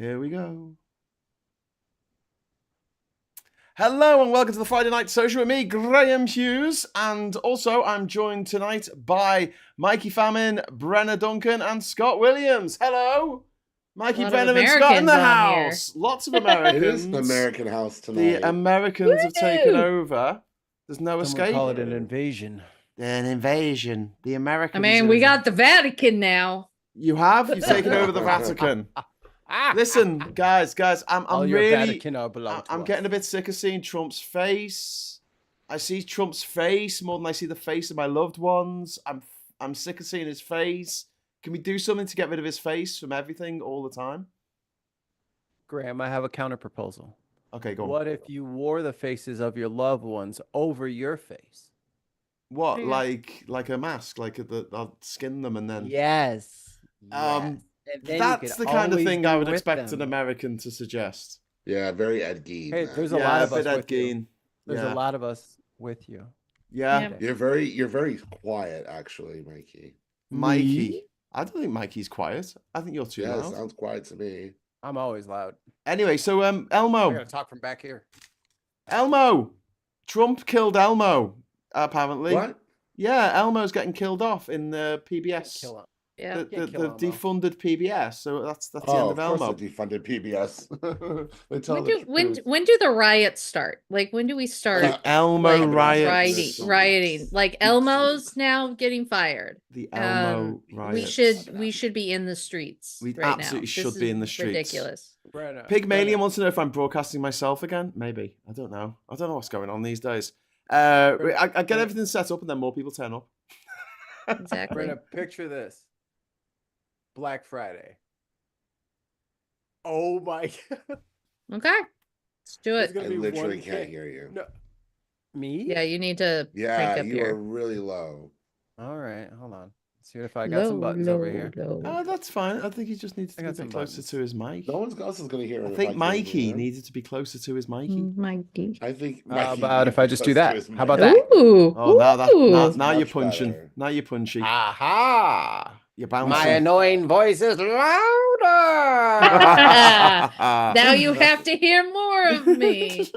Here we go. Hello and welcome to the Friday Night Social with me, Graham Hughes, and also I'm joined tonight by Mikey Famine, Brenna Duncan, and Scott Williams. Hello, Mikey, Brenna, and Scott in the house. Lots of Americans. It is an American house tonight. The Americans have taken over. There's no escape. Call it an invasion. An invasion. The Americans. I mean, we got the Vatican now. You have? You've taken over the Vatican. Listen, guys, I'm really, I'm getting a bit sick of seeing Trump's face. I see Trump's face more than I see the face of my loved ones. I'm sick of seeing his face. Can we do something to get rid of his face from everything all the time? Graham, I have a counter proposal. Okay, go on. What if you wore the faces of your loved ones over your face? What, like a mask? Like I'll skin them and then... Yes. That's the kind of thing I would expect an American to suggest. Yeah, very Ed Gein. Hey, there's a lot of us Ed with you. Gein. There's a lot of us with you. Yeah. You're very quiet, actually, Mikey. Mikey? I don't think Mikey's quiet. I think you're too loud. Yeah, sounds quiet to me. I'm always loud. Anyway, so Elmo. I gotta talk from back here. Elmo. Trump killed Elmo, apparently. What? Yeah, Elmo's getting killed off in the PBS. Kill him. Yeah. The defunded PBS. So that's the end of Elmo. The defunded PBS. When do the riots start? Like, when do we start? Elmo riots. Rioting. Like Elmo's now getting fired. The Elmo riots. We should be in the streets. We right absolutely now. should be in the streets. Ridiculous. Pygmalion wants to know if I'm broadcasting myself again. Maybe. I don't know. I don't know what's going on these days. I get everything set up and then more people turn up. Exactly. Brenna, picture this. Black Friday. Oh my God. Okay. Let's do it. I literally can't hear you. No. Me? Yeah, you need to crank up you here. are really low. All right, hold on. Let's see if I got some buttons over here. Oh, that's fine. I think he just needs to be a bit closer to his mic. No one else is going to hear him. I think Mikey needed to be closer to his Mikey. Mikey. I think. How about if I just do that? How about that? Ooh. Oh, now you're punching. Better. Now you're punchy. Aha! You're bouncing. My annoying voice is louder. Now you have to hear more of me.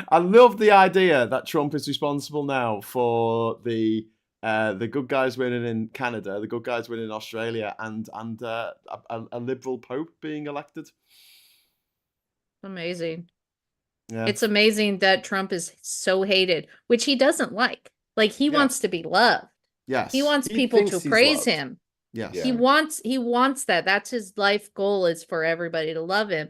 I love the idea that Trump is responsible now for the good guys winning in Canada, the good guys winning in Australia, and a liberal pope being elected. Amazing. Yeah. It's amazing that Trump is so hated, which he doesn't like. Like, he wants to be loved. Yes. He wants people to praise him. Yes. Yeah. He wants that. That's his life goal, is for everybody to love him.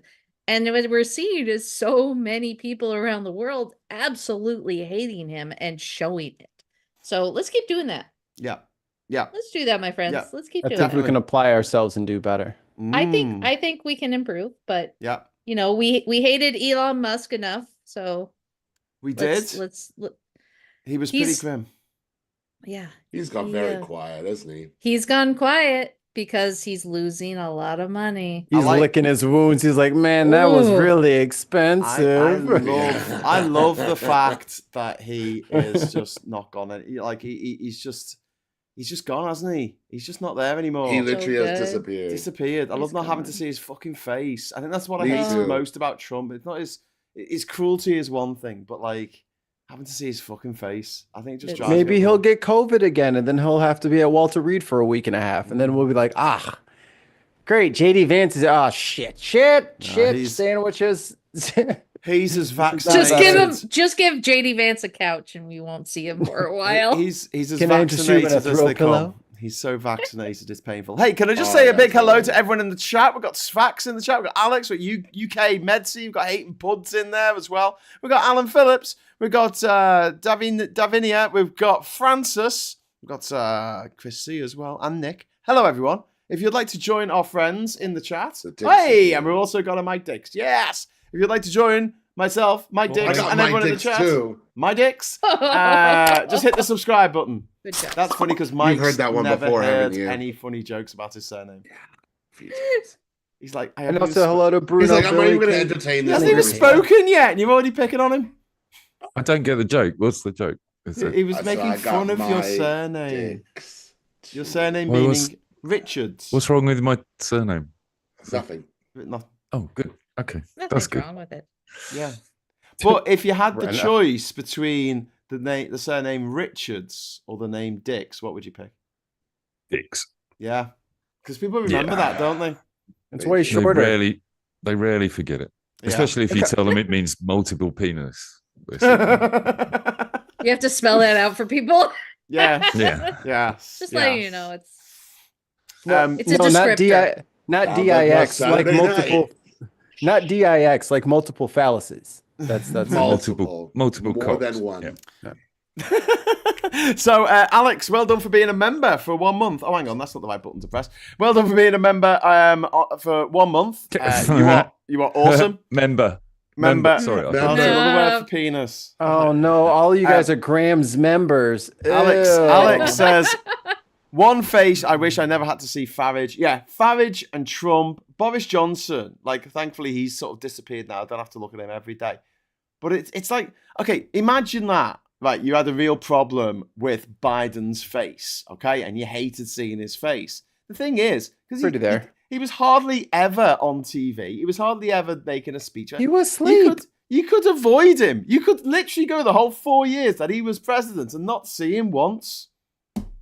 And what we're seeing is so many people around the world absolutely hating him and showing it. So let's keep doing that. Yeah. Yeah. Let's do that, my friends. Yeah. Let's keep I doing think it. we can apply ourselves and do better. I think we can improve, but yeah, you know, we hated Elon Musk enough, so we did. He was pretty grim. Yeah. He's gone very quiet, isn't he? He's gone quiet because he's losing a lot of money. He's licking his wounds. He's like, man, that was really expensive. I love the fact that he is just not gone. Like he's just gone, hasn't he? He's just not there anymore. He literally has disappeared. I love not having to see his fucking face. I think that's what I hate the most about Trump. It's not his cruelty is one thing, but like having to see his fucking face, I think it just drives Maybe me he'll get COVID again, and then he'll have to be at Walter Reed for a week and a half, and then we'll be like, great, JD Vance is shit, sandwiches. He's as vaccinated. Just give JD Vance a couch, and we won't see him for a while. He's as vaccinated as they come. He's so vaccinated, it's painful. Hey, can I just say a big hello to everyone in the chat? We've got Svax in the chat. We've got Alex. We've got UK Medsy. We've got Hayton Puds in there as well. We've got Alan Phillips. We've got Davinia. We've got Francis. We've got Chris C as well. And Nick. Hello, everyone. If you'd like to join our friends in the chat. Hey, and we've also got a Mike Dix. Yes. If you'd like to join myself, Mike Dix, and everyone in the chat. My Dix. Just hit the subscribe button. Good job. That's funny because Mike's heard that one never before, heard haven't you? any funny jokes about his surname. Yeah. He's like, and also hello to Bruno. He's like, I'm not even going to entertain He this. hasn't even spoken yet, and you're already picking on him. I don't get the joke. What's the joke? He was making fun of your surname. Your surname meaning Richards. What's wrong with my surname? Nothing. Oh, good. Okay, that's Nothing's good. wrong with it. Yeah. But if you had the Right, choice between the surname Richards or the name Dix, what would you pick? Dicks. Yeah. Because people remember that, don't they? It's way They shorter. rarely forget it. Yeah. Especially if you tell them it means multiple penis. You have to spell that out for people. Yeah. Yeah. Yeah. Just letting you know, it's It's a descriptor. not Sounds like DIX, like Saturday multiple, night. not DIX, like multiple phalluses. That's multiple More cocks. than one. Yeah. So, Alex, well done for being a member for 1 month. Oh, hang on, that's not the right button to press. Well done for being a member for 1 month. You are awesome. Member. Sorry. Member. That's another word for penis. Oh no! All you guys are Graham's members. Alex says, one face I wish I never had to see Farage. Yeah, Farage and Trump. Boris Johnson, like, thankfully he's sort of disappeared now. I don't have to look at him every day. But it's like, okay, imagine that. Right, you had a real problem with Biden's face, okay? And you hated seeing his face. The thing is, because he was hardly ever on TV. He was hardly ever making a speech. He was asleep. You could avoid him. You could literally go the whole 4 years that he was president and not see him once.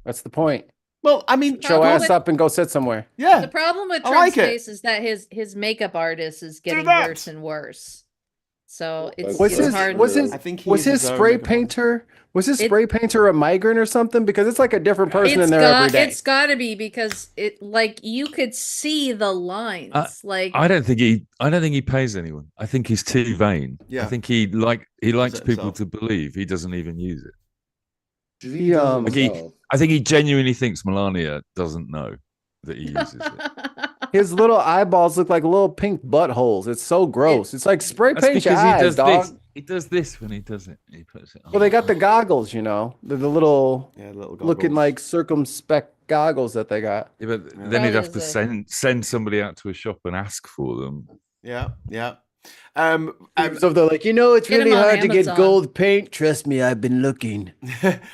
That's the point. Well, I mean, Show ass up and go sit somewhere. Yeah. The problem with I Trump's like it. face is that his makeup artist is getting that. worse and worse. So it's Was his hard. I think he was is his his own spray makeup painter? Was his spray painter a migrant or something? Because it's like a different person in there every day. It's got to be because it like you could see the lines. I don't think he pays anyone. I think he's too vain. Yeah. I think he likes people himself. to believe he doesn't even use it. He I think he genuinely thinks Melania doesn't know that he uses it. His little eyeballs look like little pink buttholes. It's so gross. It's like spray That's paint your because eyes, he does dog. this. He does this when he does it. He puts it on. Well, they got the goggles, you know, the little little looking goggles. like circumspect goggles that they got. Yeah, but then he'd have to Probably send somebody out to a shop and ask for them. Yeah. So they're like, it's Get 'em really on hard to get Amazon. gold paint. Trust me, I've been looking.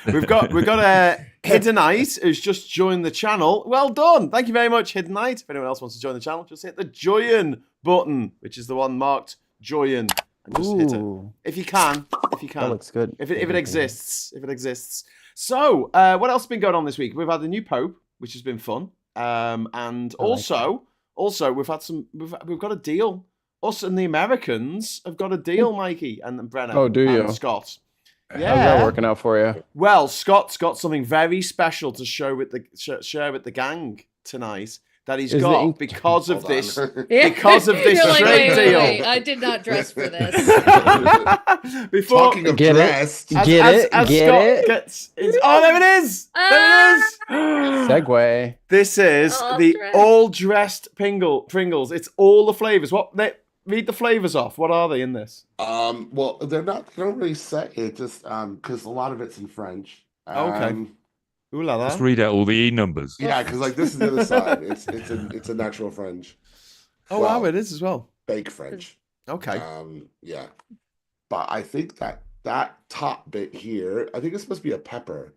We've got a Hiddenite who's just joined the channel. Well done. Thank you very much, Hiddenite. If anyone else wants to join the channel, just hit the join button, which is the one marked join. And just hit it. Ooh, If you can. that looks good. If it exists. If it exists. So, what else has been going on this week? We've had a new Pope, which has been fun. And also we've got a deal. Us and the Americans have got a deal, Mikey and Brennan. Oh, do you? And Scott. How's that working out for you? Well, Scott's got something very special to share with the gang tonight that he's got because of this. Because of this You're like, trade deal. wait, I did not dress for this. Before Talking of Get it? dressed, as Get Scott it? gets oh, there it is. There it is. Segway. This is All the dressed. all dressed Pringles. It's all the flavors. Read the flavors off. What are they in this? well, they don't really say it, just because a lot of it's in French. Okay. Ooh la la. Let's read out all the E numbers. Yeah, because like this is the other side. It's a natural French. Oh Well, wow, it is as well. Fake French. Okay. Yeah. But I think that top bit here, I think it's supposed to be a pepper.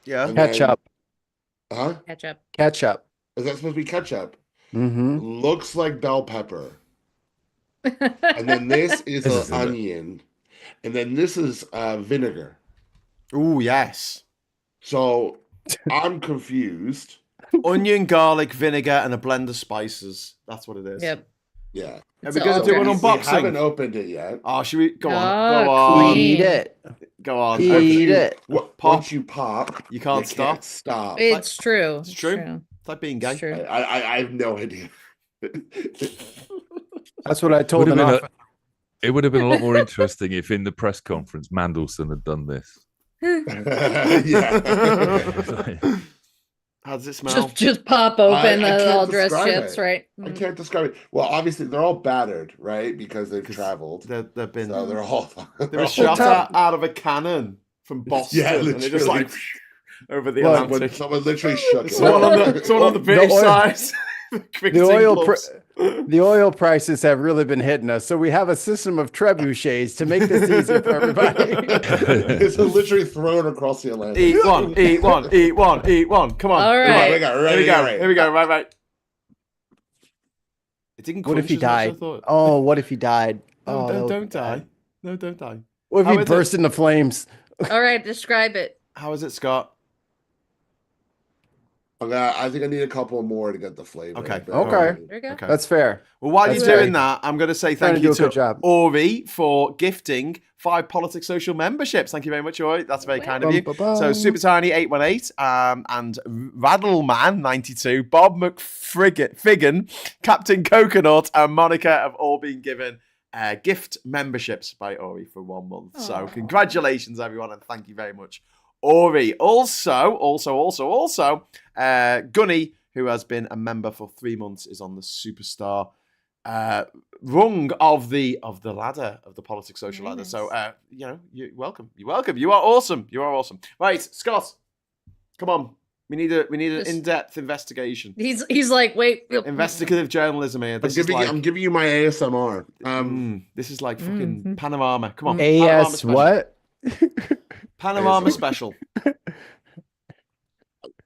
Yeah. And then- Ketchup. Huh? Ketchup. Ketchup. Is that supposed to be ketchup? Mm-hmm. Looks like bell pepper. And then this is This is an it. onion. And then this is vinegar. Ooh yes. So I'm confused. Onion, garlic, vinegar, and a blend of spices. That's what it is. Yep. Yeah. Are It's we going all to do an dressed. We haven't unboxing? opened it yet. Oh, should we? Go on. Oh, Go on. clean. Eat it. Go on. Eat it. Pop. Once you pop, You can't stop. stop. It's true. It's true. It's like being gay. It's true. I have no idea. That's what I told Would them. have been It would have been a lot more interesting if in the press conference Mandelson had done this. Yeah. How does it smell? Just pop open I the can't all dressed describe chips, it. right? I can't describe it. Well, obviously they're all battered, right? Because they've traveled. They've been. So they're all. They were shot out of a cannon from Boston, Yeah, and they just like literally. over the Well, Atlantic. Someone literally shook it. Someone on the British oil- side. Quick The oil, gloves. the oil prices have really been hitting us, so we have a system of trebuchets to make this easier for everybody. It's literally thrown across the Atlantic. Eat one, eat one, eat one, eat one. Come on. All come on. right. We got Here we go. right. Here we go. Right. It didn't. What if he crunch as much as I died? thought. Oh, what if he died? No, Oh, don't die. No, don't die. What if How he is burst into flames? All right, describe it. How is it, Scott? I think I need a couple more to get the flavor. Okay. But- Okay. There you go. Okay. That's fair. Well, while That's you're doing fair. that, I'm going to say Trying thank to you do a to good job. Ori for gifting 5 Politics Social memberships. Thank you very much, Ori. That's very kind of you. So Super Tiny 818 and Raddleman 92, Bob McFiggin, Captain Coconut, and Monica have all been given gift memberships by Ori for 1 month. So Aw. congratulations, everyone, and thank you very much, Ori. Also, Gunny, who has been a member for 3 months, is on the superstar rung of the ladder of the Politics Social ladder. So you're welcome. You're welcome. You are awesome. You are awesome. Right, Scott, come on. We need an in-depth investigation. He's like, wait. Investigative journalism here. I'm giving you my ASMR. This is like fucking Panorama. Come on. AS what? Panorama Special.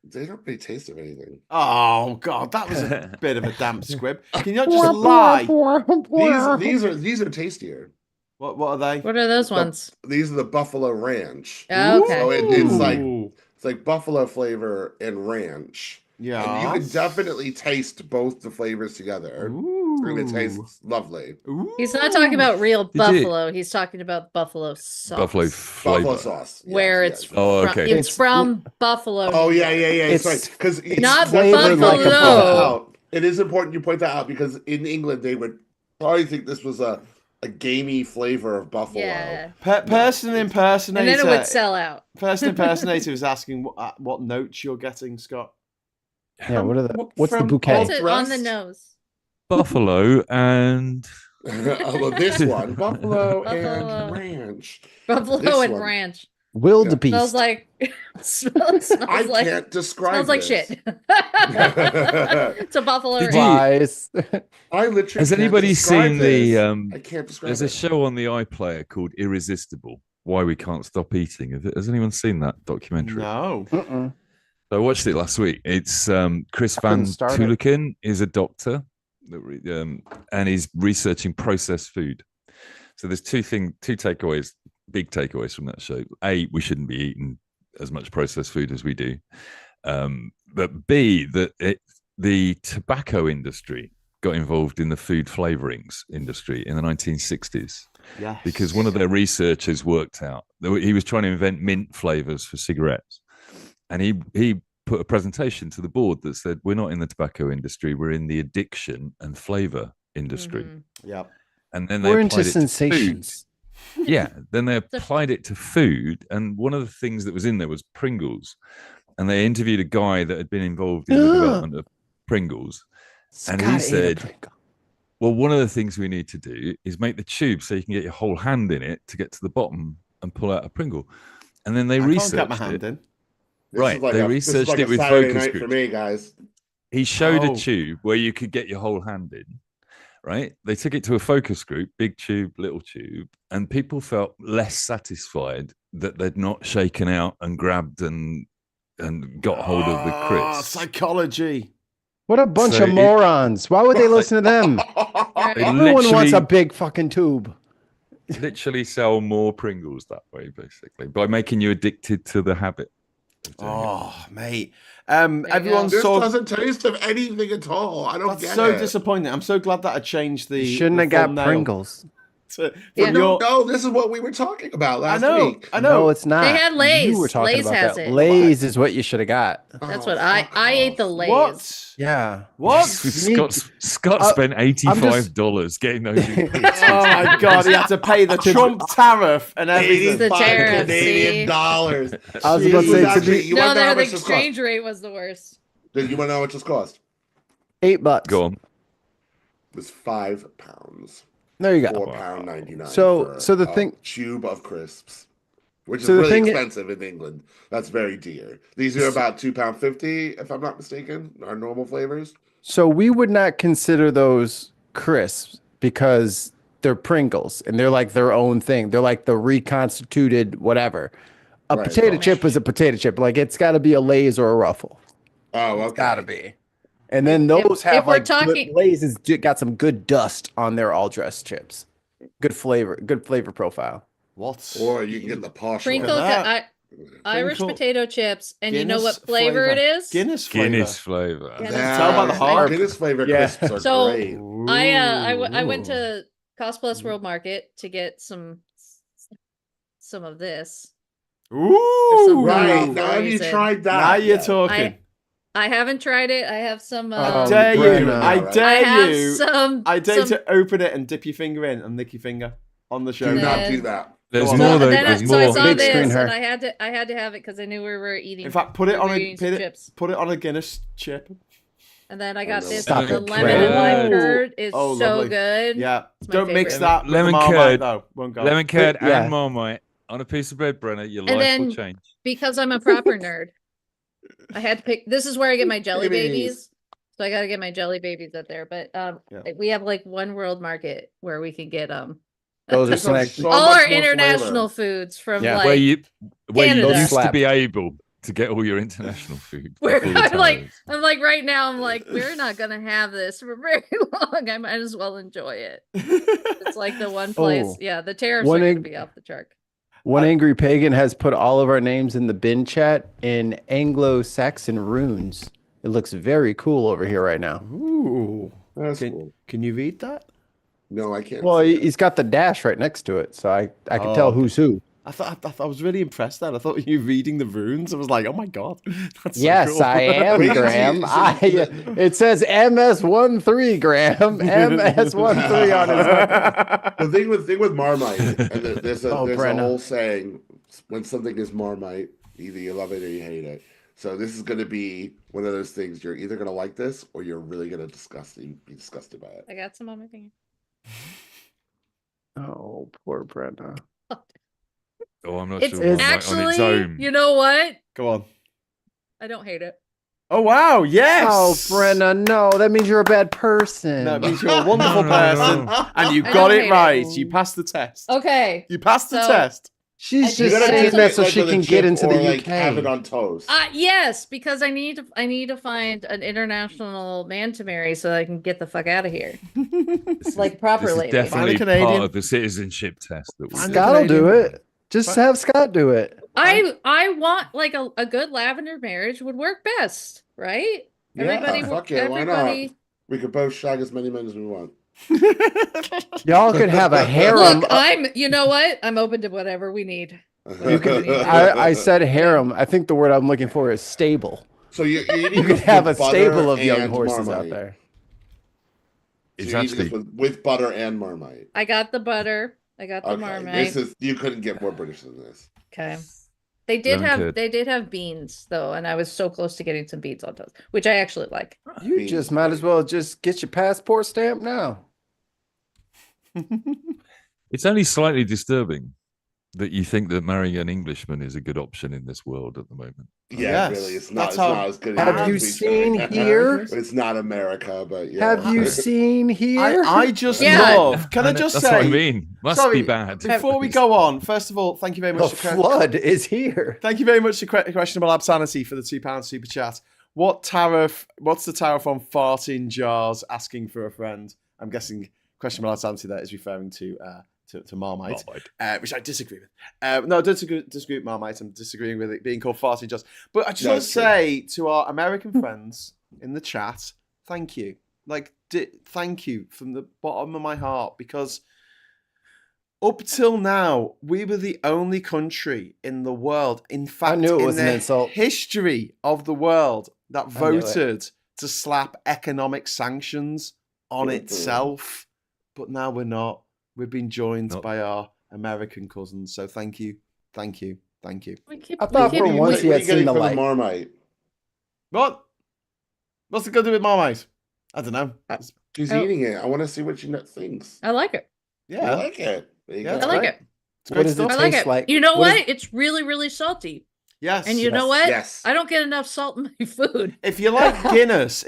They don't really taste of anything. Oh God, that was a bit of a damp squib. Can you not just lie? These are tastier. What are they? What are those ones? These are the Buffalo Ranch. Oh, okay. So it's Ooh. like buffalo flavor and ranch. Yeah. And you can definitely taste both the flavors together. And it tastes lovely. Ooh. He's not talking about real Did you- buffalo. He's talking about buffalo sauce. Buffalo flavor. Buffalo sauce. Yes, Where yes. it's Oh, from, okay. it's from Buffalo. Oh yeah. It's It's right. Because not flavored like a buffalo. It is important you point that out because in England they would probably think this was a gamey flavor of buffalo. Yeah. Person impersonator. And then it would sell out. Person impersonator was asking what notes you're getting, Scott. Yeah, what's the From bouquet? What's it on the nose? Buffalo and Well, this one, buffalo Buffalo. and ranch. Buffalo This and one. ranch. Wildebeest. Smells like smells I like can't describe. smells like this. shit. It's a buffalo Did ranch. you- Lies. I literally. Has can't anybody describe seen this. the I can't describe. there's a it. show on the iPlayer called Irresistible, Why We Can't Stop Eating. Has anyone seen that documentary? No. Uh-uh. I watched it last week. It's Chris I Van couldn't start it. Tulikin is a doctor and he's researching processed food. So there's two takeaways, big takeaways from that show. A, we shouldn't be eating as much processed food as we do. But B, that the tobacco industry got involved in the food flavorings industry in the 1960s. Yes. Because one of their researchers worked out that he was trying to invent mint flavors for cigarettes. And he put a presentation to the board that said, we're not in the tobacco industry, we're in the addiction and flavor industry. Mhm. Yeah. And then they We're applied into it to food. sensations. Yeah. Then they applied it to food. And one of the things that was in there was Pringles. And they interviewed a guy that had been involved in the development of Pringles. And he Scott ate a said, Pringle. well, one of the things we need to do is make the tube so you can get your whole hand in it to get to the bottom and pull out a Pringle. And then they I can't researched get my hand it. in. This Right, is like they this is researched like it a with Saturday focus night for groups. me, guys. He showed Oh. a tube where you could get your whole hand in, right? They took it to a focus group, big tube, little tube, and people felt less satisfied that they'd not shaken out and grabbed and got hold of the crisp. Psychology. What a bunch So of morons. Why would they listen to them? They Everyone wants literally- a big fucking tube. Literally sell more Pringles that way, basically, by making you addicted to the habit. of doing it. Oh, mate. you Everyone's This so doesn't taste of anything at all. I don't that's get so it. disappointing. I'm so glad that I changed the. You shouldn't the have got thumbnail Pringles. to- Yeah. from No, your- this is what we were talking about I last know. week. I know. No, it's not. They had Lay's. You were talking Lay's about has that. it. Lay's is what you should have got. That's Oh, what I fuck ate the off. Lay's. What? Yeah. What? Scott spent $85 getting those. ingredients. Oh my God! He had to pay the Trump tariff and everything. The 85 tariff, Canadian see? dollars. I was This about to was say, actually- you No, wanna know how the much this cost? exchange rate was the worst. Do you want to know how much this cost? $8. Go on. It was £5. There you go. £4.99. So the a thing- tube of crisps, which is So the really thing- expensive in England. That's very dear. These are about £2.50, if I'm not mistaken. Our normal flavors. So we would not consider those crisps because they're Pringles and they're like their own thing. They're like the reconstituted whatever. A Right. potato chip is a potato chip. Like it's got to be a Lay's or a Ruffle. Oh, okay. It's got to be. And then those have we're like talking- Lay's has got some good dust on their all dressed chips. Good flavor profile. What? Or you can get the posh Sprinkle one. Irish Sprinkle- potato chips, and you know Guinness what flavor it is? Guinness flavor. Guinness flavor. Guinness. Tell by the heart. Guinness flavor Yeah. crisps are So, great. I went to Cost Plus World Market to get some of this. Ooh, Right, for now have you reason. tried that? now you're talking. I haven't tried it. I have some. I dare you! Brenna. I Right. dare I have you! some. I dare some, to open it and dip your finger in and lick your finger on the show. Do not Then- do that. There's Go on. more So though. then There's so I more. saw Big this, screen her. and I had to have it because I knew we were eating. In fact, put it on eating some chips. put it on a Guinness chip. And then I got no. this. Stop The it, lemon and Trevor. lime curd is Oh, so lovely. good. Yeah, It's my don't mix favorite. that with Lemon the Marmite, curd. though. Won't go. Lemon curd Yeah. and Marmite on a piece of bread, Brenna. Your And life then- will change. Because I'm a proper nerd. I had to pick. This is where I get my jelly babies. So I got to get my jelly babies up there. But we have like One World Market where we can get Those are This one's snacks. so all much our more international flavor. foods from Yeah. like where you Canada. used to Slap. be able to get all your international food. Where before the I'm like right now I'm like we're not gonna have this for very long. I might as well enjoy it. It's like the one place. Oh. Yeah, the tariffs One are egg- gonna be off the chart. One angry pagan has put all of our names in the bin chat in Anglo-Saxon runes. It looks very cool over here right now. Ooh, That's cool. can you read that? No, I can't. Well, see that. he's got the dash right next to it, so I can Oh, tell okay. who's who. I was really impressed then. I thought you were reading the runes. I was like, oh my god, that's so Yes, cool. I am, Wait, Graham. It says MS13, Graham. MS13 on his. The thing with Marmite, and there's a Brenna. whole saying: when something is Marmite, either you love it or you hate it. So this is going to be one of those things. You're either going to like this or you're really going to be disgusted by it. I got some on my finger. Oh, poor Brenda. Oh, I'm not It's sure. On its actually, own. you know what? Go on. I don't hate it. Oh wow, yes. Oh, Brenda, no, that means you're a bad person. That means you're a wonderful No, no, person, no. and you I got don't it hate right. it. You passed the test. Okay. You passed the So- test. She's You just gotta saying taste that it so like she with a can chip get into or the like UK. have it on toast. Yes, because I need to find an international man to marry so I can get the fuck out of here. Like proper This is lady. definitely Find a Canadian. part of the citizenship test that we Find a do. Scott will do Canadian. it. Just have Scott do it. I want like a good lavender marriage would work best, right? Yeah, Everybody, fuck yeah, why not? everybody. We could both shag as many men as we want. Y'all could have a harem. Look, you know what? I'm open to whatever we need. You could. I said harem. I think the word I'm looking for is stable. So you You could have a stable of young horses out there. It's So you eat this actually with butter and Marmite. I got the butter. I got the Okay, Marmite. you couldn't get more British than this. Okay. They did Lemon curd. they did have beans though, and I was so close to getting some beans on toast, which I actually like. You Beans, just might as well just get your passport stamp now. it's only slightly disturbing that you think that marrying an Englishman is a good option in this world at the moment. Yeah, Yes, really, it's not. that's It's how- not as good. Have as you it used to seen be. here? It's not America, but yeah. Have you seen here? I just Yeah. love. Can I just That's say? what I mean. Must Sorry, be bad. Before we go on, first of all, thank you very the much. for flood is here. Thank you very much to Questionable Absanity for the £2 super chat. What's the tariff on farting jars asking for a friend? I'm guessing Questionable Absanity there is referring to Marmite, which I disagree with. No, I don't disagree with Marmite. I'm disagreeing with it being called farting jars. But I just want to say to our American friends in the chat, thank you. Thank you from the bottom of my heart, because up till now, we were the only country in the world, in fact, knew it in was an the insult. history of the world, that I knew it. voted to slap economic sanctions on itself. But now we're not. We've been joined Nope. by our American cousins. So thank you, thank you, thank you. We keep, I thought we for keep- once he What are had you getting seen the for the light. Marmite? What? What's it got to do with Marmite? I don't know. She's Oh. eating it. I want to see what she thinks. I like it. Yeah. I like it. There you Yeah, go. it's I like great. it. It's What great does it stuff. I like Tastes it. like- You know what what? is- It's really, really salty. Yes. And you know Yes. what? Yes. I don't get enough salt in my food. If you like Guinness,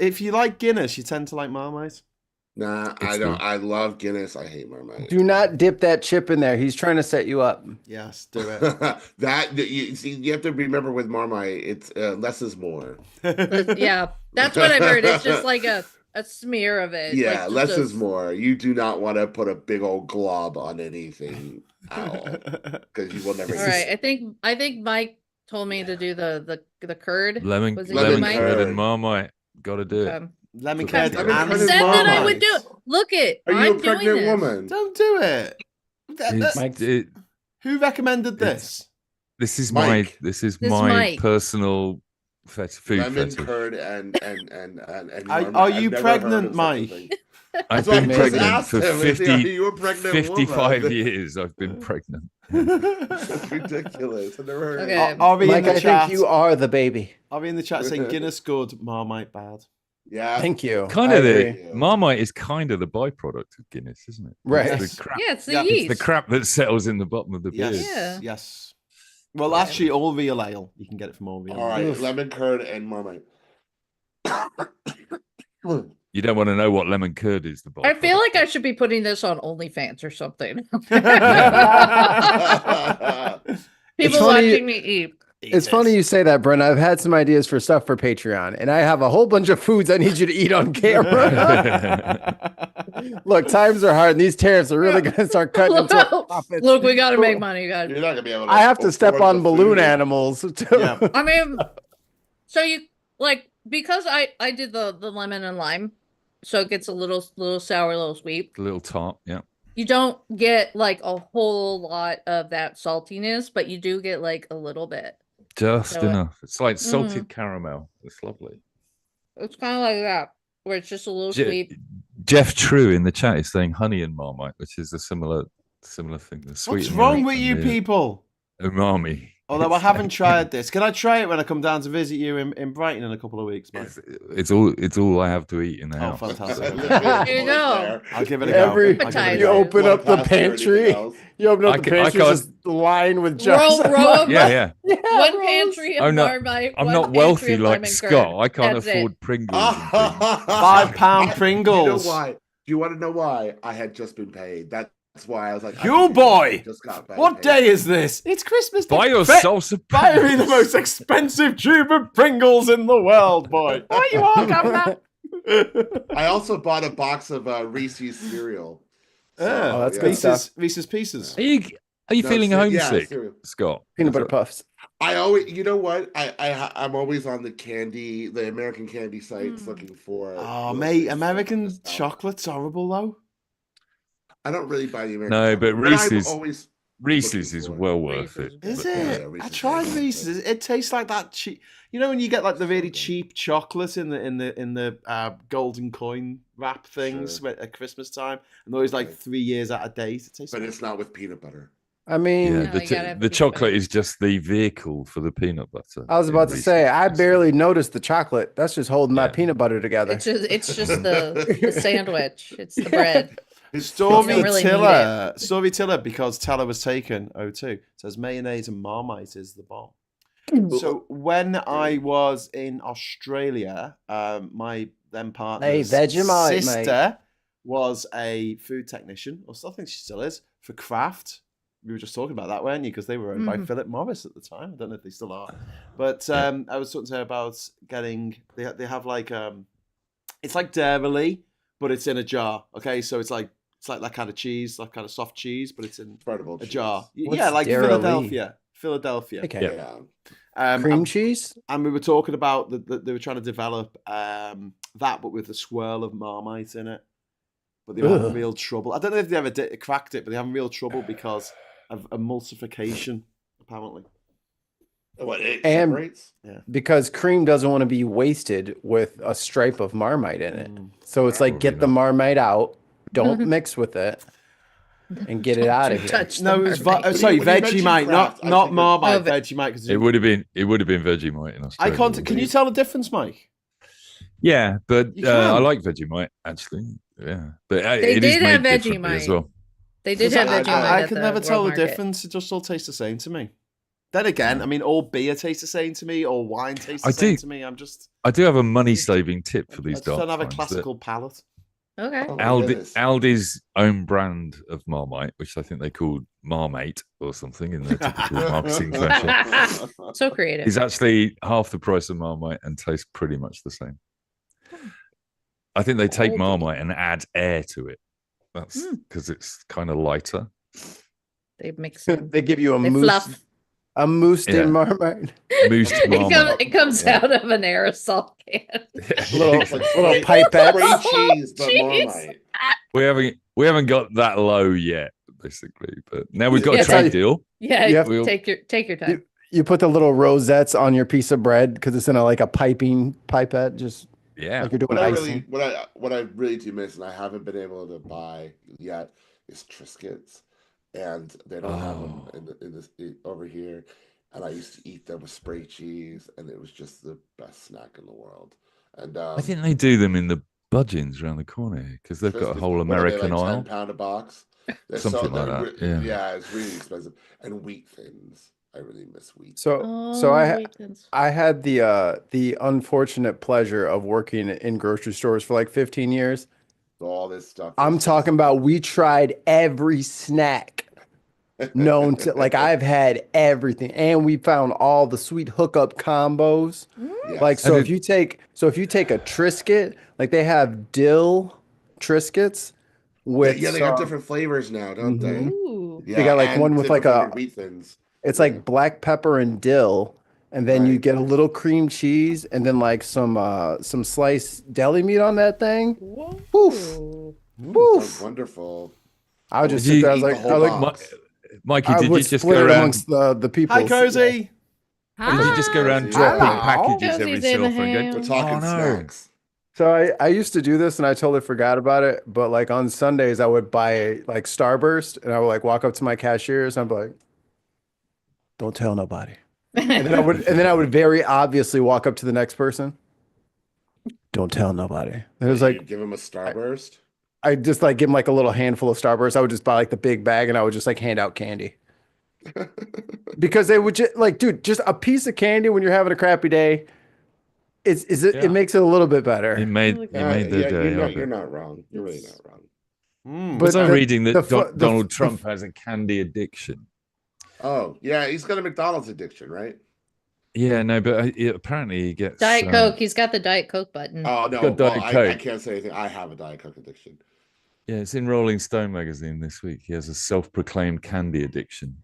you tend to like Marmite. Nah, I don't. I love Guinness. I hate Marmite. Do not dip that chip in there. He's trying to set you up. Yes, do it. You have to remember with Marmite, it's less is more. Yeah, that's what I've heard. It's just like a smear of it. Yeah, like less is more. You do not want to put a big old glob on anything at all, because you will never. All right, I think Mike told me to do the curd. Lemon Was it curd Mike? and Marmite. Got to do it. Lemon curd Lemon and curd I said that I would do Marmite. it. Look it. Are you I'm a pregnant doing this. woman? Don't do it. Who recommended this? This is Mike. my Mike. personal food Lemon fetish. curd and Marmite. Are you I've never pregnant, heard of such a Mike? thing. I've That's why I been just pregnant asked for him, is 50, are you a pregnant 55 woman? years. I've been pregnant. That's ridiculous. I've never heard Okay. of it. Are we in Mike, the I chat? think you are the baby. Are we in the chat saying Guinness good, Marmite bad? Yeah. Thank you. Kind I of agree. the Marmite is kind of the byproduct of Guinness, isn't it? Right. It's the crap, Yeah, it's the Yeah, it's yeast. the crap that settles in the bottom of the beer. Yes. Yeah. Yes. Well, actually, all real ale. You can get it from all real All ale. right, Oof. lemon curd and Marmite. You don't want to know what lemon curd is. The I feel byproduct. like I should be putting this on OnlyFans or something. People funny- watching me eat. It's funny you say that, Brent. I've had some ideas for stuff for Patreon, and I have a whole bunch of foods I need you to eat on camera. Look, times are hard, and these tariffs are really going to start cutting into our profits. Look, we got to make money, guys. You're not gonna be able to. I have to step afford on the balloon food. animals. Too. Yeah. I mean, so you like because I did the lemon and lime, so it gets a little sour, a little sweet. A little tart, yeah. You don't get like a whole lot of that saltiness, but you do get like a little bit. Just So it- enough. It's like salted caramel. It's lovely. It's kind of like that, where it's just a little sweet. Jeff True in the chat is saying honey and Marmite, which is a similar thing. The sweet What's wrong American, with you the people? Umami. Although I haven't tried this. Can I try it when I come down to visit you in Brighton in a couple of weeks, mate? It's all I have to eat in the Oh, house. fantastic. There you go. I'll give it a Every go. I'll give it a you go. open up the Pasta or anything pantry, else? you open up I the ca- I pantry, can't- just line with jars. Row of Yeah. one pantry of I'm not- Marmite. I'm one not pantry wealthy of like lemon Scott. curd. I can't That's afford it. Pringles. and things. £5 Pringles. You know why? Do you want to know why? I had just been paid. That's why I was like, You boy! Just got paid. What day is this? It's Christmas Day. Buy yourself some Buy me the Pringles. most expensive tube of Pringles in the world, boy. Why you all having that? I also bought a box of Reese's cereal. Yeah. Oh, that's good stuff. Reese's Pieces. Are you No, feeling yeah, homesick, cereal. Scott? Peanut butter puffs. I always, you know what? I'm always on the American candy sites looking for. Oh, little mate, things. American chocolate's horrible, though. I don't really buy the American. No, but chocolate, I'm Reese's- always Reese's is for it. well worth it. Reese's. Is but- it? yeah, Reese's I tried is Reese's. It tastes like that cheap. You know when you get like the really cheap chocolate in the golden coin wrap things at Christmas time, and they're always like Right. 3 years out of date. It tastes. But like it's not with peanut butter. I mean, Yeah, No, the, you gotta have the peanut chocolate butter. is just the vehicle for the peanut butter. I was in about to say, Reese's. I barely noticed the chocolate. That's just holding my Yeah. peanut butter together. It's just the sandwich. It's the bread. Story don't really need Tiller. Story Tiller, because Teller was taken. 02 says mayonnaise and Marmite is the bomb. So when I was in Australia, my then partner's Vegemite, mate. sister was a food technician, or I think she still is, for Kraft. We were just talking about that, weren't you? Because they were owned by Philip Morris at the time. I don't know if they still are, but I was talking to her about getting. They have like it's like dairy, but it's in a jar. Okay, so it's like that kind of cheese, that kind of soft cheese, but it's in Spreadable a cheese. jar. What's Yeah, like Dairy? Philadelphia. Okay. Yeah. Cream cheese? And we were talking about that they were trying to develop that, but with a swirl of Marmite in it. But they were having Ugh. real trouble. I don't know if they ever cracked it, but they're having real trouble because of emulsification, apparently. What it And- separates? Because cream doesn't want to be wasted with a stripe of Marmite in it. So it's like, get the Marmite out, don't mix with it, and get it out of here. Touch No, the it was Marmite. sorry, When you mentioned Vegemite, Kraft, I not think Marmite, Oh, Vegemite. Because It would have been Vegemite in I Australia. can't. Can you tell the difference, Mike? Yeah, but You I can. like Vegemite actually. Yeah, but They it is did have made differently as Vegemite. well. They did have Vegemite. I at can the never World tell the Market. difference. It just all tastes the same to me. Then again, I mean, all beer tastes the same to me, all wine tastes the I same do. to me. I'm just, I do have a money-saving tip for I these just dark don't have a times that classical palate. Okay. Oh my goodness. Aldi's own brand of Marmite, which I think they called Marmite or something in their typical marketing fashion, So creative. is actually half the price of Marmite and tastes pretty much the same. I think they take Aldi. Marmite and add air to it. That's because it's kind of lighter. They mix it. They give you a They mousse, fluff. a mousse Yeah. in Marmite. Mousse Marmite. It comes out of an aerosol can. Little pipette. Spray cheese, but Jeez. Marmite. We haven't got that low yet, basically. But now we've got Yeah, a trade it's deal. Yeah, You have- take your time. You put the little rosettes on your piece of bread because it's in like a pipette, just Yeah. like you're doing What I icing. really do miss, and I haven't been able to buy yet, is Triscuits, and they don't have them in this over here. And I used to eat them with spray cheese, and it was just the best snack in the world. And I think they do them in the Budgeons around the corner because they've got a whole American aisle. £10 a box. Something like that. Yeah, it's really expensive. And wheat thins. I really miss wheat. So I had the unfortunate pleasure of working in grocery stores for like 15 years. All this stuff. I'm talking about we tried every snack known to, like, I've had everything, and we found all the sweet hookup combos. Yes. Like, so if you take a Triscuit, like they have dill Triscuits with Yeah, they have different flavors now, don't they? Ooh. Yeah, They got like and one with like different a wheat thins. it's like black pepper and dill, and then you Right. get a little cream cheese and then like some sliced deli meat on that thing. Poof. Sounds Poof. wonderful. I would just Did sit you there. I was eat like, the whole box? Mikey, I did you would just split go it around? amongst the people. Hi, Cozy. Did you just go around Hi. dropping Hello. packages every Cozy's so in the often? and We're go, house. talking Oh, no. snacks. So I used to do this and I totally forgot about it. But like on Sundays, I would buy like Starburst and I would like walk up to my cashiers and I'd be like, "Don't tell nobody." And then I would very obviously walk up to the next person. "Don't tell nobody." And it was You like give him a Starburst. I just like give them like a little handful of Starburst. I would just buy like the big bag and I would just like hand out candy. Because they would just like, dude, just a piece of candy when you're having a crappy day. It makes it a little bit better. It made their day. You're not wrong. You're really not wrong. But Was I reading that the Donald Trump has a candy addiction? Oh, yeah, he's got a McDonald's addiction, right? Yeah, no, but apparently he gets Diet Coke. He's got the Diet Coke button. Oh, no. got Diet I Coke. can't say anything. I have a Diet Coke addiction. Yeah, it's in Rolling Stone magazine this week. He has a self-proclaimed candy addiction.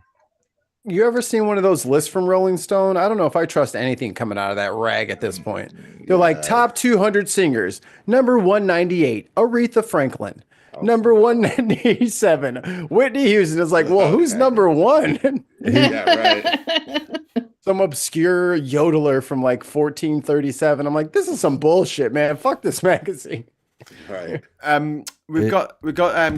You ever seen one of those lists from Rolling Stone? I don't know if I trust anything coming out of that rag at this point. They're like top 200 singers. Number 198, Aretha Franklin. Number 197, Whitney Houston. Is like, well, who's number one? Yeah, right. Some obscure yodeler from like 1437. I'm like, this is some bullshit, man. Fuck this magazine. Right. We've got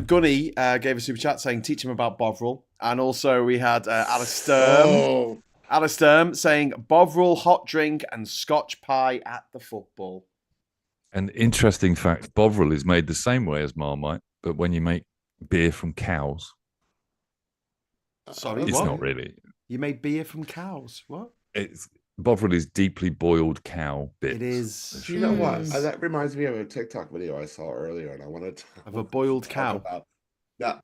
Gunny gave a super chat saying teach him about Bovril, and also we had Alice Sturm. Alice Sturm saying Bovril hot drink and Scotch pie at the football. An interesting fact: Bovril is made the same way as Marmite, but when you make beer from cows, Sorry, it's what? not really. You made beer from cows. What? It's Bovril is deeply boiled cow bits. It is. You know what? That reminds me of a TikTok video I saw earlier, and I wanted to Of a boiled cow. Yeah,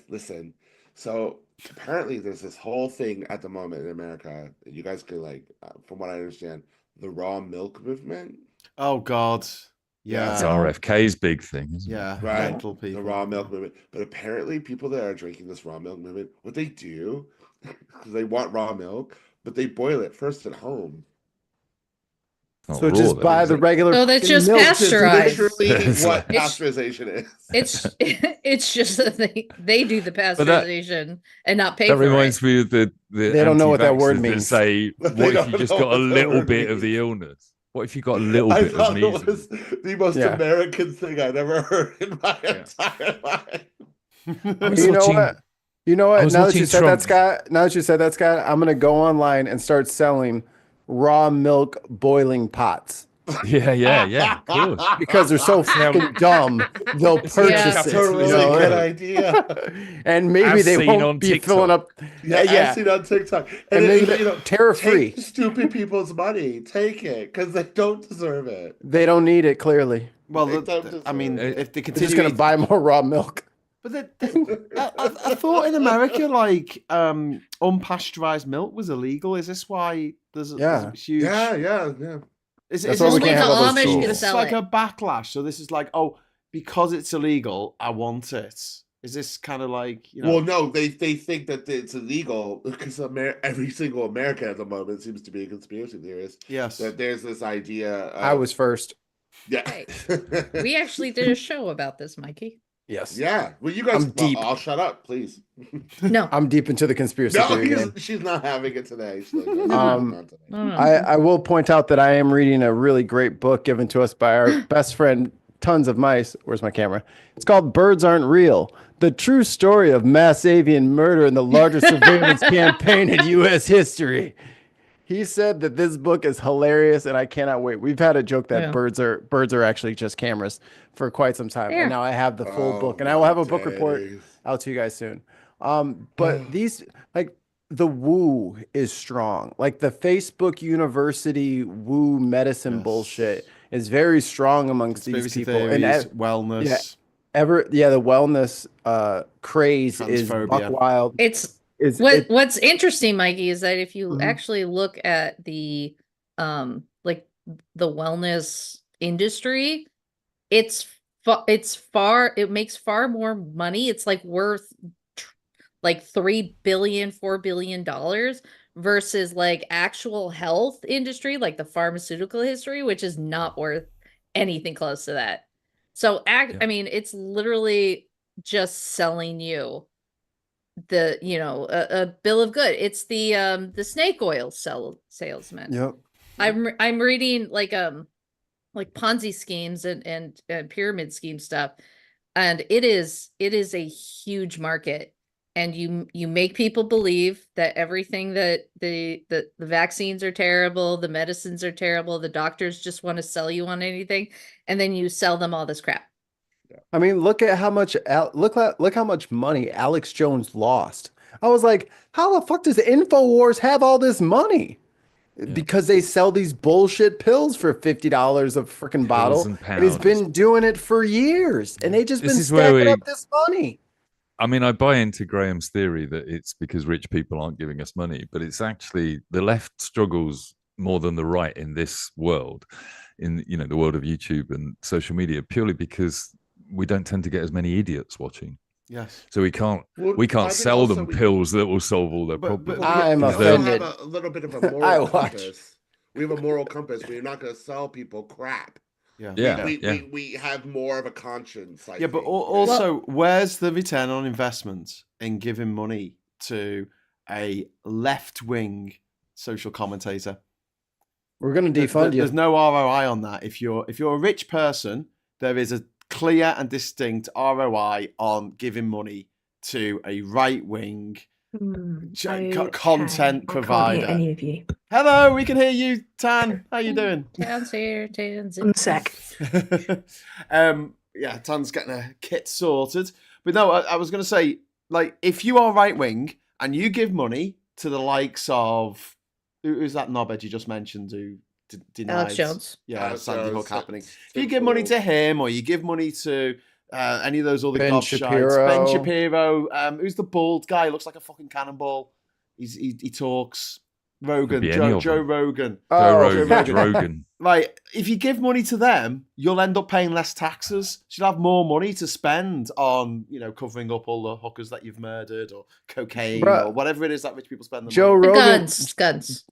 listen. So apparently, there's this whole thing at the moment in America. You guys can from what I understand, the raw milk movement. Oh God. Yeah. That's RFK's big thing, isn't it? Yeah. Right. Mental people. The raw milk movement. But apparently, people that are drinking this raw milk movement, what they do, because they want raw milk, but they boil it first at home. Not So raw, just though, buy is the it? regular. So that's just milk. pasteurized. Literally what It's- pasteurization is. It's just that they do the pasteurization and not pay That for reminds it. me of the They don't know what that word anti-vaxxers that means. say, But what they if you don't just know got a what that little word bit of means. the illness? What if you got a little I bit of thought it measles? was the most Yeah. American thing I'd ever heard in my entire life. I was You know watching- what? You know I what? was Now that watching you said Trump. that, Scott. Now that you said that, Scott, I'm gonna go online and start selling raw milk boiling pots. Yeah, of course. Because they're so fucking dumb, they'll purchase Yeah. it. That's a really good idea. And maybe As they seen won't on be TikTok. filling up. Yeah, I've seen on TikTok. And it- maybe you know, terror-free. take stupid people's money. Take it, because they don't deserve it. They don't need it, clearly. Well, They don't I mean, deserve if they They're continue, just going to buy more raw milk. but I thought in America, like unpasteurized milk was illegal. Is this why there's a huge? Yeah. Is That's this why we like can't have all those Amish tools. can it's sell like it. a backlash? So this is like, oh, because it's illegal, I want it. Is this kind of like, you know? Well, no, they think that it's illegal because every single American at the moment seems to be a conspiracy theorist. Yes. That there's this idea. I was first. Yeah. Right. We actually did a show about this, Mikey. Yes. Yeah. Well, you guys. I'm deep. I'll shut up, please. No. I'm deep into the conspiracy No, theory game. she's not having it today. She's like, not today. No. I will point out that I am reading a really great book given to us by our best friend, Tons of Mice. Where's my camera? It's called Birds Aren't Real. The true story of mass avian murder and the largest surveillance campaign in U.S. history. He said that this book is hilarious, and I cannot wait. We've had a joke that birds are actually just cameras for quite some time, and now I have the full book, and I will have a book report out to you guys soon. But these, like, the woo is strong. Like the Facebook University woo medicine bullshit is very strong amongst these people. Theories, And wellness. the wellness craze is buck wild. What's interesting, Mikey, is that if you actually look at the like the wellness industry, it makes far more money. It's like worth like $3 billion, $4 billion versus like actual health industry, like the pharmaceutical industry, which is not worth anything close to that. So I mean, it's literally just selling you a bill of good. It's the snake oil salesman. Yep. I'm reading like Ponzi schemes and pyramid scheme stuff, and it is a huge market, and you make people believe that everything that the vaccines are terrible, the medicines are terrible, the doctors just want to sell you on anything, and then you sell them all this crap. I mean, look at how much look how much money Alex Jones lost. I was like, how the fuck does InfoWars have all this money? Because they sell these bullshit pills for $50 a freaking bottle, and he's been doing it for years, and they just been stacking up this money. I mean, I buy into Graham's theory that it's because rich people aren't giving us money, but it's actually the left struggles more than the right in this world, in the world of YouTube and social media, purely because we don't tend to get as many idiots watching. Yes. So we can't sell them pills that will solve all their problems. I'm we offended. have a little bit of a moral compass. We have a moral compass. We're not going to sell people crap. We have more of a conscience. I think. But also, where's the return on investment in giving money to a left-wing social commentator? We're going to defund you. There's no ROI on that. If you're a rich person, there is a clear and distinct ROI on giving money to a right-wing content provider. Any of you? Hello, we can hear you, Tan. How you doing? Tan's here. Tan's One sec. Tan's getting a kit sorted. But no, I was going to say, like, if you are right-wing and you give money to the likes of who's that knobhead you just mentioned who denied Alex Jones. Sandy Hook happening. If you give money to him or you give money to any of those other Ben gobshites, Shapiro. Ben Shapiro, who's the bald guy? He looks like a fucking cannonball. He talks. Rogan, Joe Rogan. Rogan. Right, if you give money to them, you'll end up paying less taxes. So you'll have more money to spend on, covering up all the hookers that you've murdered or cocaine or whatever it is that rich people spend. Guns.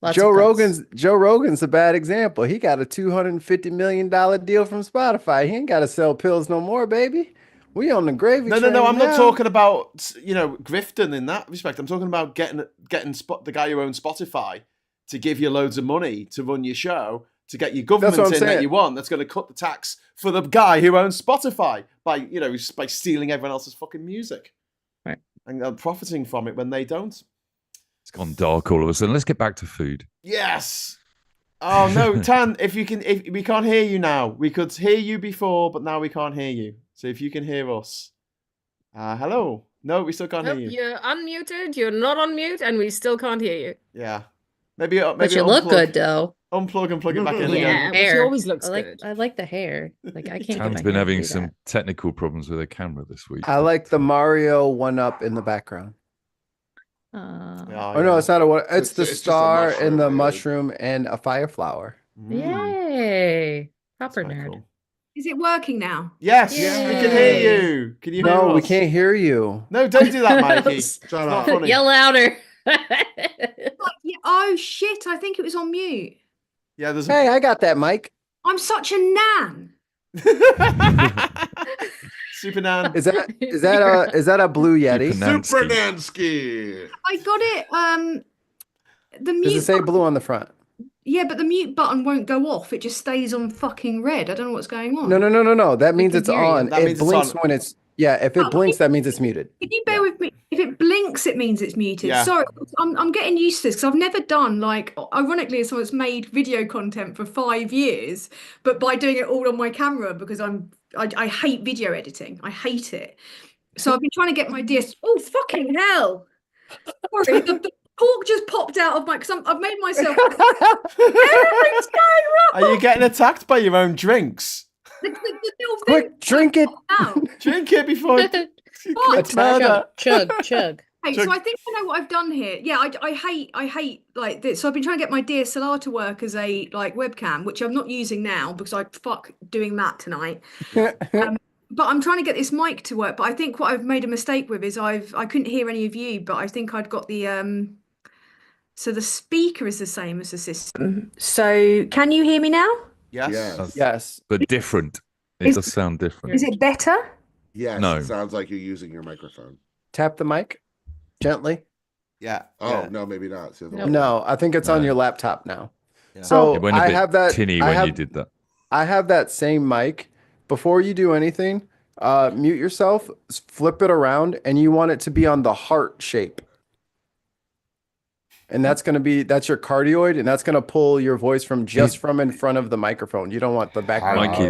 Lots Joe of guns. Rogan's a bad example. He got a $250 million deal from Spotify. He ain't got to sell pills no more, baby. We on the gravy train. No. I'm not talking about grifting in that respect. I'm talking about getting the guy who owns Spotify to give you loads of money to run your show, to get your government that you want. That's going to cut the tax for the guy who owns Spotify by stealing everyone else's fucking music, right? And profiting from it when they don't. It's gone dark all of a sudden. Let's get back to food. Yes. Oh no, Tan! If we can't hear you now, we could hear you before, but now we can't hear you. So if you can hear us, hello. No, we still can't hear you. You're unmuted. You're not on mute, and we still can't hear you. Yeah, maybe. But you look good though. Unplug and plug it back in Yeah, again. but she always looks good. I like the hair. Like I can't. get Tan's my been hair to having do some that. technical problems with her camera this week. I like the Mario 1-up in the background. Oh, Oh no, it's not a one. It's the It's just a star mushroom, and the dude. mushroom and a fire flower. Yay! That's Proper quite nerd. cool. Is it working now? Yes, we can hear you. Can you hear No, we us? can't hear you. No, don't do that, Mikey. Shut Not up. funny. Yell louder. Yeah, oh shit! I think it was on mute. Yeah, there's Hey, I got that mic. I'm such a nan. Super Nan. Is that a blue Yeti? Super Nan- Super Nansky. I got it. The Does mute. it say blue on the front? Yeah, but the mute button won't go off. It just stays on fucking red. I don't know what's going on. No. That means can it's hear you. on. That It means it's blinks on. when it's if it blinks, that means it's muted. Can you bear with me? If it blinks, it means it's muted. Yeah. Sorry, I'm getting used to this because I've never done, like, ironically, as someone that's made video content for 5 years, but by doing it all on my camera because I hate video editing. I hate it. So I've been trying to get my DS. Oh fucking hell! Sorry, the cork just popped out of my. Because I've made myself. Everything's going wrong. Are you getting attacked by your own drinks? The little thing Quick, drink it. popped out. Drink it before you commit Attack murder. Chug, chug. Hey, Chug. so I think I know what I've done here. Yeah, I hate like this. So I've been trying to get my DSLR to work as a like webcam, which I'm not using now because I fuck doing that tonight. But I'm trying to get this mic to work. But I think what I've made a mistake with is I couldn't hear any of you, but I think I'd got the so the speaker is the same as the system. So can you hear me now? Yes. Yes. Yes. but different. It Is- does sound different. Is it better? Yes. No. It sounds like you're using your microphone. Tap the mic gently. Yeah. Oh, yeah. no, maybe not. It's the other No. one. No, I think it's on No. your laptop now. Yeah. So It went a I bit have that. tinny I when have, you did that. I have that same mic. Before you do anything, mute yourself, flip it around, and you want it to be on the heart shape. And that's your cardioid, and that's gonna pull your voice from in front of the microphone. You don't want the background. Mikey,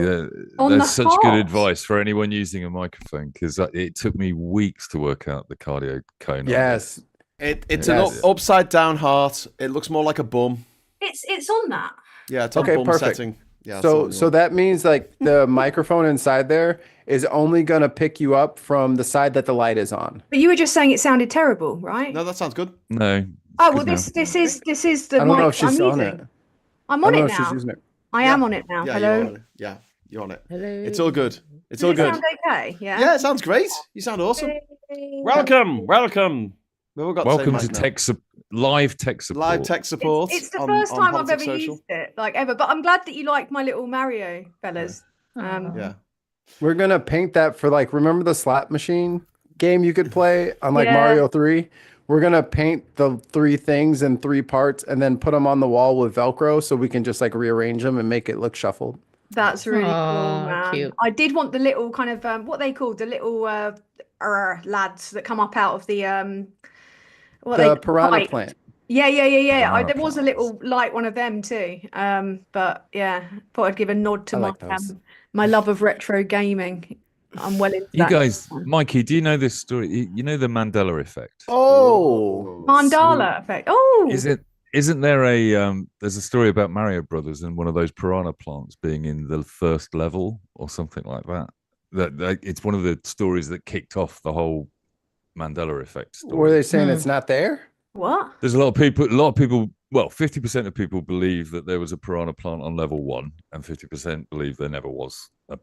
On the that's such good heart. advice for anyone using a microphone because it took me weeks to work out the cardio cone. on Yes. It's Yes. an upside down heart. It looks more like a bum. It's on that. Yeah, it's on Okay, bum perfect. setting. Yeah. So that means like the microphone inside there is only gonna pick you up from the side that the light is on. But you were just saying it sounded terrible, right? No, that sounds good. it. No. Oh it's well, good now. this is the I don't know mic if she's I'm on using. it. I'm I on don't know it if she's now. using it. I am on it now. Yeah, Hello. you're on it. Yeah, you're on it. Hello. It's all good. It's Does all it good. sound okay? Yeah. Yeah, it sounds great. You sound awesome. Welcome. We've all got the same Welcome to mic now. live tech support. Live tech support. It's the on- first on time I've Politics ever Social. used it, like ever. But I'm glad that you like my little Mario, fellas. Yeah. We're gonna paint that for like remember the slot machine game you could play on like Yeah. Mario 3? We're gonna paint the 3 things in 3 parts and then put them on the wall with Velcro so we can just like rearrange them and make it look shuffled. That's really cool, Aw, man. cute. I did want the little kind of what they called the little lads that come up out of the what The they piranha pipe. plant. Yeah. Piranha There was a little light one of them too. But yeah, thought I'd give a nod to I my like those. my love of retro gaming. I'm well into You that. guys, Mikey, do you know this story? You know the Mandela Effect? Oh, Mandala Effect. Oh, Isn't there there's a story about Mario Brothers and one of those piranha plants being in the first level or something like that? That it's one of the stories that kicked off the whole Mandela Effect story. were they saying it's not there? what? There's a lot of people. Well, 50% of people believe that there was a piranha plant on level 1, and 50% believe there never was a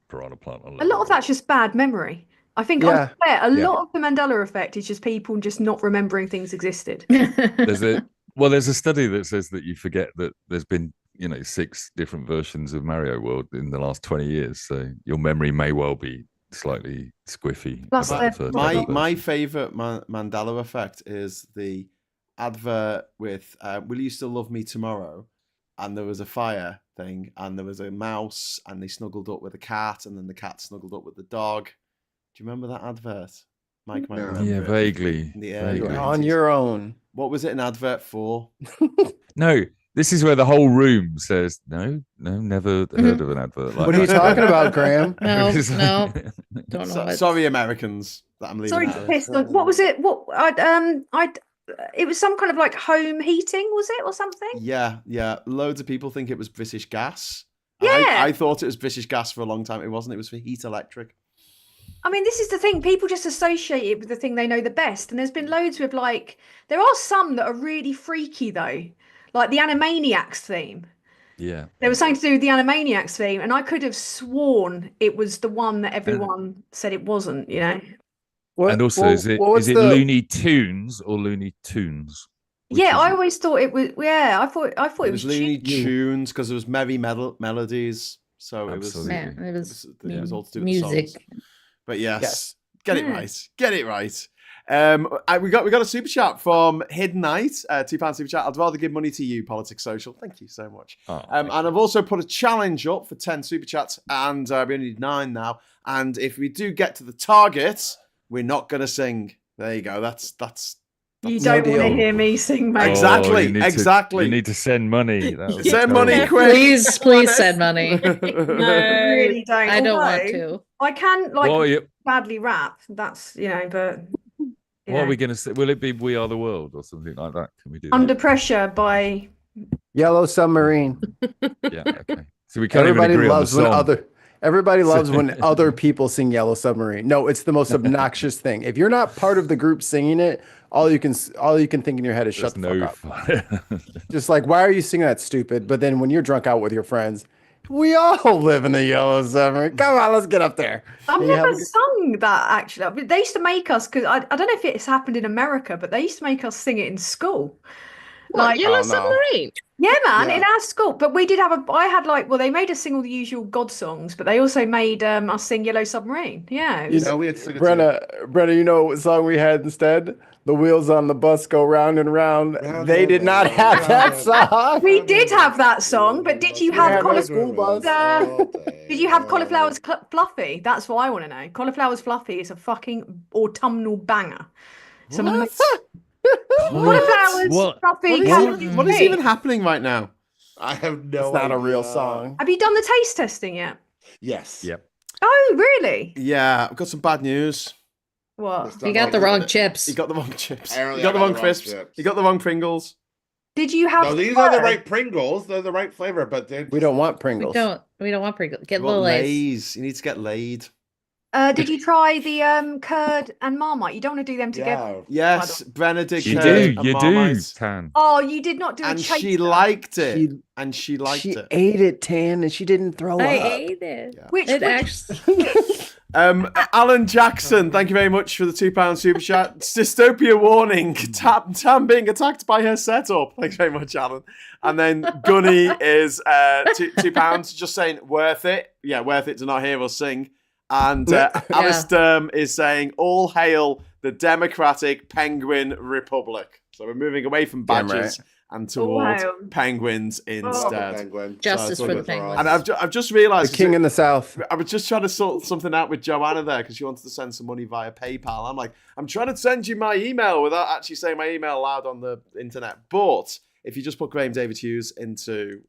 piranha plant on A level lot of 1. that's just bad memory. I think Yeah. a Yeah. lot of the Mandela Effect is just people just not remembering things existed. There's a study that says that you forget that there's been 6 different versions of Mario World in the last 20 years, so your memory may well be slightly squiffy. Plus about the first My ever my version. favorite Mandela Effect is the advert with "Will you still love me tomorrow?" And there was a fire thing, and there was a mouse, and they snuggled up with a cat, and then the cat snuggled up with the dog. Do you remember that advert? Mike might Yeah. remember Yeah, it. vaguely. In the early You're vaguely. on your own. What was it an advert for? No, This is where the whole room says, no, never heard of an advert like What are you that." talking about, Graham? No, It's like- no, don't know. what- Sorry, Americans, that I'm leaving Sorry out to of piss this. on. What was it? It was some kind of like home heating, was it, or something? Yeah. Loads of people think it was British Gas. Yeah. I thought it was British Gas for a long time. It wasn't. It was for Heat Electric. I mean, this is the thing. People just associate it with the thing they know the best. And there's been loads with like, there are some that are really freaky though, like the Animaniacs theme. Yeah. There was something to do with the Animaniacs theme, and I could have sworn it was the one that everyone said it wasn't. You know. And also, is it Looney Tunes or Looney Tunes? Yeah, I always thought it was. Yeah, I thought it was Looney Tunes because there was merry melodies. So Absolutely. it was all to do with music. the songs. But yes, get it right. Get it right. We got a super chat from Hidden Night, £2 super chat. I'd rather give money to you, Politics Social. Thank you so much. And I've also put a challenge up for 10 super chats, and we only need 9 now. And if we do get to the target, we're not going to sing. There you go. That's you don't want to hear me sing, mate. Exactly. You need to send money. Send money quick. Please send money. I really don't. I don't want Although, to. I can badly rap. That's but. What are we going to say? Will it be "We Are the World" or something like that? Can we do Under that? Pressure by Yellow Submarine. Yeah. Okay. So we can't even agree on the song. Everybody loves when other people sing Yellow Submarine. No, it's the most obnoxious thing. If you're not part of the group singing it, all you can think in your head is shut the fuck up. Just like, why are you singing that, stupid? But then when you're drunk out with your friends, we all live in the Yellow Submarine. Come on, let's get up there. I've never sung that actually. They used to make us, because I don't know if it's happened in America, but they used to make us sing it in school. What, Yellow Submarine? Yeah, man, in our school. But we did have they made us sing all the usual God songs, but they also made us sing Yellow Submarine. Yeah. We had to sing it Brenna, you know what song we had instead? The wheels on the bus go round and round. They did not have that song. We did have that song, but did you have Cauliflower's Fluffy? That's what I want to know. Cauliflower's Fluffy is a fucking autumnal banger. Cauliflower's Fluffy. What is even happening right now? I have no idea. It's not a real song. Have you done the taste testing yet? Yes. Yep. Oh, really? Yeah, I've got some bad news. What? You got the wrong chips. You got the wrong chips. Apparently You got the wrong crisps. chips. You got the wrong Pringles. Did you have? No, these are the right Pringles. They're the right flavor, but we don't want Pringles. We don't want Pringles. Get You want little Lays. Lays. You need to get laid. Did you try the curd and Marmite? You don't want to do them together. Yes, Brenna did. You curd do. and You Marmite. do, Tan. Oh, you did not do And a chaser. she liked it. She liked She it. ate it, Tan, and she didn't throw I up. ate it. Yeah. Which Actually. Alan Jackson, thank you very much for the £2 super chat. Dystopia warning: Tam being attacked by her setup. Thanks very much, Alan. And then Gunny is £2, just saying worth it. Yeah, worth it to not hear us sing. And Alistair is saying all hail the Democratic Penguin Republic. So we're moving away from badges and towards penguins instead. Justice for the penguins. And I've just realised The king in the south. I was just trying to sort something out with Joanna there because she wanted to send some money via PayPal. I'm like, I'm trying to send you my email without actually saying my email loud on the internet. But if you just put Graham David Hughes into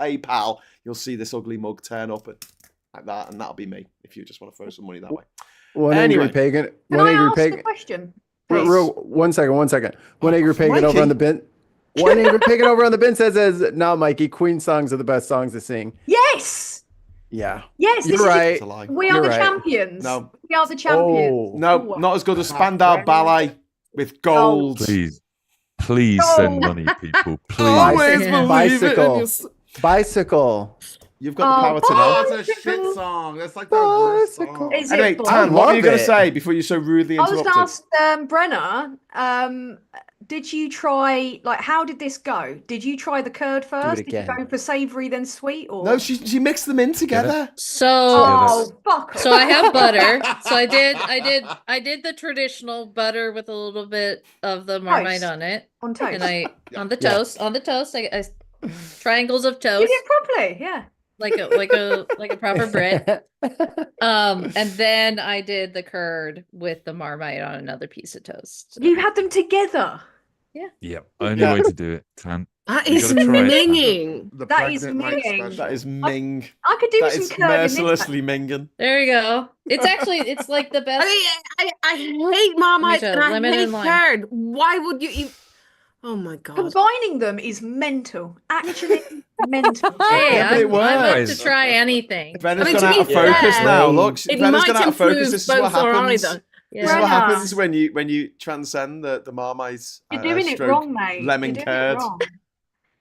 PayPal, you'll see this ugly mug turn up like that, and that'll be me if you just want to throw some money that way. Angry pagan. Can I ask a question? One second. One angry pagan over on the bin. One angry pagan over on the bin says, "No, Mikey, Queen songs are the best songs to sing." Yes. Yeah. Yes. You're right. We are the champions. No. We are the champions. Oh. No, not as good as Spandau Ballet with gold. Please send money, people. Please. Always believe it in your... Bicycle. You've got the power to know. Oh, it's a shit song. That's like the worst song. Is Anyway, it? Tan, what were you going to say before you so rudely I was interrupted? going to ask Brenna, did you try, how did this go? Did you try the curd first? Did you go for savoury then sweet? Or No, she mixed them in together. So fuck. So I have butter. So I did the traditional butter with a little bit of the Marmite on it. On toast. And on the toast. I triangles of toast. You did properly, yeah. Like a proper Brit. And then I did the curd with the Marmite on another piece of toast. You had them together. Yeah. Yep. Only way to do it, Tan. That You is gotta try it. minging. The That is pregnant right minging. special. That is Ming. I could do That some is curd in this. mercilessly minging. There you go. It's like the best. I hate Marmite too. and I Lemon hate and lime. curd. Why would you eat? Oh my God. Combining them is mental. Actually, mental. Hey, Yeah, but it I'm up to works. try anything. Brenna's I mean, gone to out be of focus fair, now. Look, It Brenna's might gone out of focus. influence This is what both or happens. either. This is what Brenna. happens when you transcend the Marmite. You're doing it stroke wrong, mate. Lemon You're doing it curd wrong.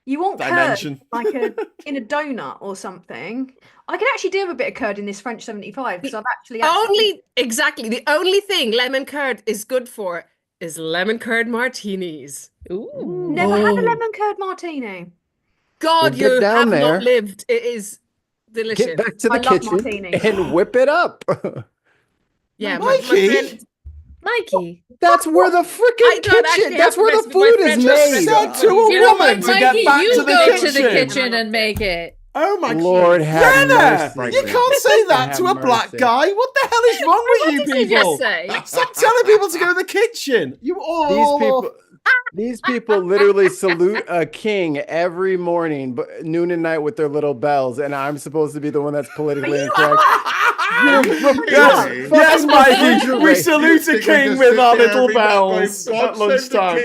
You want dimension. curd like in a donut or something. I can actually do with a bit of curd in this French 75 because I've actually The only thing lemon curd is good for is lemon curd martinis. Ooh. never had a lemon curd martini. God, Well, get you down have there. not lived. It is delicious. Get back to I the love kitchen martinis. and whip it up. Yeah, Mikey? friend- Mikey. That's where the I freaking don't actually kitchen. That's have where the the recipe. My food is friend Just made. said to a You know woman what, to Mikey? get back You to the go kitchen. to the kitchen and make it. Oh my Lord have Brenna, mercy. you can't say that Have to a black mercy. guy. What the hell is wrong with you What did he people? just say? Stop telling people to go to the kitchen. You all These people literally salute a king every morning, but noon and night with their little bells, and I'm supposed to be the one that's politically incorrect. Yes, yes, Mikey. We salute a king with our little bells at lunchtime.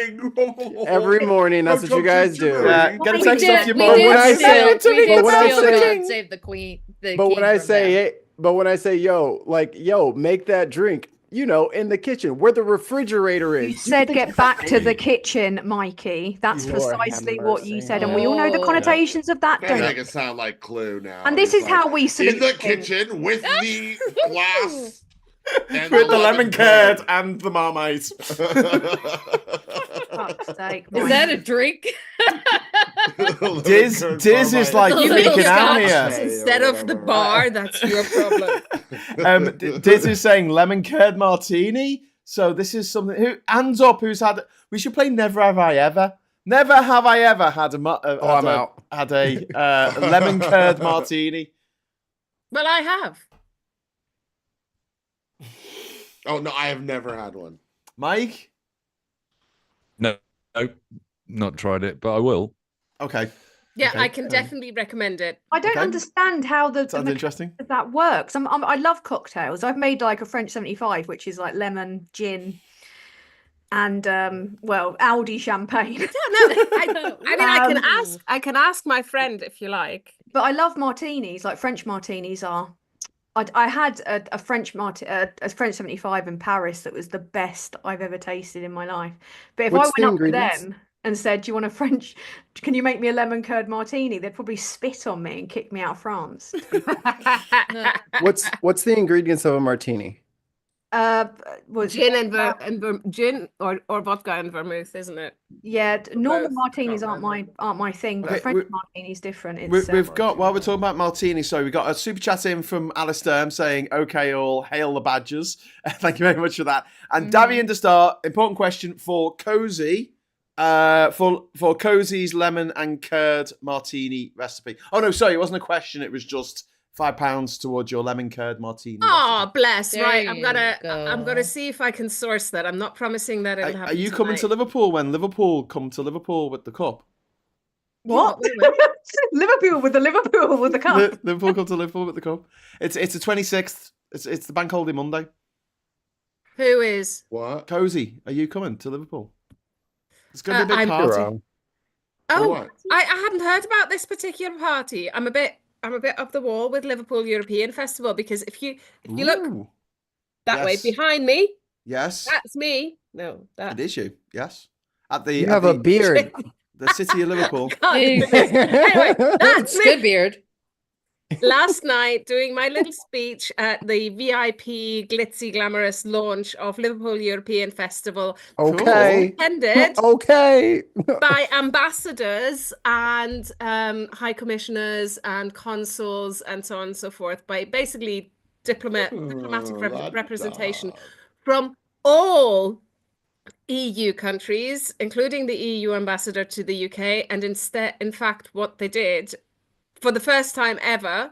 Every morning, that's what you guys do. Yeah, get a We text did- off your we mum. did when I steal- say- to me, but when I steal say- the God king. save the queen. The But king when I from say, them. hey, but when I say, yo, make that drink, in the kitchen where the refrigerator is. You said get back to the kitchen, Mikey. That's Lord have precisely what you mercy. said, and we all know the Oh. connotations of that, They don't make we? it sound like Clue now. And this It's is how like, we salute in the kings. kitchen with the glass and With the lemon curd and the Marmite. Fuck's sake, Is that a Mikey. drink? Diz is like You freaking make out scotch here. instead of the bar. That's your problem. Diz is saying lemon curd martini. So this is something. Who hands up? Who's had? We should play Never Have I Ever. Never have I ever had I'm out. Had a lemon curd martini. Well, I have. Oh no, I have never had one. Mike. No, not tried it, but I will. Okay. Yeah, Okay, I can definitely recommend it. I don't Okay. understand how the Sounds mechanics interesting. of that works. I love cocktails. I've made like a French 75, which is like lemon, gin, and Aldi champagne. Yeah, no, I mean, Um, I can ask my friend if you like. But I love martinis. Like French martinis are. I had a French 75 in Paris that was the best I've ever tasted in my life. But if What's I the went up to ingredients? them and said, "Do you want a French? Can you make me a lemon curd martini?" They'd probably spit on me and kick me out of France. No. What's the ingredients of a martini? Was Gin and gin or vodka and vermouth, isn't it? yeah. Normal both. martinis Can't aren't my thing, but Okay, French martini's different. We've got, while we're talking about martini, so we got a super chat in from Alistair saying, okay, all hail the Badgers. Thank you very much for that. And Davian to start, important question for Cozy, for Cozy's lemon and curd martini recipe. Oh no, sorry, it wasn't a question, it was just £5 towards your lemon curd martini Oh, recipe. bless! There Right, you I'm gonna go. see if I can source that. I'm not promising that it'll happen. Are you coming to tonight. Liverpool when Liverpool come to Liverpool with the cup? What? Liverpool with the cup. Liverpool come to Liverpool with the cup. It's the 26th. It's the bank holiday Monday. Who is? What? Cozy, are you coming to Liverpool? It's going to be a big I'm- party. Oh, what? I hadn't heard about this particular party. I'm a bit up the wall with Liverpool European Festival because if you look Ooh. that way Yes. behind me, Yes, that's me. No, it is you. Yes, at the You at have a the, beard. the city of Liverpool. anyway, It's that's me. good beard. Last night doing my little speech at the VIP glitzy glamorous launch of Liverpool European Festival, Okay. attended Okay. by ambassadors and high commissioners and consuls and so on and so forth, by basically diplomatic representation from all EU countries, including the EU ambassador to the UK. And in fact, what they did for the first time ever,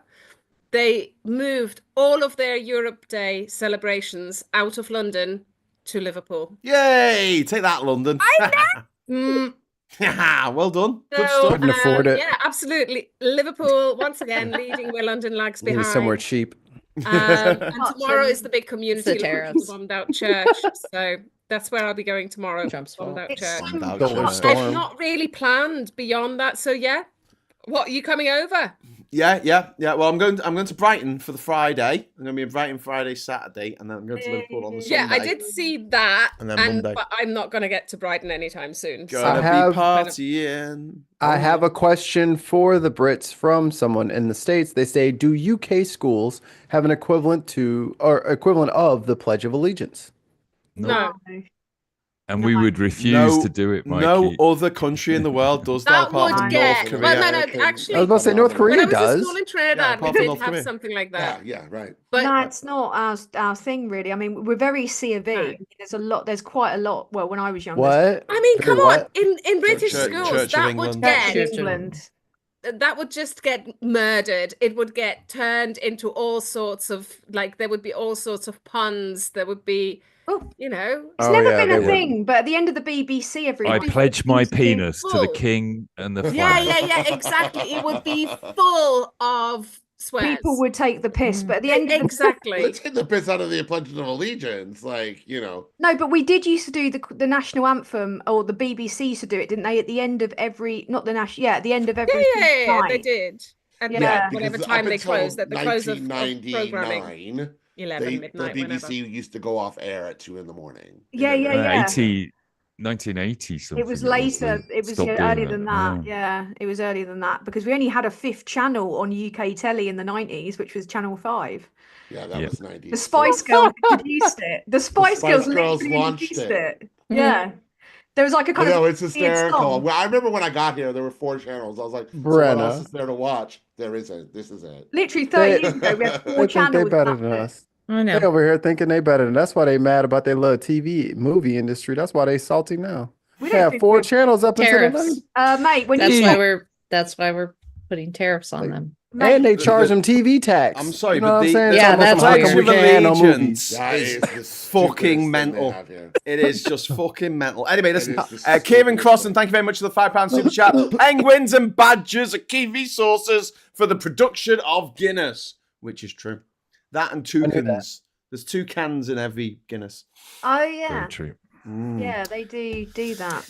they moved all of their Europe Day celebrations out of London to Liverpool. Yay! Take that, London. Well done. Good So, stuff. Couldn't afford it. Yeah, absolutely. Liverpool once again leading where London lags Need it behind. somewhere cheap. And tomorrow is the big It's community the tariffs. bombed out church. So that's where I'll be going tomorrow. Trump's Bombed fault. out It's church. Bombed out Solar church. storm. I've not really planned beyond that. So yeah, what are you coming over? Yeah. Well, I'm going to Brighton for the Friday. I'm going to be in Brighton Friday, Saturday, and then I'm going to Liverpool on the Sunday. Yeah, I did see that, And then Monday. but I'm not going to get to Brighton anytime soon. Gonna have- be partying. I have a question for the Brits from someone in the States. They say, do UK schools have an equivalent to or equivalent of the Pledge of Allegiance? No. And we would refuse No, to do it, Mikey. no other country in the world does that, That apart would from get. North Well, Korea. no, American- actually, I was about to say North when Korea I was at does. school in Trinidad, apart we from did North have Korea. something like that. Yeah, right. But No, it's not our thing really. I mean, we're very C of E. No. There's quite a lot. Well, when I was younger, What? I mean, Very come on, what? in British Church- schools, Church of that England. would Church get of England. that would just get murdered. It would get turned into all sorts of there would be all sorts of puns. There would be, Oh. you know, It's Oh, never yeah, been they a would. thing, but at the end of the BBC every I night, pledge my used to be penis to the full. king and the yeah, flag. exactly. It would be full of swears. People would take the piss, but at the end of the exactly. Let's get the piss out of the Pledge of Allegiance. No, but we did used to do the national anthem, or the BBC used to do it, didn't they? At the end of every, not the national, yeah, at the end of every Yeah, night. they did. And Yeah. whatever because time up they until closed, at the close of programming, 1999, 11 midnight, the whenever. BBC used to go off air at 2 a.m. Yeah, yeah. 1980 something. It was later. It was stopped earlier doing than that. that. Yeah, it was earlier than that because we only had a fifth channel on UK telly in the 90s, which was Channel 5. Yeah, that was 90s. The Spice Girls introduced it. The Spice Girls Girls literally launched introduced it. it. Yeah. There was like a kind No, of it's weird hysterical. song. Well, I remember when I got here, there were 4 channels. I was like, so Brenna. what else is there to watch? There isn't. This is it. Literally 30 years ago, we had 4 They think they channels. better and than that's us. I know. They over here thinking they better than. That's why they mad about their little TV movie industry. That's why they salty now. We They don't have think 4 we're- channels up until the Tariffs. 90s. Mate, when That's you why we're putting tariffs on them. And they charge them TV tax. I'm sorry, You know but what I'm the saying? Yeah, It's almost that's like, weird. how come we Pledge of can't have no movies? Allegiance That is is the fucking stupidest thing mental. they have here. It is just fucking mental. Anyway, listen, It is the Kieran stupidest Crossan, thing. thank you very much for the £5 super chat. Penguins and badgers are key resources for the production of Guinness, which is true. That and toucans. There's 2 cans in every Guinness. Oh yeah, Very true. yeah, they do that.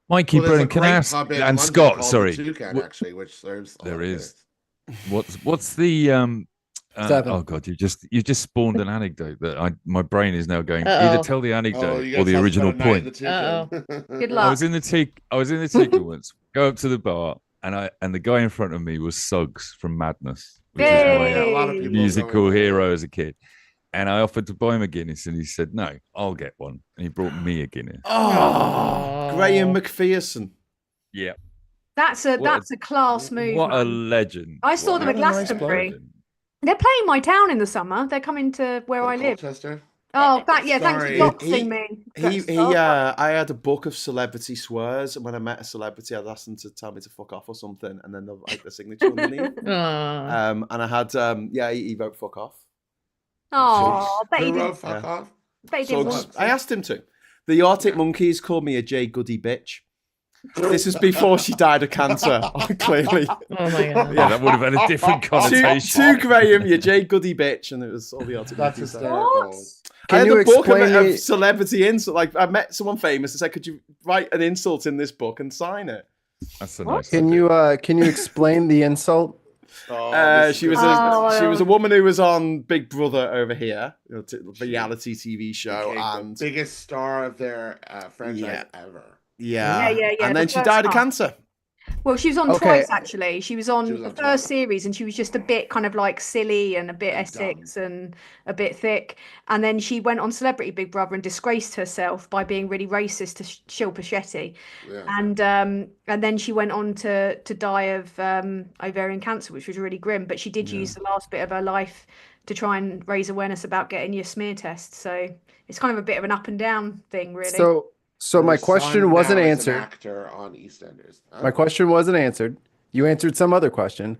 Mikey, Well, there's a Brennan, can I great ask? pub in And London Scott, called sorry. The Toucan, What- actually, which serves a lot There of is. Guinness. What's the 7. oh god, you just spawned an anecdote that my brain is now going Uh-oh. either tell the anecdote you or the guys original spent a night in point. the Toucan. Good I luck. was in the Toucan once. Go up to the bar and the guy in front of me was Suggs from Madness, which is Yeah, my a lot of people musical going there. hero as a kid. And I offered to buy him a Guinness, and he said, "No, I'll get one." And he brought me a Guinness. Oh, Graham McPherson. Yeah, That's What a class move. what a man. legend! I saw What them a at nice Glastonbury. legend. They're playing my town in the summer. They're coming to where I live. Colchester? Oh, thanks Sorry. for doxing me. I had a book of celebrity swears, and when I met a celebrity, I'd ask them to tell me to fuck off or something, and then they'll write the signature underneath. Aw. And I had, he wrote fuck off. Oh, bet he Who didn't. wrote fuck off? Bet he So didn't want I to. asked him to. The Arctic Monkeys called me a J Goody bitch. This is before she died of cancer, clearly. Oh my god. Yeah, that would have had a different To connotation. Graham, you J Goody bitch, and it was all the Arctic That's Monkeys. hysterical. I had Can you a book explain of the- celebrity insult. Like I met someone famous and said, "Could you write an insult in this book and sign it?" That's a nice. Can you explain the insult? She was a woman who was on Big Brother over here, reality TV show, and the biggest star of their franchise ever. yeah, Yeah, and the then she first died of half. cancer. Well, she was on Okay. twice actually. She was on She was the on first twice. series, and she was just a bit kind of like silly and a bit And Essex and a bit thick. And then she went on Celebrity Big Brother and disgraced herself by being really racist to Shilpa Shetty. Yeah. And then she went on to die of ovarian cancer, which was really grim. But she did use the last bit of her life to try and raise awareness about getting your smear test. So it's kind of a bit of an up and down thing, really. So my Her question son wasn't now is an answered. actor on EastEnders. My question wasn't answered. You answered some other question.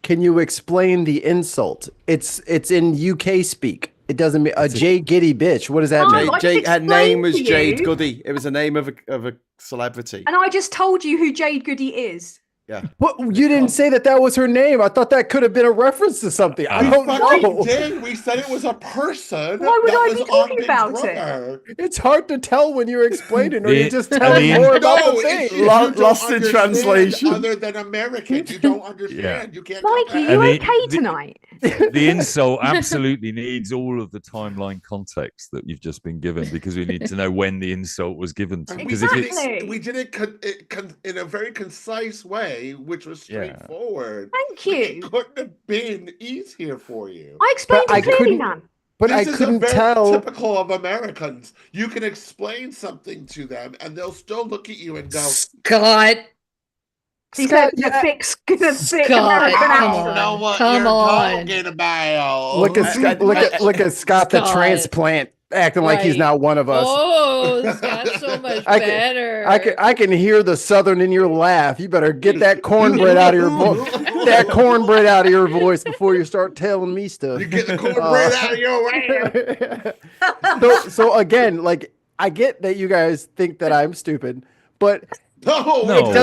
Can you explain the insult? It's in UK speak. It doesn't mean a Jade Giddy bitch. What does that No, mean? I just Her name was explained to Jade you. Goody. It was a name of a celebrity. And I just told you who Jade Goody is. Yeah. What, you didn't say that was her name. I thought that could have been a reference to something. I don't know. We did. We said it was a person. Why would that I was be on talking Big about Brother. It's hard to tell when you're explaining, or you're just And telling the- more about No, the it's thing. you don't Lost in understand translation. Other than American, you don't understand. You can't. Mikey, come you back. okay tonight? The insult absolutely needs all of the timeline context that you've just been given, because we need to know when the insult was given to. And Because if it's Exactly. we did it in a very concise way, which was straightforward. Thank It you. couldn't have been easier for you. I explained But I it clearly, couldn't- man. But I This is couldn't very tell. typical of Americans. You can explain something to them, and they'll still look at you and go, Scott. He Scott, said the thick Scott, American come accent. on. what Come you're on. talking about." Look at Scott the Scott. transplant acting like he's Right. not one of us. Oh, Scott's so much better. I can hear the Southern in your laugh. You better get that cornbread out of your that cornbread out of your voice before you start telling me stuff. You get the cornbread out of your way. So again, like I get that you guys think that I'm stupid, but No, No. it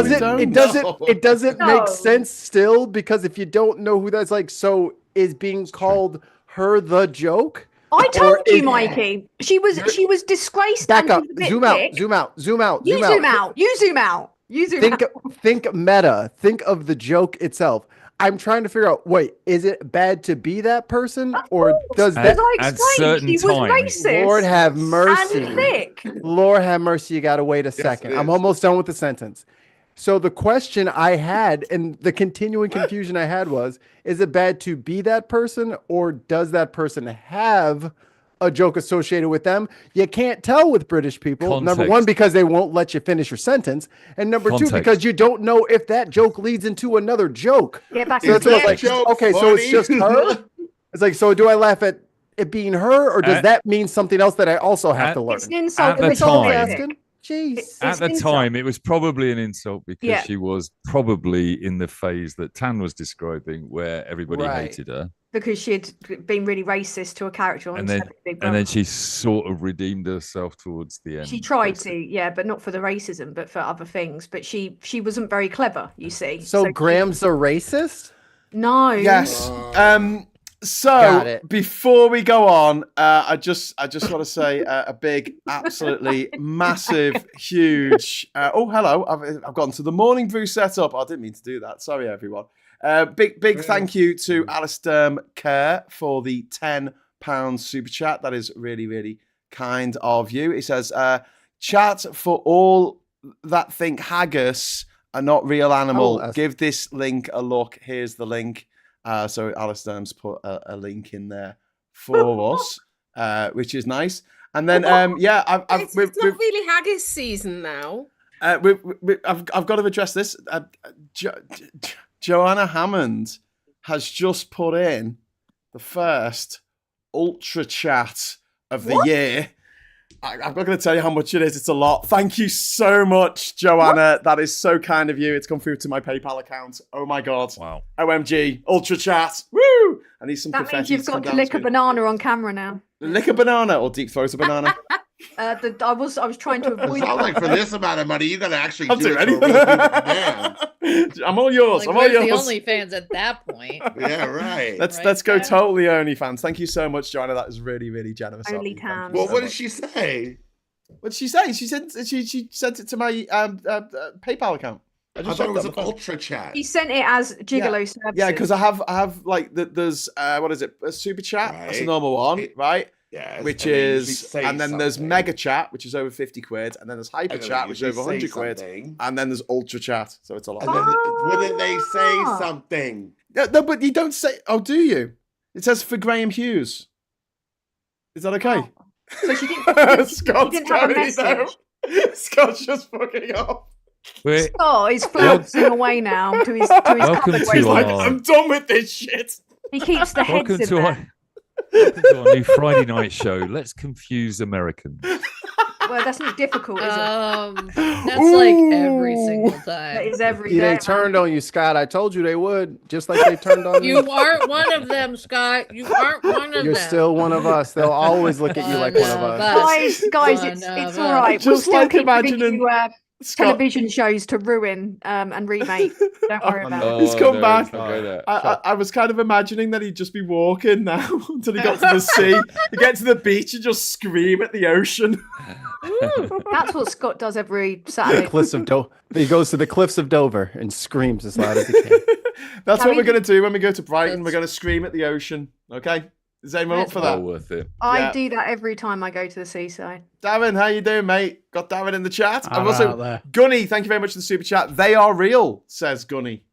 doesn't No. make sense still, because if you don't know who that's like, so is being called her the joke? I told Or you, is- Mikey. She was disgraced. Back and up, she was a bit zoom out, thick. zoom out, zoom out, You zoom zoom out. out. You zoom out. You zoom Think out. meta. Think of the joke itself. I'm trying to figure out, wait, is it bad to be that person, or does As that I At explained, certain she was times- racist. Lord have mercy. And thick. Lord have mercy, you gotta wait a second. it I'm is. almost done with the sentence. So the question I had and the continuing confusion I had was, is it bad to be that person, or does that person have a joke associated with them? You can't tell with British people. Number one, Context. because they won't let you finish your sentence. And number two, Context. because you don't know if that joke leads into another joke. Get back So in that's what I was that like, joke okay, so it's funny? just her? It's like, so do I laugh at it being her, or does At- that mean something else that I also have at- to learn? It's an insult. At the That's all I'm time- asking. Jeez. It's At the an insult. time, it was probably an insult because Yeah. she was probably in the phase that Tan was describing, where everybody Right. hated her, Because she'd been really racist to a character on and then Big and Brother. then she sort of redeemed herself towards the end. She tried basically. to, yeah, but not for the racism, but for other things. But she wasn't very clever, you see. So she- Graham's a racist? No. Yes. So Got it. before we go on, I just want to say a big, absolutely massive, huge. Oh, hello! I've gone to the morning brew setup. I didn't mean to do that. Sorry, everyone. Big thank you to Alistair Kerr for the £10 super chat. That is really, really kind of you. He says, "Chat for all that think haggis are not real animal. that's- Give this link a look. Here's the link." So Alistair's put a link in there for us, which is nice. And then, It's not really haggis season now. I've got to address this. Joanna Hammond has just put in the first ultra chat of the year. I'm not going to tell you how much it is. It's a lot. Thank you so much, Joanna. That is so kind of you. It's come through to my PayPal account. Oh my God. Wow. OMG. Ultra chat. Woo! I need some That confetti. means you've come got to down lick a screen. banana on camera now. Lick a banana or deep throat a banana. I was trying to It avoid sounds like for this amount of money, you got to actually I'll do do it to a anything. real human man. I'm all yours. Like, I'm all where's the yours. OnlyFans at that point? Yeah, right. Let's Right go there. totally OnlyFans. Thank you so much, Joanna. That is really, really generous. of Only you. Thank you Tam. Well, so what did much. she say? What did she say? She sent it to my PayPal account. I just thought it checked was on an the phone. ultra chat. He sent it as Gigolo services. Yeah, because I have like there's what is it? A super chat. That's a Right. normal one, right? Yes, Which and they usually is, say and then there's something. mega chat, which is over 50 quid, and then there's hyper And then chat, they which is over usually 100 say quid, something. and then there's ultra chat. So it's a lot. And then wouldn't they say Ah. something? No, but you don't say. Oh, do you? It says for Graham Hughes. Is that okay? Oh. So she didn't. Scott's didn't have a going, though. message. Scott's just fucking off. We're, Oh, he's floating away now to his Welcome cupboard to where he's our- like- I'm done with this shit. he keeps the heads welcome in to there. our welcome to our new Friday night show. Let's confuse Americans. Well, that's not difficult, is it? That's like every single time. That is every See, day. they turned on you, Scott. I told you they would, just like they turned on You aren't one of them, Scott. You aren't one of You're them. still one of us. They'll always look at you like one of us. Guys, it's all right. Just We'll still like keep imagining giving you Scott. television shows to ruin and remake. Don't worry about it. He's come back. Go there. I was kind of imagining that he'd just be walking now until he got to the sea. He get to the beach and just scream at the ocean. That's what Scott does every Saturday. He goes to the cliffs of Dover and screams as loud as he can. That's what we're going to do when we go to Brighton. We're going to scream at the ocean. Okay? Is anyone up for that? Well worth it. I do that every time I go to the seaside. Darren, how you doing, mate? Got Darren in the chat. I'm I've also out there. Gunny, thank you very much for the super chat. They are real, says Gunny.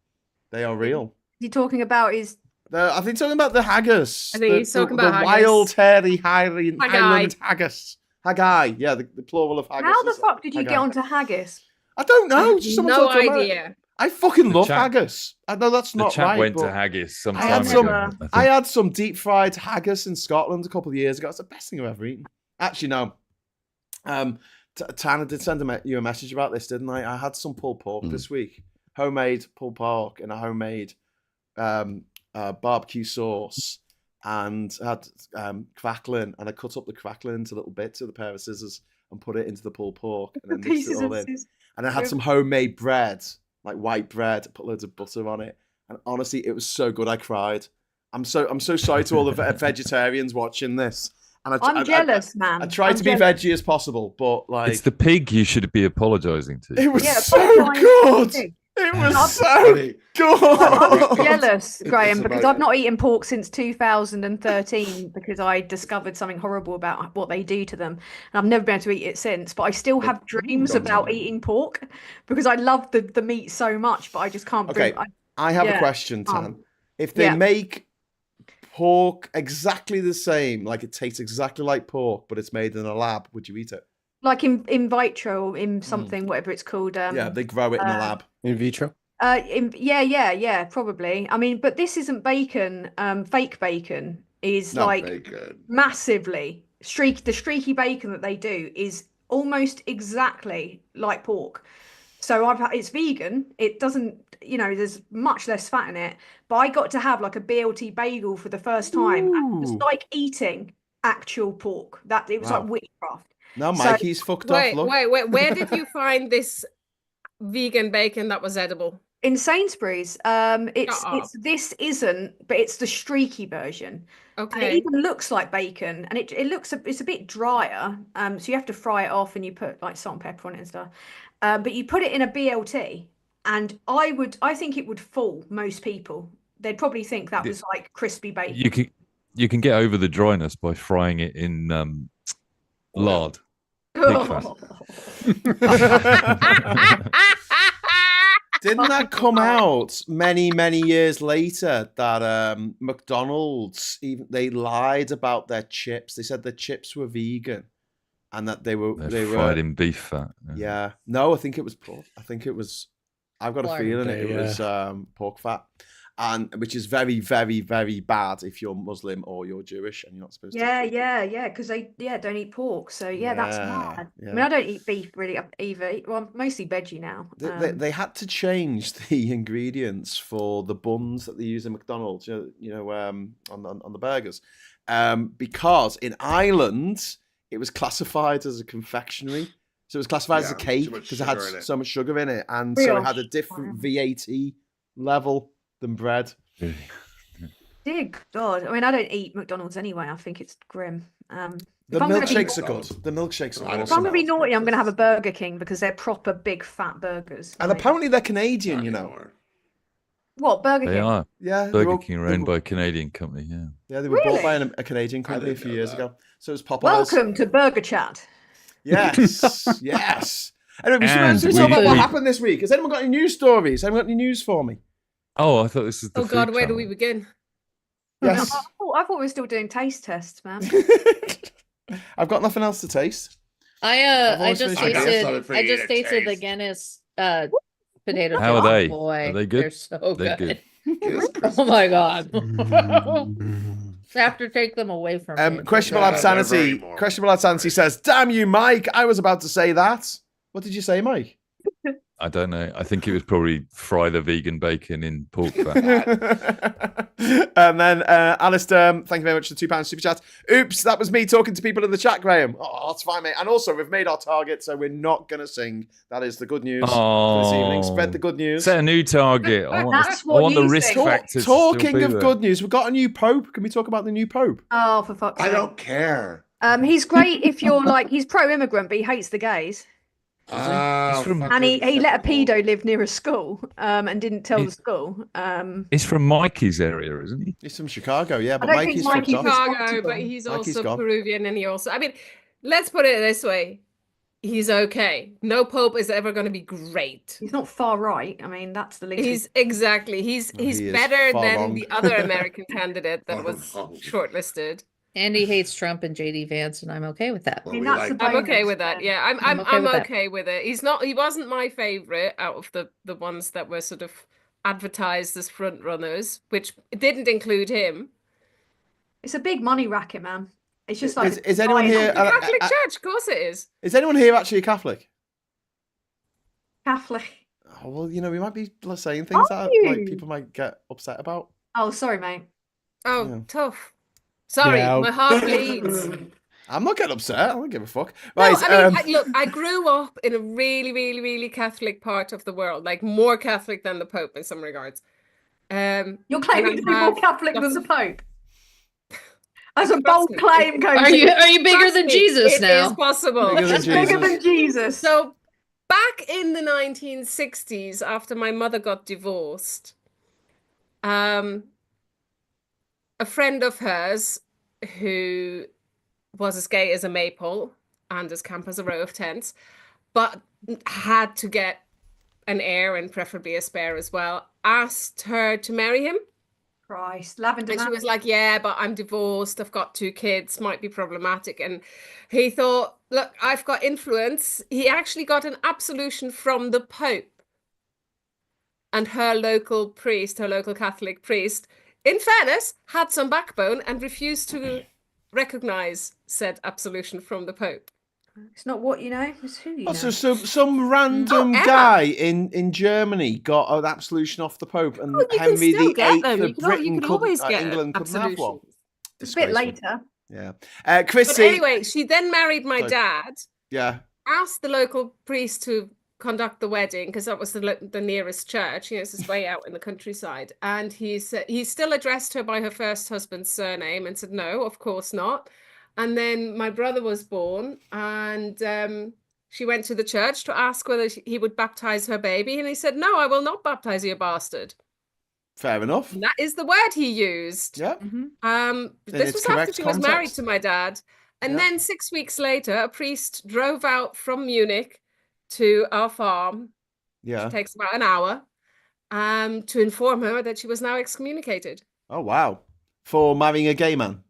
They are real. Is he talking about his... I think talking about the haggis. I think he's talking about the haggis. wild, hairy, Highland haggis. Haggai, yeah, the plural of haggis. How the is fuck did you haggis. get onto haggis? I don't know. Just someone No talked about it. idea. I fucking love chap- haggis. I know that's The not chap right. went but to haggis some I time had some. ago. I had some deep fried haggis in Scotland a couple of years ago. It's the best thing I've ever eaten. Actually, no. Tana did send you a message about this, didn't I? I had some pulled pork this week, homemade pulled pork in a homemade barbecue sauce, and had crackling, and I cut up the crackling into little bits with a pair of scissors and put it into the pulled pork, and then mixed it all in. And I had some homemade bread, like white bread, put loads of butter on it, and honestly, it was so good I cried. I'm so sorry to all the vegetarians watching this. And I'm jealous, man. I tried to be veggie as possible, but like it's the pig you should be apologising to. it was so good. It was so good. I'm jealous, Graham, because I've not eaten pork since 2013 because I discovered something horrible about what they do to them, and I've never been able to eat it since. But I still have dreams about eating pork because I love the meat so much, but I just can't. Okay, I have a question, Tan. If they make pork exactly the same, like it tastes exactly like pork, but it's made in a lab, would you eat it? Like in vitro, in something, whatever it's called. Yeah, they grow it in a lab. In vitro? Yeah, probably. I mean, but this isn't bacon. Fake bacon is massively the streaky bacon that they do is almost exactly like pork. So it's vegan. It doesn't, there's much less fat in it. But I got to have like a BLT bagel for the first time. And it was like eating actual pork. It was like witchcraft. Now Mikey's fucked off. Look. Wait. Where did you find this vegan bacon that was edible? In Sainsbury's. This isn't, but it's the streaky version. Okay. And it even looks like bacon, and it's a bit drier. So you have to fry it off, and you put like salt and pepper on it and stuff. But you put it in a BLT, and I think it would fool most people. They'd probably think that was like crispy bacon. You can get over the dryness by frying it in lard. Didn't that come out many years later that McDonald's they lied about their chips? They said their chips were vegan and that they were fried in beef fat. Yeah. No, I think it was pork. I've got a feeling it was pork fat. And which is very, very, very bad if you're Muslim or you're Jewish and you're not supposed to. Yeah, because they don't eat pork. So that's bad. Yeah. I mean, I don't eat beef really either. Well, I'm mostly veggie now. They had to change the ingredients for the buns that they use in McDonald's, on the burgers, because in Ireland it was classified as a confectionery. So it was classified as a cake because it had so much sugar in it, and so it had a different VAT level than bread. Dear God. I mean, I don't eat McDonald's anyway. I think it's grim. The milkshakes are good. The milkshakes are awesome. If I'm going to be naughty, I'm going to have a Burger King because they're proper big fat burgers. And apparently they're Canadian, What, Burger King? They are. Yeah. Burger King are owned by a Canadian company, yeah. Yeah, they were bought by a Canadian company a few years ago. So it was Popeyes. Welcome to Burger Chat. Yes, yes. Anyway, we should talk about what happened this week. Has anyone got any news stories? Anyone got any news for me? Oh, I thought this was the food God, where do channel. we begin? Yes. I thought we were still doing taste tests, man. I've got nothing else to taste. I just tasted the Guinness potato. How are they? Boy, Are they good? They're so They're good. Oh my God. have to take them away from me. Questionable Yeah, they're Absanity. very moral. Questionable Absanity says, "Damn you, Mike! I was about to say that." What did you say, Mike? I don't know. I think it was probably fry the vegan bacon in pork fat. And then Alistair, thank you very much for the £2 super chat. Oops, that was me talking to people in the chat, Graham. Oh, that's fine, mate. And also, we've made our target, so we're not going to sing. That is the good news for this evening. Spread the good news. Set a new target. I want, That's I want what the you risk think. factors. Talking of good news, we've got a new pope. Can we talk about the new pope? Oh, for fuck's I sake. don't care. He's great if you're like, he's pro-immigrant, but he hates the gays. Oh, from- And he let a fucking pedo live near a school and didn't tell the school. He's from Mikey's area, isn't he? He's from Chicago, yeah, but don't think Mikey's Mikey fucked off. Chicago, responsible. but he's Mikey's also gone. Peruvian, and he also. I mean, let's put it this way: he's okay. No pope is ever going to be great. He's not far right. I mean, that's the least. He's exactly. He's He is better far than wrong. the other American candidate that Far was wrong. shortlisted. Andy hates Trump and JD Vance, and I'm okay with that. Well, I mean, we that's like the I'm okay bonus, with that. yeah. Yeah, I'm I'm okay okay with with that. it. He wasn't my favorite out of the ones that were sort of advertised as front runners, which didn't include him. It's a big money racket, man. It's just like Is anyone here? The Catholic Church, of course it is. Is anyone here actually a Catholic? Catholic. Oh, well, you know, we might be saying things that like people might get upset about. Oh, sorry, mate. Oh, Yeah. tough. Sorry, Yeah. my heart bleeds. I'm not getting upset. I don't give a fuck. No, Right, I mean, look, I grew up in a really, really, really Catholic part of the world, like more Catholic than the Pope in some regards. You're claiming to be more Catholic than the Pope. That's a Trust bold me, claim, Cozy. Are you bigger Trust than me, Jesus it now? is possible. Bigger than It's bigger Jesus. than Jesus. So back in the 1960s, after my mother got divorced, a friend of hers who was as gay as a maypole and as camp as a row of tents, but had to get an heir and preferably a spare as well, asked her to marry him. Christ, lavender. And she man. was like, yeah, but I'm divorced. I've got 2 kids, might be problematic. And he thought, look, I've got influence. He actually got an absolution from the Pope and her local priest, her local Catholic priest, in fairness, had some backbone and refused to recognize said absolution from the Pope. It's not what you know, it's who you know. So some random Emma. guy in Germany got an absolution off the Pope, and Oh, you can Henry still the get Eighth them. of You Britain can always get England couldn't have one. absolutions. It's a bit Disgraceful. later. Yeah. Chrissy. But anyway, she then married my Sorry. dad, Yeah. asked the local priest to conduct the wedding because that was the nearest church. You know, it's this way out in the countryside. And he still addressed her by her first husband's surname and said, no, of course not. And then my brother was born, and she went to the church to ask whether he would baptize her baby. And he said, no, I will not baptize you, bastard. Fair enough. And that is the word he used. Yeah. This its was after correct she was married context. to my dad. And Yeah. then 6 weeks later, a priest drove out from Munich to our farm. Yeah. It takes about an hour to inform her that she was now excommunicated. Oh wow. For marrying a gay man.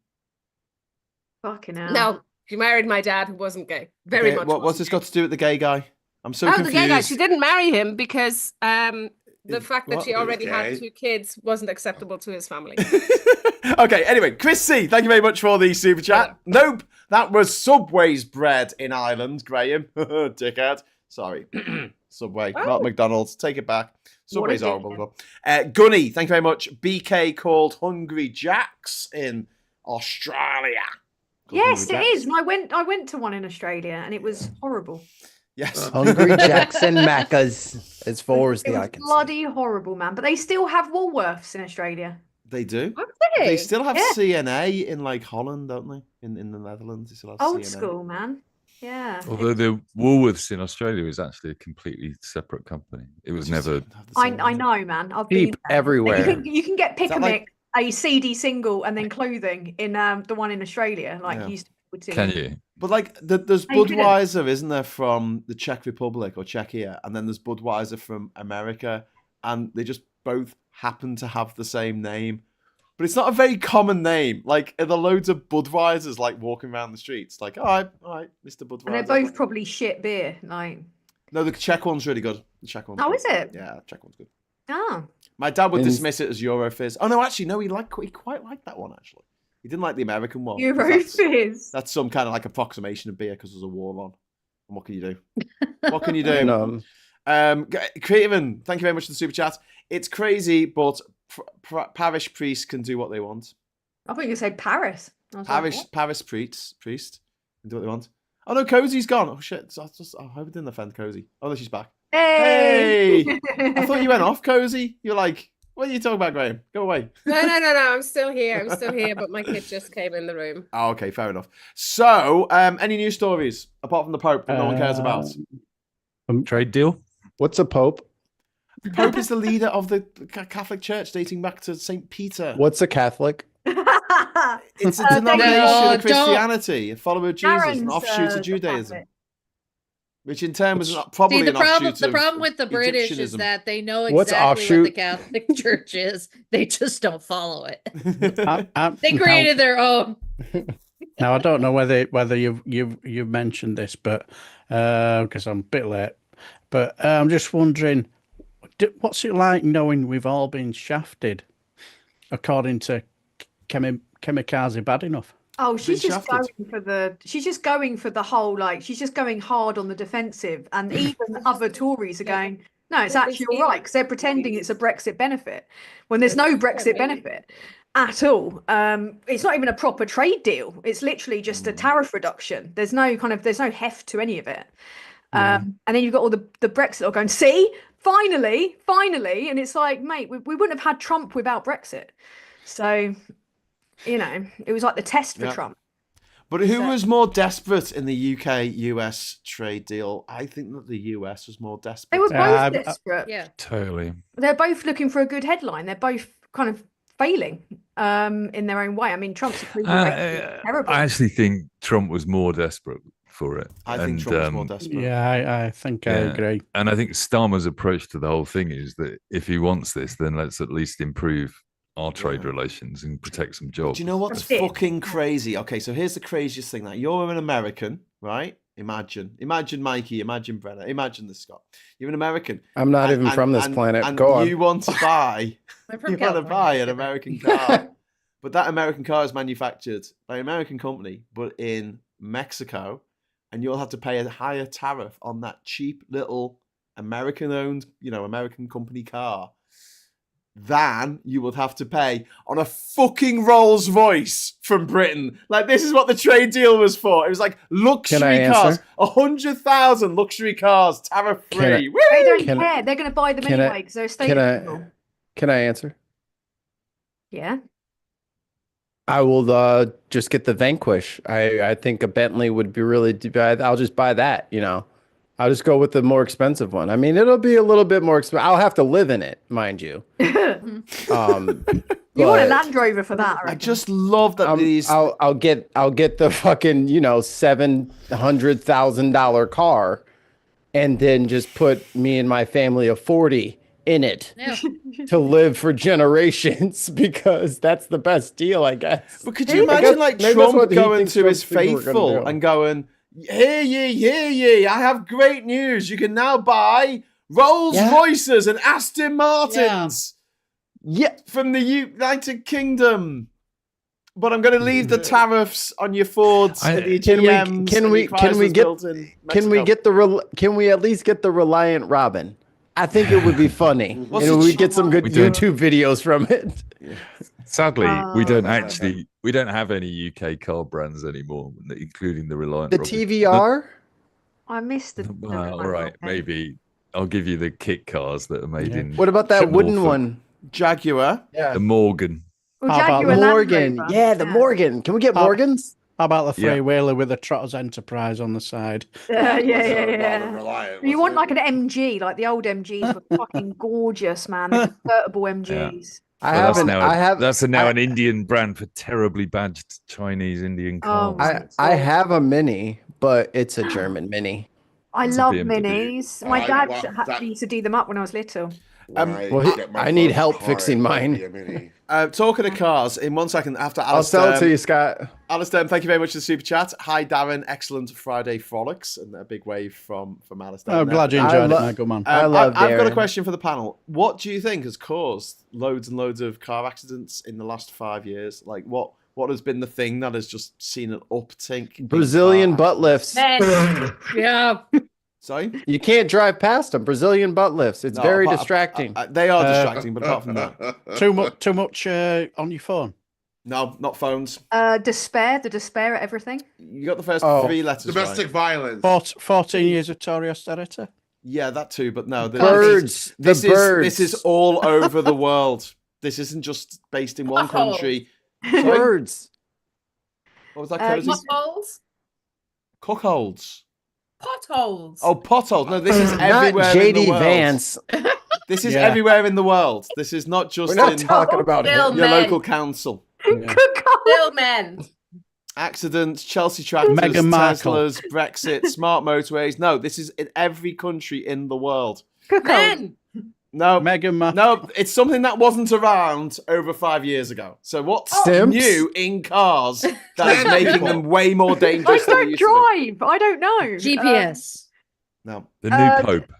Fucking hell. No, she married my dad, who wasn't gay. Very Okay, much. what's wasn't this gay. got to do with the gay guy? I'm so Oh, confused. the gay guy. She didn't marry him because the fact that What? she already had Okay. 2 kids wasn't acceptable to his family. Okay, anyway, Chris C, thank you very much for the super chat. Nope, that was Subway's bread in Ireland, Graham. Dickhead. Sorry. Subway, not McDonald's. Take it back. Subway's What a horrible as well. Gunny, thank you very much. BK called Hungry Jacks in Australia. Called Yes, it Hungry is. Jacks. And I went to one in Australia and it was horrible. Yes. Hungry Jackson Maccas as far as It the was eye can see. bloody horrible, man. But they still have Woolworths in Australia. They do. Okay. They still have Yeah. CNA in like Holland, don't they? In the Netherlands, they still have Old CNA. school, man. Yeah. Although the Woolworths in Australia is actually a completely separate company. It was never. Have the same I name. know, man. I've Cheap been there. everywhere. You can get Pick that a like- Mick, a CD single, and then clothing in the one in Australia, like Yeah. you used to. Can you? But like, there's No, you couldn't. Budweiser, isn't there, from the Czech Republic or Czechia, and then there's Budweiser from America, and they just both happen to have the same name. But it's not a very common name. Like, are there loads of Budweisers like walking around the streets? Like, all right, Mr. Budweiser. And they're both probably shit beer. Like, No, the Czech one's really good. The Czech one's oh, good. is it? Yeah, the Czech one's good. Oh, My dad would And- dismiss it as Eurofizz. Oh no, actually, no, he quite liked that one actually. He didn't like the American one. Eurofizz. That's some kind of like approximation of beer because there's a war on. And what can you do? What can you do? Creativen, thank you very much for the super chat. It's crazy, but parish priests can do what they want. I thought you said Paris. Paris priests can do what they want. Oh no, Cozy's gone. Oh shit! I hope it didn't offend Cozy. Oh no, she's back. Hey! I thought you went off, Cozy. You're like, what are you talking about, Graham? Go away. No. I'm still here. But my kid just came in the room. Oh, okay, fair enough. So, any news stories apart from the Pope that no one cares about? Trade deal. What's a Pope? The Pope is the leader of the Catholic Church dating back to St. Peter. What's a Catholic? It's a denomination of Christianity, a follower of Jesus, an offshoot of Judaism. Which in turn was probably the an offshoot the problem with the British is Egyptianism. that they know What's exactly offshoot? what the Catholic Church is. They just don't follow it. They They created their own. Now I don't know whether you've mentioned this, but because I'm a bit late, but I'm just wondering, what's it like knowing we've all been shafted, according to Kamikaze Bad Enough? Oh, she's Been just shafted. going for the whole, like, she's just going hard on the defensive, and even other Tories are going, no, it's actually all right, because they're pretending it's a Brexit benefit when there's no Brexit benefit at all. It's not even a proper trade deal. It's literally just a tariff reduction. There's no heft to any of it. And then you've got all the Brexit all going, see, finally, and it's like, mate, we wouldn't have had Trump without Brexit. So, it was like the test for Trump. But who was more desperate in the UK-US trade deal? I think that the US was more desperate. They were both desperate. Yeah. Totally. They're both looking for a good headline. They're both kind of failing in their own way. I mean, Trump's terrible. I actually think Trump was more desperate for it. I think Trump was more desperate. Yeah, I think I agree. And I think Starmer's approach to the whole thing is that if he wants this, then let's at least improve our trade relations and protect some jobs. Do you know what's fucking crazy? Okay, so here's the craziest thing. That you're an American, right? Imagine Mikey, imagine Brenna, imagine this, Scott. You're an American. I'm not even from this planet. And Go on. you want to buy, I'm from you want to California. buy an American car, but that American car is manufactured by an American company, but in Mexico, and you'll have to pay a higher tariff on that cheap little American-owned, American company car than you would have to pay on a fucking Rolls Royce from Britain. Like, this is what the trade deal was for. It was like luxury cars, 100,000 luxury cars, tariff free. They don't care. They're going to buy them anyway because they're a state people. Can I answer? Yeah. I will just get the Vanquish. I think a Bentley would be really. I'll just buy that. I'll just go with the more expensive one. I mean, it'll be a little bit more expensive. I'll have to live in it, mind you. You want a Land Rover for that? I just love that these. I'll get the fucking $700,000 car, and then just put me and my family of 40 in it to live for generations, because that's the best deal, I guess. But could you imagine Trump going to his faithful and going, "Hear ye, I have great news. You can now buy Rolls Royces and Aston Martins from the United Kingdom. But I'm going to leave the tariffs on your Fords and your GMs. Can we at least get the Reliant Robin? I think it would be funny. And we get some good YouTube videos from it. Sadly, we don't have any UK car brands anymore, including the Reliant. The TVR? I missed the. All right, maybe I'll give you the kit cars that are made in. What about that wooden one? Jaguar. Yeah. The Morgan. Well, How Jaguar about Land Morgan. Rover. Yeah, the Morgan. Can we get Morgans? How about the three-wheeler with a Trotters Enterprise on the side? Yeah. Reliant, You want wasn't like an MG, like the old MGs were fucking gorgeous, man. The convertible MGs. That's now an Indian brand for terribly badged Chinese Indian cars. I have a Mini, but it's a German Mini. I It's a love BMW. minis. My dad used to do them up when I was little. I need help fixing mine. Talking of cars, in 1 second after Alistair. I'll sell it to you, Scott. Alistair, thank you very much for the super chat. Hi, Darren. Excellent Friday frolics, and a big wave from Alistair. I'm glad you enjoyed it, my good man. I love I've got a Darren. question for the panel. What do you think has caused loads and loads of car accidents in the last 5 years? Like, what what has been the thing that has just seen an uptick? Brazilian butt lifts. Yeah. Sorry? You can't drive past them. Brazilian butt lifts. It's very distracting. They are distracting, but apart from that. Too much on your phone. No, not phones. Despair, the despair at everything. You got the first 3 letters. Domestic violence. 14 years of Tory austerity. Yeah, that too, but no. Birds. This birds. is all over the world. This isn't just based in one country. Birds. What was that, Cozy? Potholes. Cockholes. Potholes. Oh, potholes. No, this is everywhere Not in the JD world. Vance. This is everywhere in the world. This is not just We're not in talking about Still your men. local council. Still men. Accidents, Chelsea tractors, Meghan Markle. Teslas, Brexit, smart motorways. No, this is in every country in the world. Men. No, Meghan Markle. no, it's something that wasn't around over 5 years ago. So what's Stimps? new in cars that is making them way more I dangerous than they don't used to be? drive. I don't know. GPS. No. The new Pope.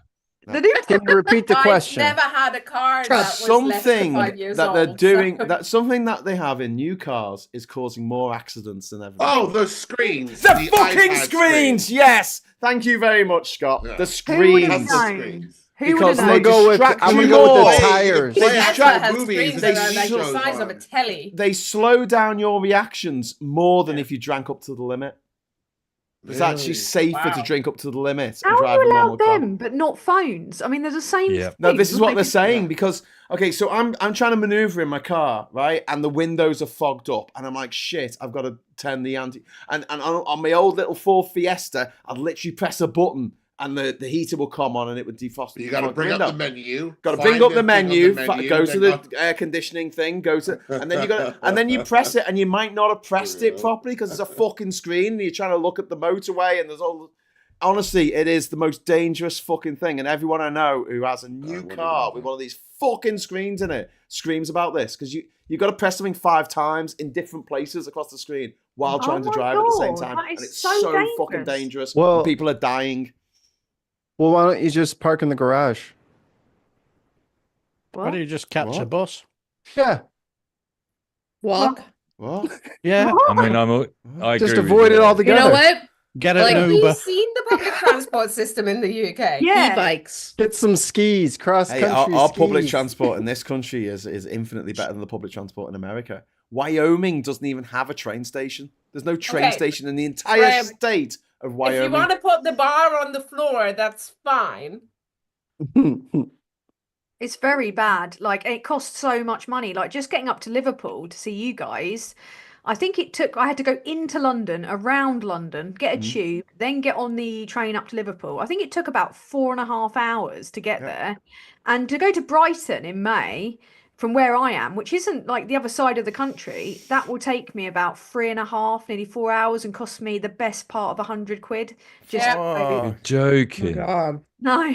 The new Can you repeat the question? I've never had a car that That's was less than something 5 years that old. they're doing. so- That's something that they have in new cars is causing more accidents than ever. Oh, the screens. the fucking iPad screens! Yes, thank you very much, Scott. Yeah. The Who would screens. have That's the known? screens. Who would Because have they known? go with- distract I'm you gonna go with more. the tires. They Play Tesla distract. has movies screens that that are like the shows size of a on. telly. They slow down your reactions more than if you drank up to the limit. It's actually safer to Wow. drink up to the limit How and are drive you a normal allowed car. them, but not phones? I mean, they're the same. Yeah. No, thing. this is what Like, they're saying because so I'm trying to maneuver in my car, right? And the windows are fogged up, and I'm like, shit, I've got to turn the anti. And on my old little Ford Fiesta, I'd literally press a button, and the heater will come on, and it would defrost. You got to bring up the menu. Got to find bring up the thing on menu, menu, go then to the air conditioning thing, and then you press it, and you might not have pressed it properly because it's a fucking screen, and you're trying to look at the motorway, and there's all. Honestly, it is the most dangerous fucking thing, and everyone I know who has a new car with one of these fucking screens in it screams about this because you got to press something 5 times in different places across the screen while trying to my drive at the same God, time, that and is it's so fucking dangerous. dangerous. Well- and people are dying. Well, why don't you just park in the garage? Why What? don't you just catch a What? bus? Yeah. Walk. What? Yeah. I mean, I Just agree with avoid you it there. altogether. You know what? Get Like, an Have Uber. you seen the public transport system in the UK? Yeah. E-bikes. Get some skis, cross Hey, country our public skis. transport in this country is infinitely better than the public transport in America. Wyoming doesn't even have a train station. There's no train Okay. station in the entire Graham, state of If Wyoming. you want to put the bar on the floor, that's fine. It's very bad. Like, it costs so much money. Like, just getting up to Liverpool to see you guys, I think I had to go into London, around London, get a tube, then get on the train up to Liverpool. I think it took about 4.5 hours to get there. And to go to Brighton in May from where I am, which isn't like the other side of the country, that will take me about 3.5, nearly 4 hours and cost me the best part of 100 quid. Just Yeah. Oh, Joking. God. no.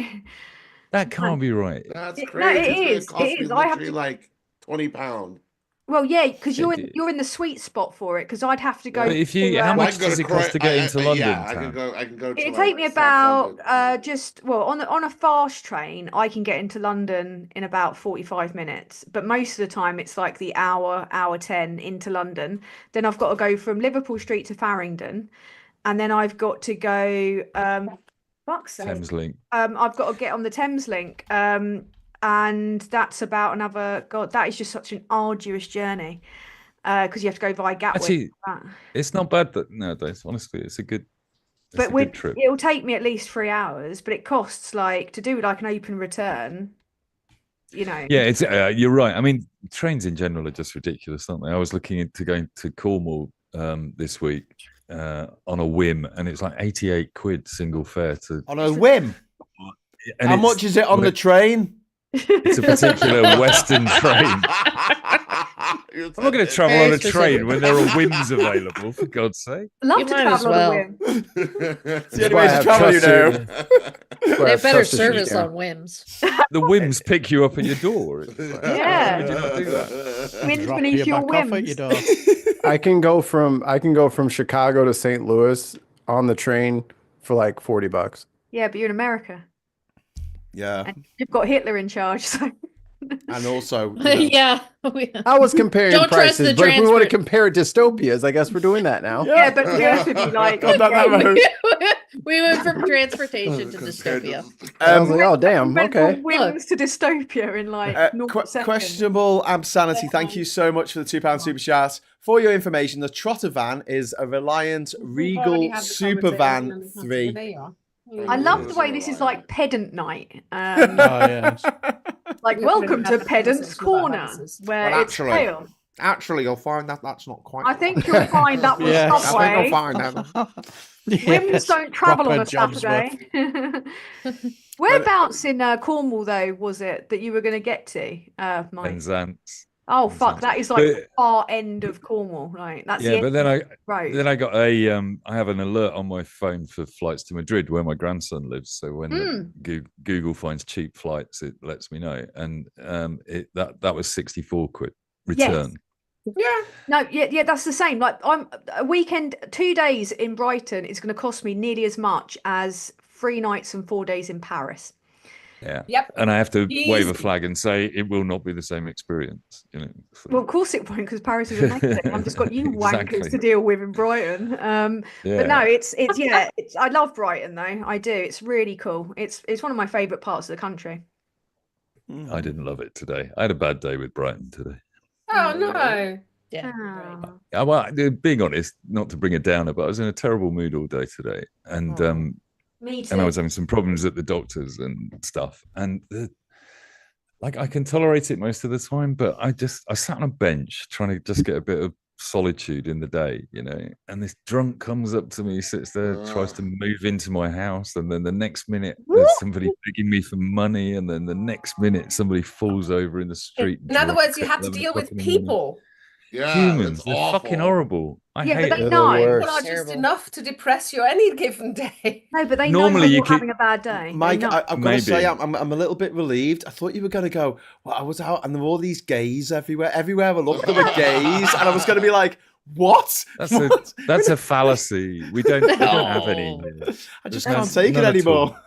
That can't be right. That's No, crazy. it is, It's gonna it cost me is. I have literally to- like £20. Well, yeah, because They do. you're in the sweet spot for it. Because I'd have to go. But if you, to, how um, much does it cost to get into London Yeah, I town? can go. To It'd like take me South about London. on a fast train, I can get into London in about 45 minutes. But most of the time, it's like the hour 10 into London. Then I've got to go from Liverpool Street to Farringdon, and then I've got to go. Fuck's sake. Thames Link. I've got to get on the Thames Link. And that's about another. God, that is just such an arduous journey. Because you have to go via Gatwick. Actually, and that. it's not bad that nowadays. Honestly, it's a good But good trip. it'll take me at least 3 hours, but it costs like to do like an open return, you know. Yeah, it's you're right. I mean, trains in general are just ridiculous, aren't they? I was looking into going to Cornwall this week on a whim, and it's like 88 quid single fare to. on a whim. And How it's- much is it on the train? It's a particular Western train. I'm not going to travel on a train when there are whims available, for God's sake. Love You to might as travel on a well. whim. It's the only way to travel, you know. They have better service on whims. The whims pick you up at your door. It's like, Yeah. Why would you not do that? Winds Drop beneath you your back off at your whims. door. I can go from Chicago to St. Louis on the train for like $40. Yeah, but you're in America. Yeah. And you've got Hitler in charge, so And also, yeah. I was comparing Don't trust prices, the but if we want to transfer- compare dystopias, I guess we're doing that now. Yeah, but yeah, to be like, Gone down that road. We went from transportation to dystopia. I was like, oh damn, went okay. from wins to dystopia in like 0 seconds. Questionable Sanity, thank you so much for the £2 super chat. For your information, the Trotter van is a Reliant Regal Super Van 3. I love the way this is like pedant night. yeah. Like, welcome to Pedant's Corner, where Well, it's pale. Actually, you'll find that that's not quite. I think you'll find that was Yes. I think Subway. you'll find that. Whims don't travel on a Proper Saturday. Whereabouts in Cornwall, though, was it that you were going to get to, Mike? Penzance. Oh, fuck, that is like But- the far end of Cornwall. Like, that's the Yeah, end but then of the road. I got a I have an alert on my phone for flights to Madrid where my grandson lives. So when Google finds cheap flights, it lets me know. And that was 64 quid return. Yeah, that's the same. Like, I'm a weekend, 2 days in Brighton is going to cost me nearly as much as 3 nights and 4 days in Paris. Yeah. Yep. And I have to wave a Easy. flag and say it will not be the same experience. You know. So, Well, of course it won't, because Paris is amazing. I've just got you Exactly. wankers to deal with in Brighton. But no, it's I love Brighton though. I do. It's really cool. It's one of my favourite parts of the country. I didn't love it today. I had a bad day with Brighton today. Oh no. Yeah. Oh. Well, being honest, not to bring it down, but I was in a terrible mood all day today, and Me too. and I was having some problems at the doctor's and stuff. And like I can tolerate it most of the time, but I sat on a bench trying to just get a bit of solitude in the day, you know. And this drunk comes up to me, sits there, tries to move into my house, and then the next minute there's somebody begging me for money, and then the next minute somebody falls over in the street. In other drunk words, you at have to 11 deal o'clock with in the morning. people. Yeah, Humans, it's they're awful. fucking horrible. I Yeah, hate but it. they know. People are just Terrible. enough to depress you any given day. No, but they Normally know you you're keep- having a bad day. They Mike, know. I've got to say, Maybe. I'm a little bit relieved. I thought you were going to go, well, I was out and there were all these gays everywhere. Everywhere I looked, there were gays. And I was going to be like, what? That's a fallacy. We don't have any. I just There's can't take it none at all. anymore.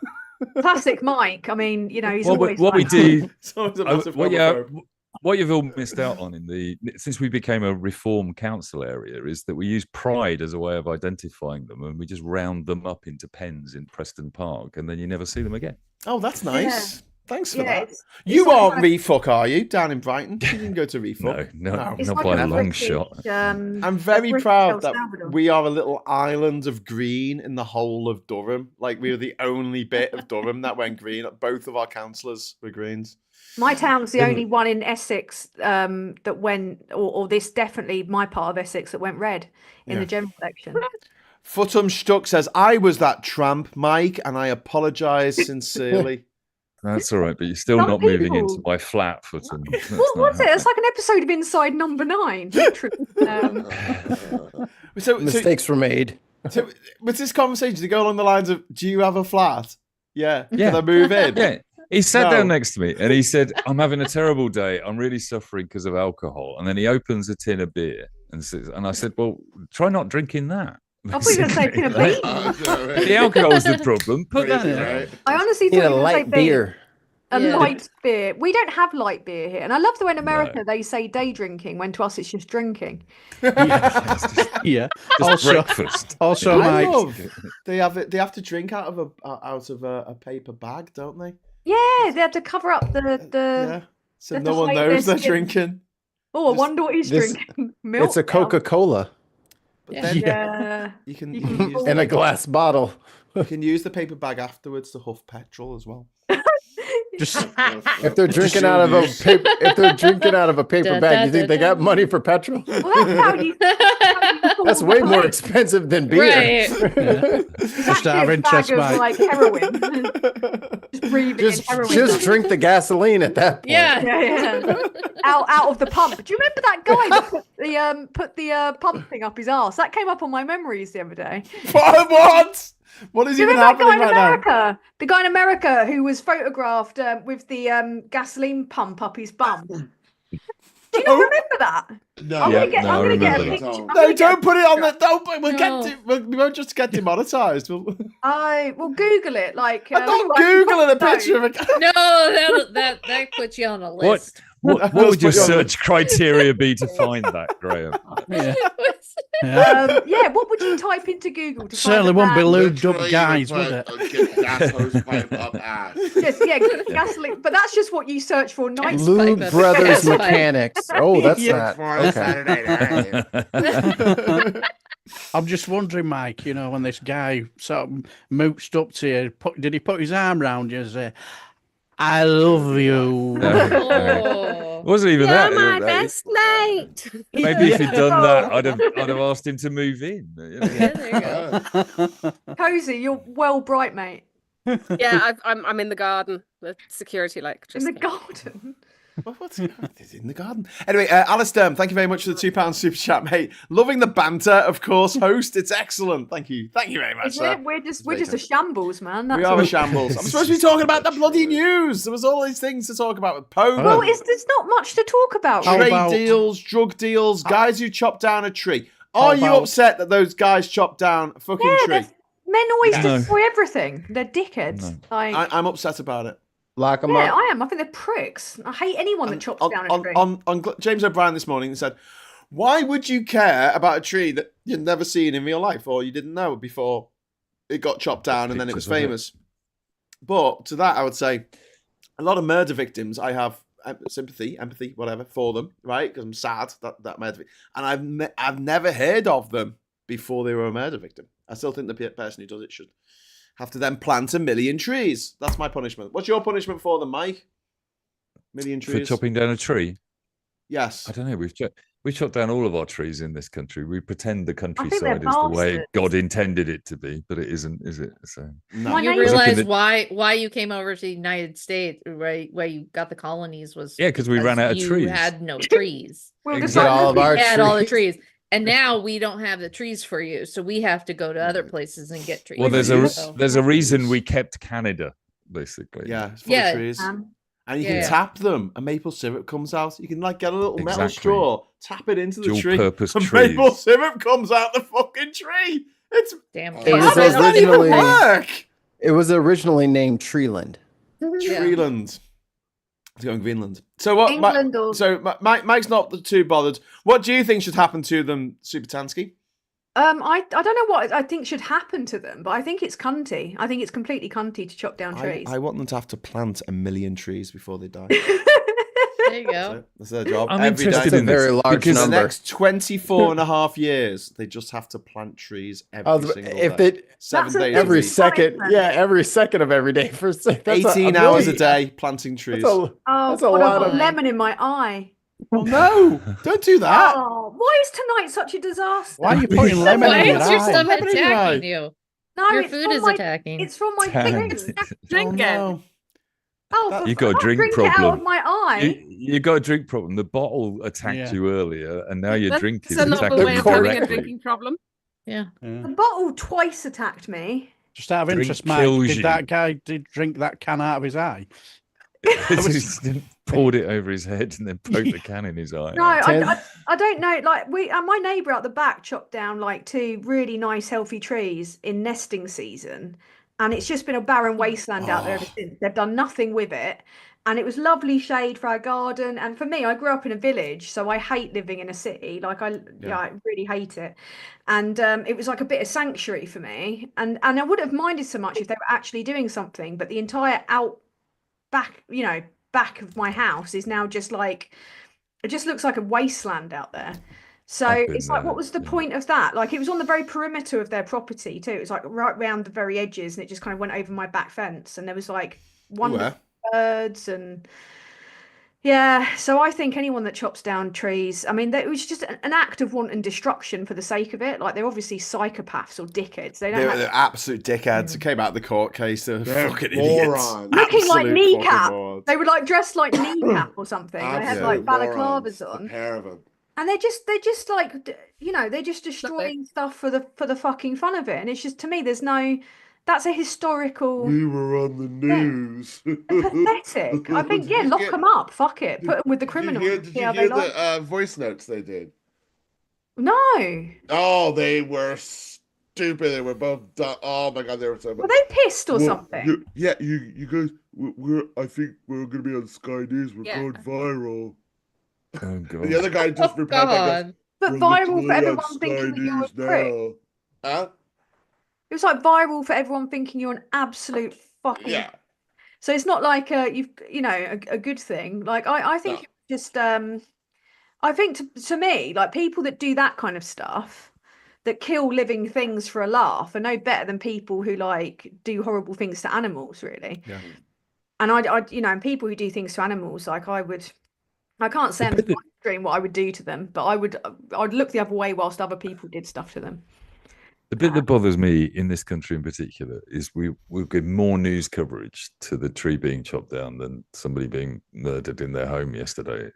Classic Mike. I mean, you know, he's Well, always what we like do, It's always a massive what homophobe. you've all missed out on since we became a reform council area is that we use pride as a way of identifying them, and we just round them up into pens in Preston Park, and then you never see them again. Oh, that's nice. Thanks for Yeah, that. it's You like aren't a- Refuck, are you? Down in Brighton? You can go to Refuck. No, It's not like by a a long British, shot. I'm very British proud El that Salvador. we are a little island of green in the whole of Durham. Like, we were the only bit of Durham that went green. Both of our councillors were Greens. My town's the only one in Essex that went, or this definitely my part of Essex that went red in Yeah. the general election. Futum Stuck says, I was that tramp, Mike, and I apologise sincerely. That's all right, but you're still Some not moving people- into my flat, Footen. What was it? It's like an episode of Inside Number 9. Literally. So, Mistakes were made. so with this conversation, to go along the lines of, do you have a flat? Yeah. Yeah. Can I move in? Yeah. He sat No. down next to me and he said, I'm having a terrible day. I'm really suffering because of alcohol. And then he opens a tin of beer and says, and I said, well, try not drinking that. I thought you were going to say tin of Like, beans. the alcohol's the problem. Put that Crazy, in. right? I honestly Need thought a you were going to say light beer. A Yeah. light beer. We don't have light beer here. And I love the way in America they say day drinking, when to us it's just drinking. Yeah. Just Also, breakfast. also, I Mike. love. They have to drink out of a paper bag, don't they? Yeah, they have to cover up the Yeah. So That's no a one high knows they're biscuit. drinking. Oh, I Just- wonder what he's this- drinking. Milk. It's a now. Coca-Cola But Yeah. then Yeah. you can You you can can use in a glass bottle. you can use the paper bag afterwards to huff petrol as well. Just If they're drinking out of a paper, Da, bag, da, you think da, they got da. money for petrol? Well, that's how you. That's way more expensive than beer. Right. It's Just out of actually a interest, bag of Mike. like heroin. Just breathing in heroin. Just drink the gasoline at that point. Yeah. Yeah. Out of the pump. Do you remember that guy that put the pump thing up his arse? That came up on my memories the other day. What? What is Do you even remember that happening guy in right now? America? The guy in America who was photographed with the gasoline pump up his bum. Do you not remember that? No, I'm gonna get no, I a remember picture. that. I'm No, gonna get don't a put it on picture. the. Don't. We'll No. we won't just get demonetized. We'll, I will Google it. Like I'm not like googling a no. picture of a. No, that puts you on a What? list. What would your search criteria be to find that, Graham? Yeah. Yeah. Yeah, what would you type into Google to Certainly find a won't be man? lubed up Literally, guys, you would put it? Get gas hose pipe up ass. Yes, yeah, gasoline. But that's just what you search for. Night Lube pipe. Brothers Gas pipe. Mechanics. Oh, that's Yeah. not For a okay. Saturday night. I'm just wondering, Mike, when this guy sort of mooched up to you, did he put his arm round you and say, I love you? Oh. It wasn't even You're that. my best mate. Maybe if he'd done that, I'd have asked him to move in. Yeah, there you go. Cozy, you're well bright, mate. Yeah, I'm in the garden. The security In the garden. What's it's in the garden? Anyway, Alistair, thank you very much for the £2 super chat, mate. Loving the banter, of course. Host, it's excellent. Thank you very much, Isn't sir. it? We're just a shambles, man. That's We are all. a shambles. I'm supposed to be talking about the bloody news. There was all these things to talk about with Pagan. Well, there's not much to talk about. How Trade about- deals, drug deals, guys who chop down a tree. Are you about- upset that those guys chopped down a fucking Yeah, tree? men always No. destroy everything. They're dickheads. No. Like, I'm upset about it. Lock them yeah, up. I am. I think they're pricks. I hate anyone that chops down a tree. On James O'Brien this morning said, why would you care about a tree that you'd never seen in real life or you didn't know before it got chopped down and then it was Pictures of it. famous? But to that, I would say a lot of murder victims, I have sympathy, empathy, whatever, for them, right? Because I'm sad that murder victim. And I've never heard of them before they were a murder victim. I still think the person who does it should have to then plant 1 million trees. That's my punishment. What's your punishment for them, Mike? 1 million For trees? chopping down a tree? Yes. I don't know. We chopped down all of our trees in this country. We pretend the they're countryside is the way bastards. God intended it to be, but it isn't, is it? So No. My You neighbor- realize Looking why you came over to the United States, right? Where you got the colonies was Yeah, 'cause we ran out of you trees. had no trees. We'll Exactly. decide All of who- our We had all the trees. trees, and now we don't have the trees for you, so we have to go to other places and get trees. well, there's there's a- a reason we kept Canada, basically. Yeah, it's full Yeah. of trees. And you Yeah. can tap them, and maple syrup comes out. You can get a little metal Exactly. straw, tap it into the Dual tree, purpose and trees. maple syrup comes out the fucking tree. It's Damn. It was how does that even originally- work? It was originally named Treeland. Yeah. Treeland. It's going Greenland. So what? England or Mike's not too bothered. What do you think should happen to them, Supertansky? I don't know what I think should happen to them, but I think it's cunty. I think it's completely cunty to chop down trees. I want them to have to plant 1 million trees before they die. There you go. That's their job. I'm Every interested day. in Very this large For because the number. next 24 and a half years, they just have to plant trees every single If day. they 7 That's days a- a every week. second, yeah, every second of every day for 18 hours a day planting trees. That's a, Oh, That's a God, I've lot got of- lemon in my eye. Oh, no, don't do that. Oh, why is tonight such a disaster? Why are you putting lemon Why in your is your eye? stomach Lemon in your attacking eye. you? No, Your it's food from is my, attacking. It's from my Damn. drink. Drink it. no. Oh, You've got a I can't drink drink it out problem. of my eye. You got a drink problem. The bottle attacked Yeah. you earlier, and now your drink That's is a novel attacking way you of having a directly. drinking problem. Yeah. Yeah. The bottle twice attacked me. Just out of Drink interest, Mike, kills did you. that guy drink that can out of his eye? He poured it over his head and then poked the can in his eye. No, I don't know. Like my neighbour out the back chopped down like 2 really nice healthy trees in nesting season, and it's just been a barren wasteland out there ever since. They've done nothing with it, and it was lovely shade for our garden. And for me, I grew up in a village, so I hate living in a city. Like I really hate it. And it was like a bit of sanctuary for me. And I wouldn't have minded so much if they were actually doing something, but the entire back of my house is now just like, it just looks like a wasteland out there. So I've been it's like, there, what was the yeah. point of that? Like, it was on the very perimeter of their property too. It was like right round the very edges, and it just kind of went over my back fence, and there was like wonderful birds and yeah. So I think anyone that chops down trees, I mean, it was just an act of wanton destruction for the sake of it. Like, they're obviously psychopaths or dickheads. They don't They're, have they're absolute dickheads. It came out of the court case. They're They're fucking morons. idiots. looking like Absolute kneecap. fucking morons. They were like dressed like kneecap or something. They had Absolute like morons, balaclavas a on. pair of them. And they're just like, they're just destroying stuff for the fucking fun of it. And it's just, to me, there's no that's a historical. We were on the news. Pathetic. I think, yeah, lock them up. Fuck it. Put them with the criminals. Did you hear the voice notes they did? No. Oh, they were stupid. They were both oh my god, they were so bad. Were they pissed or something? Yeah, you guys, I think we're gonna be on Sky News. We're going viral. Oh god. The other guy just replied back, but viral for everyone thinking that you're a prick. Huh? It was like viral for everyone thinking you're an absolute fucking. Yeah. So it's not like a good thing. Like I think just I think to me, like people that do that kind of stuff, that kill living things for a laugh, are no better than people who like do horrible things to animals, really. Yeah. And I and people who do things to animals, like I can't say I'm doing what I would do to them, but I'd look the other way whilst other people did stuff to them. The bit that bothers me in this country in particular is we'll give more news coverage to the tree being chopped down than somebody being murdered in their home yesterday.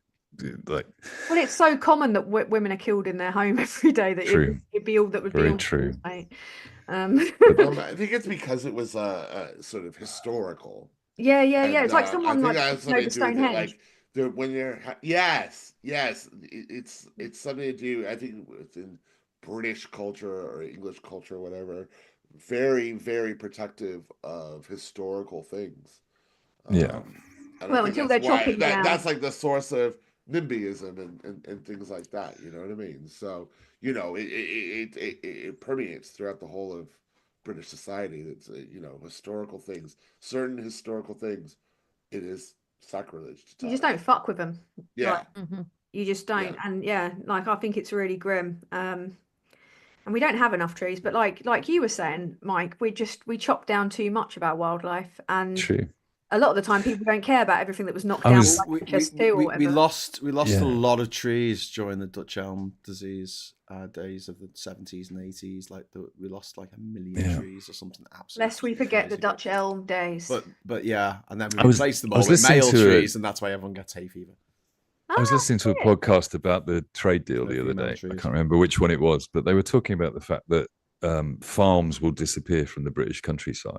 Like, well, it's so common that women are killed in their home every day that it'd be all that would very be true. I think it's because it was sort of historical. Yeah. And, it's like someone like the Stonehenge. Like when you're yes, it's something to do. I think within British culture or English culture, or whatever, very, very protective of historical things. Yeah. Well, until they're chopping down. That's like the source of NIMBYism and things like that. You know what I mean? So it permeates throughout the whole of British society. It's historical things, certain historical things. It is sacrilege to touch. You just don't fuck with them. Yeah. Like, you just don't. Yeah. And like I think it's really grim. And we don't have enough trees, but like you were saying, Mike, we chop down too much of our wildlife, and True. a lot of the time people don't care about everything that was knocked down. We lost a lot of trees during the Dutch elm disease days of the 70s and 80s. Like we lost like 1 million trees or something. Absolutely. Lest we forget the Dutch elm days. But yeah, and then we replaced them all with male trees, and that's why everyone gets hay fever. I was listening to a podcast about the trade deal the other day. I can't remember which one it was, but they were talking about the fact that farms will disappear from the British countryside.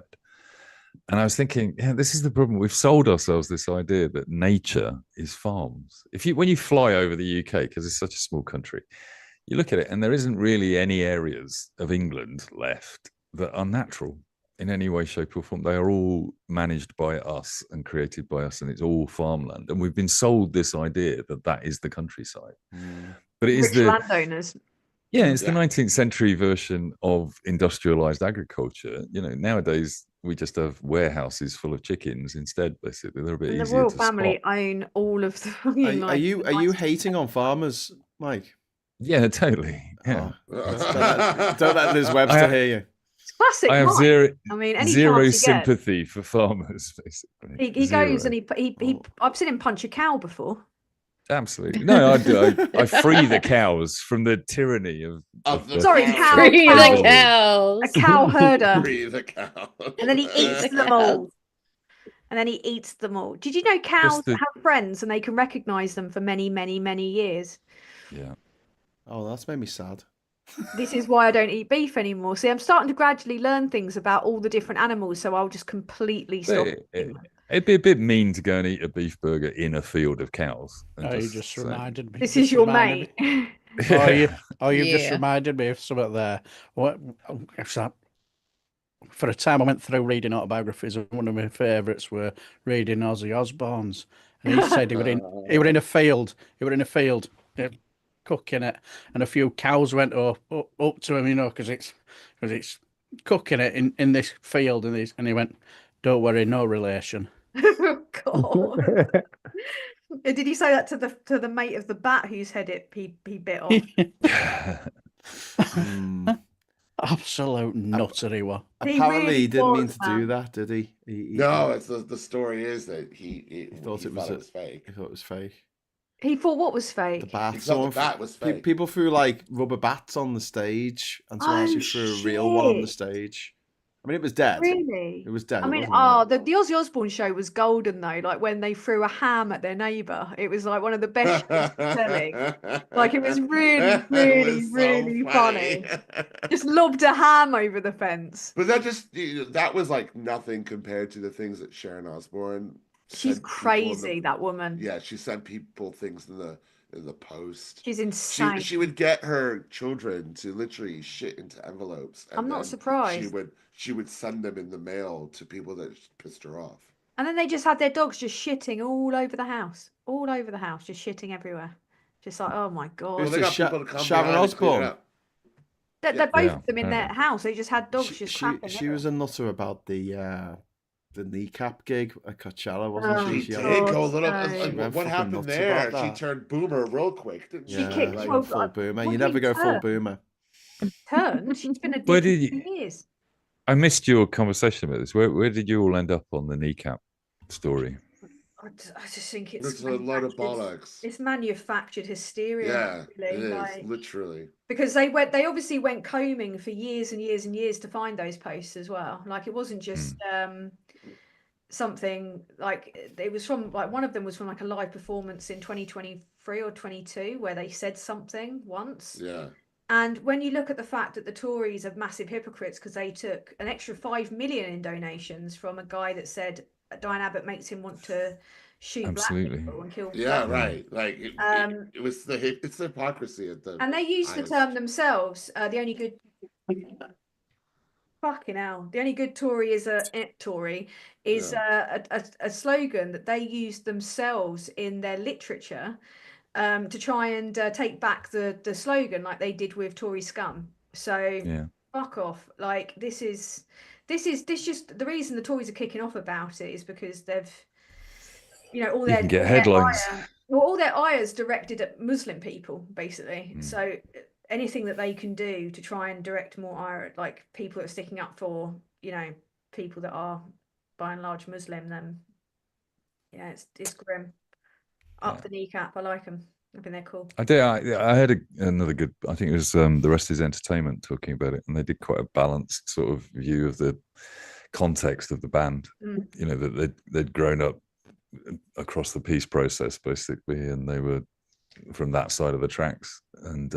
And I was thinking, yeah, this is the problem. We've sold ourselves this idea that nature is farms. When you fly over the UK, because it's such a small country, you look at it and there isn't really any areas of England left that are natural in any way, shape, or form. They are all managed by us and created by us, and it's all farmland. And we've been sold this idea that is the countryside. But it is the landowners. Yeah, it's the 19th century version of industrialized agriculture. Nowadays we just have warehouses full of chickens instead. Basically, they're a bit easier to The royal family own all of the. Are you hating on farmers, Mike? Yeah, totally. Yeah. Don't let Liz Webster hear you. It's classic. I have zero any sympathy for farmers. Basically, he goes and he. I've seen him punch a cow before. Absolutely. No, I free the cows from the tyranny of sorry, cow. Free the cows. A cow herder. Free the cow. And then he eats them all. Did you know cows have friends and they can recognize them for many, many, many years? Yeah. Oh, that's made me sad. This is why I don't eat beef anymore. See, I'm starting to gradually learn things about all the different animals, so I'll just completely stop. It'd be a bit mean to go and eat a beef burger in a field of cows. You just reminded me. This is your mate. You've just reminded me of something there. What? For a time, I went through reading autobiographies, and one of my favourites were reading Ozzy Osbourne's, and he said he were in a field. He were in a field, cooking it, and a few cows went up to him, because it's cooking it in this field, and he went, "Don't worry, no relation." God. Did he say that to the mate of the bat whose head he bit off? Absolute nutter he was. Apparently he didn't mean to do that, did he? No, it's the story is that he thought it was fake. He thought it was fake. He thought what was fake? The bat. The bat was fake. People threw like rubber bats on the stage, and someone actually threw a real one on the stage. I mean, it was dead. Really? It was dead. I mean, the Ozzy Osbourne show was golden though. Like when they threw a ham at their neighbour, it was like one of the best shows on telly. Like it was really, really, really funny. Just lobbed a ham over the fence. But that was like nothing compared to the things that Sharon Osbourne. She's crazy, that woman. Yeah, she sent people things in the post. She's insane. She would get her children to literally shit into envelopes. And I'm not surprised. She would send them in the mail to people that pissed her off. And then they just had their dogs just shitting all over the house, just shitting everywhere. Just like, oh my God. Well, they got people to come Sharon Osbourne. They're both of them in their house. They just had dogs just crapping. She was a nutter about the kneecap gig at Coachella, wasn't she? She did go a little. What happened there? She turned boomer real quick, didn't she? She kicked full boomer. You never go full boomer. Turn. She's been a dick for years. I missed your conversation about this. Where did you all end up on the kneecap story? I just think it's a lot of bollocks. It's manufactured hysteria. Yeah, it is, literally. Because they obviously went combing for years and years and years to find those posts as well. Like it wasn't just something like it was from like one of them was from like a live performance in 2023 or 22 where they said something once. Yeah. And when you look at the fact that the Tories are massive hypocrites because they took an extra 5 million in donations from a guy that said Diane Abbott makes him want to shoot black people and kill people. Yeah, right. Like it was it's the hypocrisy at the and they used the term themselves. The only good fucking hell. The only good Tory is a slogan that they used themselves in their literature. To try and take back the slogan like they did with Tory scum. So fuck off. Like this just the reason the Tories are kicking off about it is because they've all their get headlines. All their ires directed at Muslim people basically. So anything that they can do to try and direct more ire at like people that are sticking up for people that are by and large Muslim, then it's grim. Up the kneecap. I like them. I think they're cool. I did. I had another good. I think it was The Rest Is Entertainment talking about it, and they did quite a balanced sort of view of the context of the band. That they'd grown up across the peace process basically, and they were from that side of the tracks, and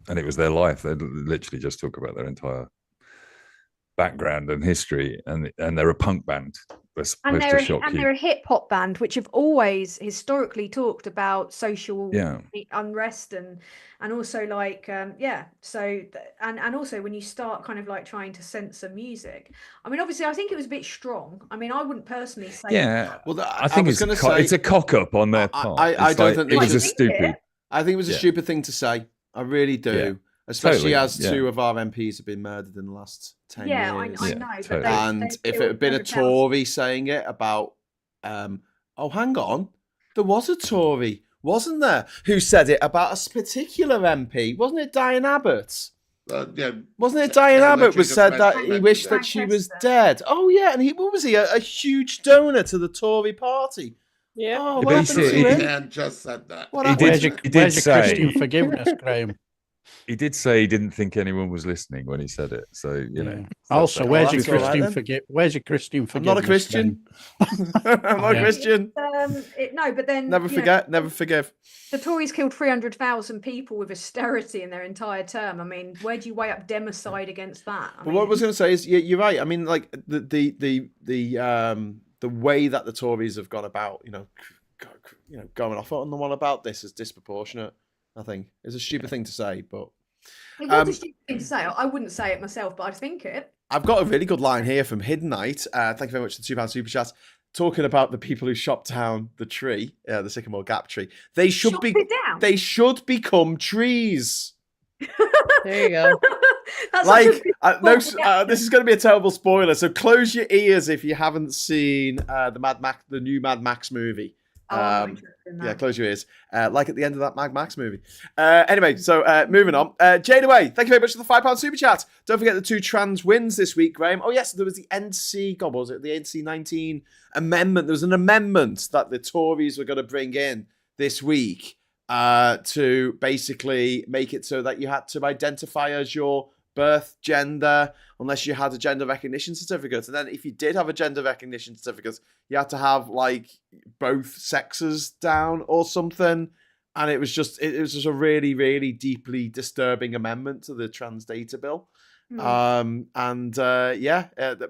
it was their life. They literally just talk about their entire background and history, and they're a punk band. They're a hip hop band, which have always historically talked about social unrest and also like So and also when you start kind of like trying to censor music, I mean, obviously, I think it was a bit strong. I mean, I wouldn't personally say. Yeah, well, I think it's a cock up on their part. I don't think it was a stupid. I think it was a stupid thing to say. I really do. Yeah. Especially as two of our MPs have been murdered in the last 10 years. I know. Totally. And if it had been a Tory saying it about, oh, hang on, there was a Tory, wasn't there, who said it about a particular MP? Wasn't it Diane Abbott? Wasn't it Diane Abbott was said that he wished that she was dead? Oh, yeah. And what was he? A huge donor to the Tory party. Yeah. Oh, what happened to him? Man just said that. Where's your Christian forgiveness, Graham? He did say he didn't think anyone was listening when he said it. So, Also, where's your Christian forgiveness? Where's your Christian forgiveness? I'm not a Christian. I'm not a Christian. No, but then... Never forget, never forgive. The Tories killed 300,000 people with austerity in their entire term. I mean, where do you weigh up democide against that? But what I was going to say is, you're right. I mean, like, the way that the Tories have gone about, going off on the one about this is disproportionate. I think it's a stupid thing to say, but it was a stupid thing to say. I wouldn't say it myself, but I'd think it. I've got a really good line here from Hidden Knight. Thank you very much for the £2 super chat. Talking about the people who shot down the tree, the Sycamore Gap tree. They should become trees. There you go. This is going to be a terrible spoiler. So close your ears if you haven't seen the new Mad Max movie. Close your ears. Like at the end of that Mad Max movie. Anyway, so moving on. Jade Away, thank you very much for the £5 super chat. Don't forget the 2 trans wins this week, Graham. Oh, yes, there was the NC, God, what was it? The NC 19 amendment. There was an amendment that the Tories were going to bring in this week to basically make it so that you had to identify as your birth gender unless you had a gender recognition certificate. And then if you did have a gender recognition certificate, you had to have like both sexes down or something. And it was just a really, really deeply disturbing amendment to the trans data bill.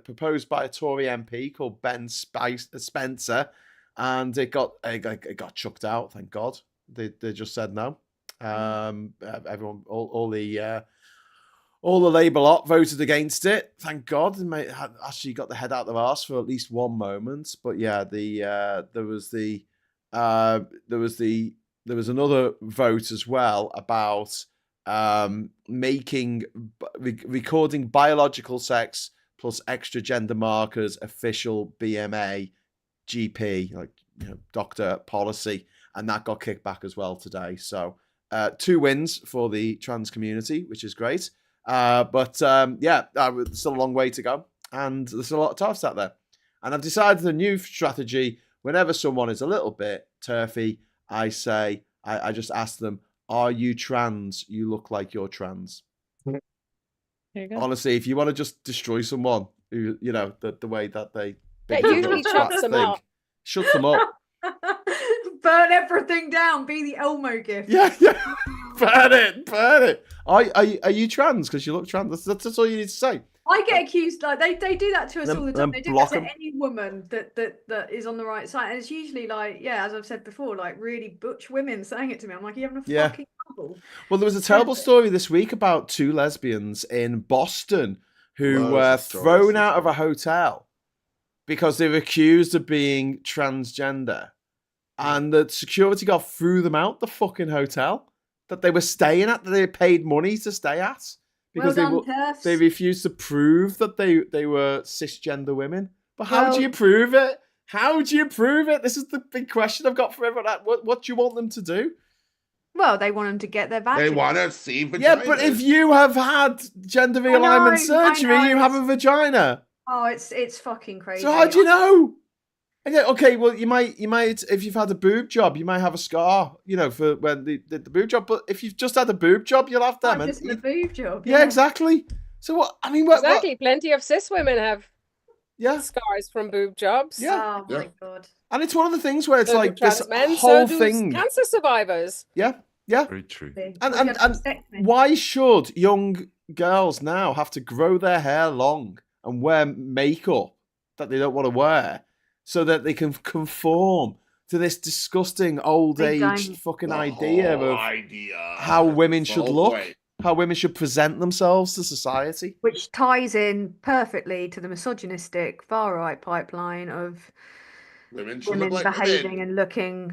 Proposed by a Tory MP called Ben Spencer, and it got chucked out. Thank God. They just said no. Everyone, all the Labour lot voted against it. Thank God. They had actually got the head out of their arse for at least one moment. But yeah, there was another vote as well about recording biological sex plus extra gender markers official BMA GP, like doctor policy, and that got kicked back as well today. So 2 wins for the trans community, which is great. But still a long way to go, and there's a lot of toughs out there. And I've decided a new strategy. Whenever someone is a little bit turfy, I just ask them, "Are you trans? You look like you're trans." There you go. Honestly, if you want to just destroy someone, who the way that they usually chops them up. Shuts them up. Burn everything down. Be the Elmo gift. Yeah. Burn it. Are you trans? Because you look trans. That's all you need to say. I get accused like they do that to us all the time. They do that to 'em. any woman that is on the right side, and it's usually like, as I've said before, like really butch women saying it to me. I'm like, you having a fucking trouble? Well, there was a terrible story this week about 2 lesbians in Boston who were thrown out of a hotel because they were accused of being transgender, and the security guard threw them out the fucking hotel that they were staying at, that they paid money to stay at. Because they refused to prove that they were cisgender women. But how do you prove it? How do you prove it? This is the big question I've got for everyone. What do you want them to do? Well, they want them to get their vagina. They want to see vaginas. Yeah, but if you have had gender realignment surgery, you have a vagina. Oh, it's fucking crazy. So how do you know? And okay, well, you might, if you've had a boob job, you might have a scar, for when they did the boob job. But if you've just had a boob job, you'll have them. Just the boob job. Yeah, exactly. So what? I mean, Exactly. Plenty of cis women have scars from boob jobs. Yeah. Oh my God. And it's one of the things where it's So like do this trans men, whole so do thing. cancer survivors. Yeah. Very true. And why should young girls now have to grow their hair long and wear makeup that they don't want to wear so that they can conform to this disgusting old age fucking idea of how women should look, how women should present themselves to society? Which ties in perfectly to the misogynistic far right pipeline of women behaving and looking.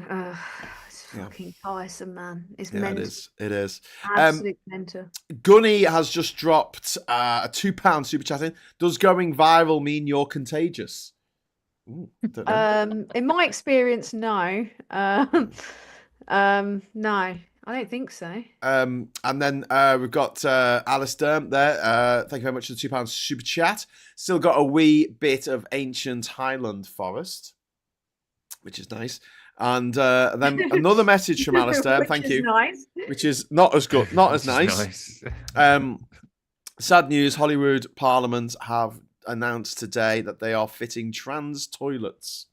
It's fucking tiresome, man. It's mental. It is. Absolute mental. Gunny has just dropped a £2 super chat in. Does going viral mean you're contagious? Ooh, in my experience, no. No, I don't think so. And then we've got Alistair there. Thank you very much for the £2 super chat. Still got a wee bit of ancient Highland forest, which is nice. And then another message from Alistair. Thank you. Nice. Which is not as good, not as nice. Sad news: Hollywood Parliament have announced today that they are fitting trans toilets.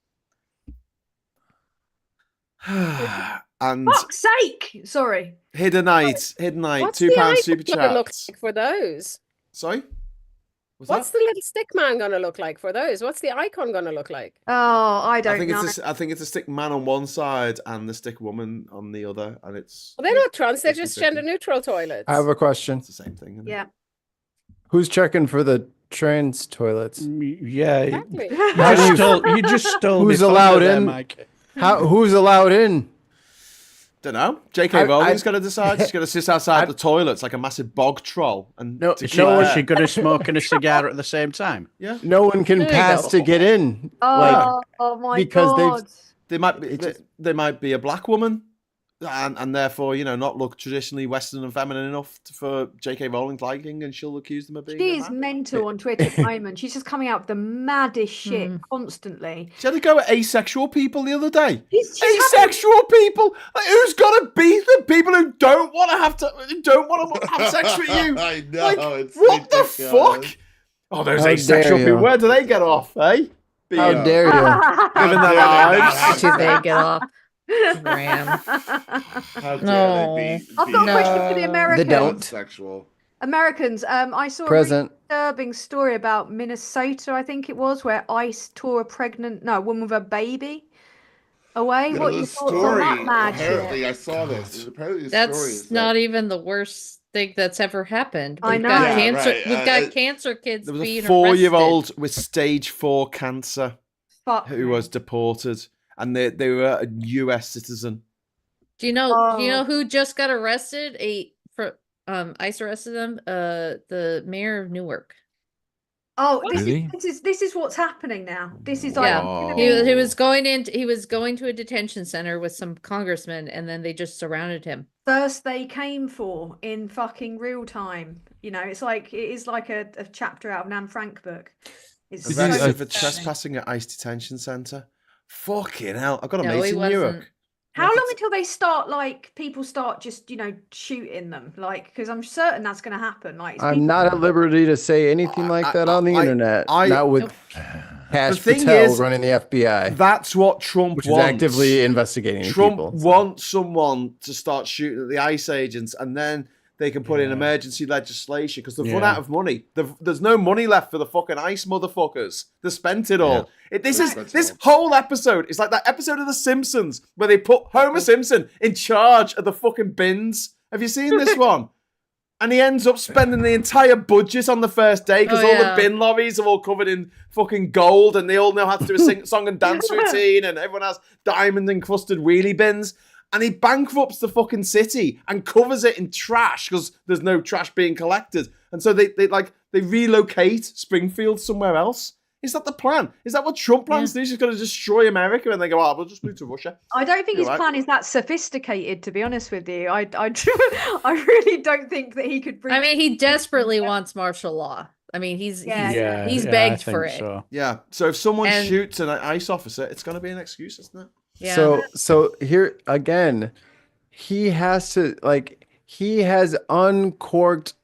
And fuck's sake! Sorry. Hidden night, What's £2 super chat. Look like for those? Sorry. What's the little stick man gonna look like for those? What's the icon gonna look like? Oh, I don't know. I think it's a stick man on one side and the stick woman on the other, and it's. Well, they're not trans; they're just gender neutral toilets. I have a question. It's the same thing. Isn't it? Yeah. Who's checking for the trans toilets? Yeah. Exactly. You just stole. Who's me allowed there, in? Mike. Who's allowed in? Don't know. J.K. Rowling's got to decide. She's got to sit outside the toilets like a massive bog troll. And No, is she going to smoke a cigar at the same time? Yeah. No one can pass to get in. Oh my because God. They might be a black woman and therefore, not look traditionally Western and feminine enough for J.K. Rowling liking, and she'll accuse them of being. She is mental on Twitter at the moment. She's just coming out with the maddest shit constantly. She had to go at asexual people the other day. She's asexual people? Like, who's got to be the people who don't want to have sex with you? I know. Like, it's what ridiculous. the fuck? Oh, those How asexual dare people. you. Where do they get off, eh? How dare you? Living their lives. Did they get off? Graham. How dare No. they be I've got a question for the They Americans. don't. Sexual. Americans, I saw a Present. really disturbing story about Minnesota, I think it was, where ICE tore a woman with a baby away. Yeah, What the you thoughts on story, that mad apparently, shit? I saw this. Apparently the That's story is not that, even the worst thing that's ever happened. I We've know. got Yeah, cancer. right. We've got cancer kids There was being a 4-year-old arrested. with stage 4 cancer Fuck who me. was deported, and they were a US citizen. Do you know Oh. who just got arrested? ICE arrested them. The mayor of Newark. Oh, Really? this is what's happening now. This is Yeah. like He was going to a detention center with some congressmen, and then they just surrounded him. first they came for in fucking real time. It is like a chapter out of an Anne Frank book. It's Did you- Arrested for disturbing. trespassing at ICE detention center. Fucking hell! I've got a No, mate he in wasn't. Newark. How long until they start people start just shooting them, because I'm certain that's going to happen. Like I'm not at liberty to say anything like that on the internet. Not with Cash The thing Patel is, running the FBI, That's what Trump which is wants. actively investigating Trump people. wants someone to start shooting at the ICE agents, and then they can put in emergency legislation because they've run out of money. There's no money left for the fucking ICE motherfuckers. They spent it all. This whole episode is like that episode of The Simpsons where they put Homer Simpson in charge of the fucking bins. Have you seen this one? And he ends up spending the entire budget on the first day because all the bin lorries are all covered in fucking gold, and they all know how to do a song and dance routine, and everyone has diamond encrusted wheelie bins. And he bankrupts the fucking city and covers it in trash because there's no trash being collected. And so they relocate Springfield somewhere else. Is that the plan? Is that what Trump plans to do? He's just going to destroy America and they go, we'll just move to Russia. I don't think his plan is that sophisticated, to be honest with you. I really don't think that he could bring. I mean, he desperately wants martial law. I mean, he's begged for it. So. Yeah. So if someone shoots an ICE officer, it's going to be an excuse, isn't it? Yeah. So here again, he has uncorked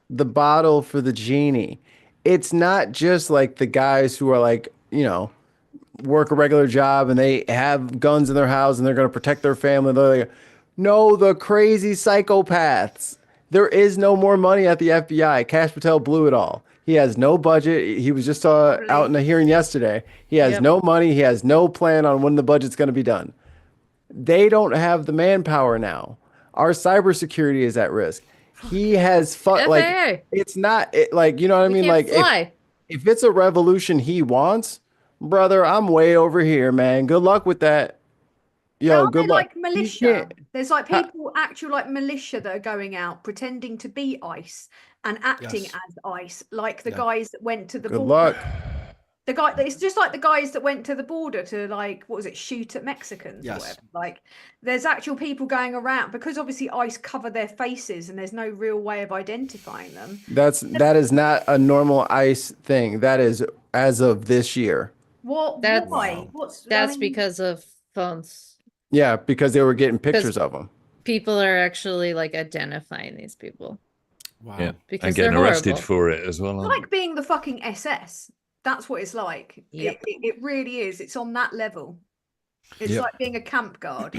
the bottle for the genie. It's not just like the guys who are work a regular job and they have guns in their house and they're going to protect their family. They're like, no, the crazy psychopaths. There is no more money at the FBI. Cash Patel blew it all. He has no budget. He was just out in a hearing yesterday. He has no money. He has no plan on when the budget's going to be done. They don't have the manpower now. Our cybersecurity is at risk. He has it's not you know what I mean? Like if it's a revolution he wants, brother, I'm way over here, man. Good luck with that. Yo, good luck. Like militia. There's people, actual militia that are going out pretending to be ICE and acting as ICE, like the guys that went to the border. Good luck. It's just like the guys that went to the border to shoot at Mexicans or whatever. There's actual people going around because obviously ICE cover their faces and there's no real way of identifying them. That is not a normal ICE thing. That is as of this year. Why? That's because of phones. Yeah, because they were getting pictures of them. People are actually identifying these people. Wow. Yeah. Because And getting they're arrested horrible. for it as well. It's like being the fucking SS. That's what it's like. Yep. It really is. It's on that level. It's like being a camp guard.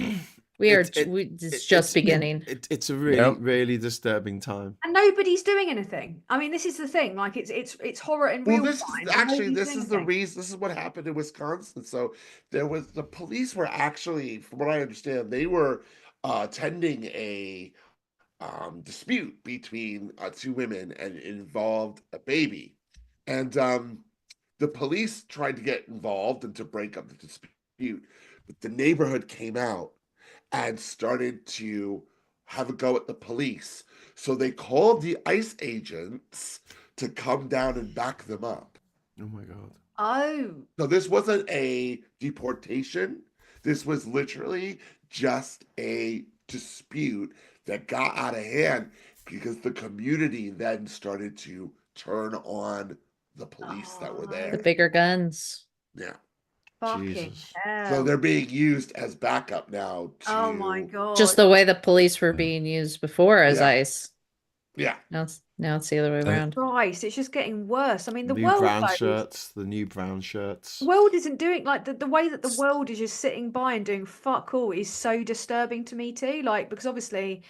It's just beginning. It's a really disturbing time. And nobody's doing anything. I mean, this is the thing. It's horror in real time. This is the reason. This is what happened in Wisconsin. So the police were actually, from what I understand, they were attending a dispute between two women, and it involved a baby. And the police tried to get involved and to break up the dispute, but the neighborhood came out and started to have a go at the police. So they called the ICE agents to come down and back them up. Oh my God. Oh. So this wasn't a deportation. This was literally just a dispute that got out of hand because the community then started to turn on the police that were there. The bigger guns. Yeah. Fucking hell. So they're being used as backup now. Oh my god. Just the way the police were being used before as ICE. Yeah. Now it's the other way around. Christ, it's just getting worse. I mean, the new world brown though, shirts, the new brown shirts. the world isn't doing like the way that the world is just sitting by and doing fuck all is so disturbing to me too. Like, because obviously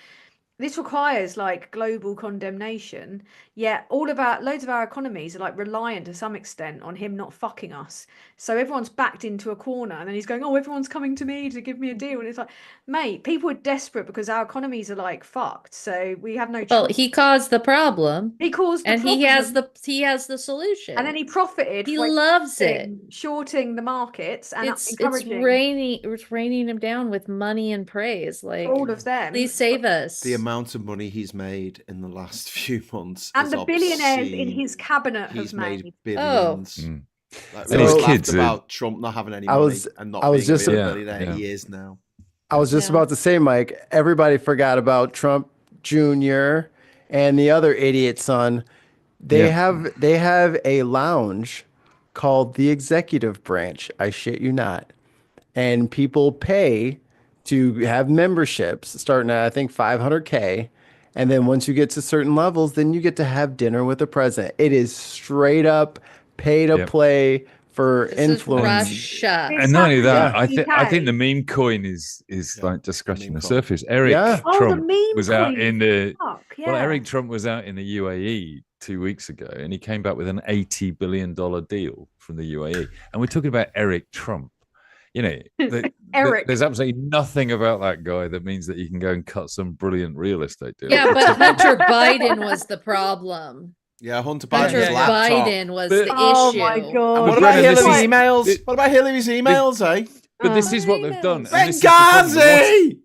this requires like global condemnation, yet loads of our economies are like reliant to some extent on him not fucking us. So everyone's backed into a corner, and then he's going, oh, everyone's coming to me to give me a deal. And it's like, mate, people are desperate because our economies are like fucked. So we have no choice. Well, he caused the problem. He caused the and problem. he has the solution. And then he profited. He loves it. Shorting the markets and It's encouraging raining him down with money and praise. Like, all of them. Please save us. The amount of money he's made in the last few months, and is the billionaires obscene. in his cabinet He's have made billions. Like, And we his laughed kids about Trump not having any money and not being a billionaire. He is now. I was just about to say, Mike, everybody forgot about Trump Jr. and the other idiot son. They have a lounge called the Executive Branch. I shit you not. And people pay to have memberships starting at, I think, $500K. And then once you get to certain levels, then you get to have dinner with the president. It is straight up pay to play for influence. Russia. And not only that, I think the meme coin is like just scratching the surface. Eric Trump was out in the Eric Trump was out in the UAE 2 weeks ago, and he came back with an $80 billion deal from the UAE. And we're talking about Eric Trump. You know, Eric. There's absolutely nothing about that guy that means that you can go and cut some brilliant real estate deal. Yeah, but Hunter Biden was the problem. Yeah, Hunter Biden was the issue. Oh my god! And what about Hillary's emails? What about Hillary's emails, eh? But this is what they've done. Benghazi!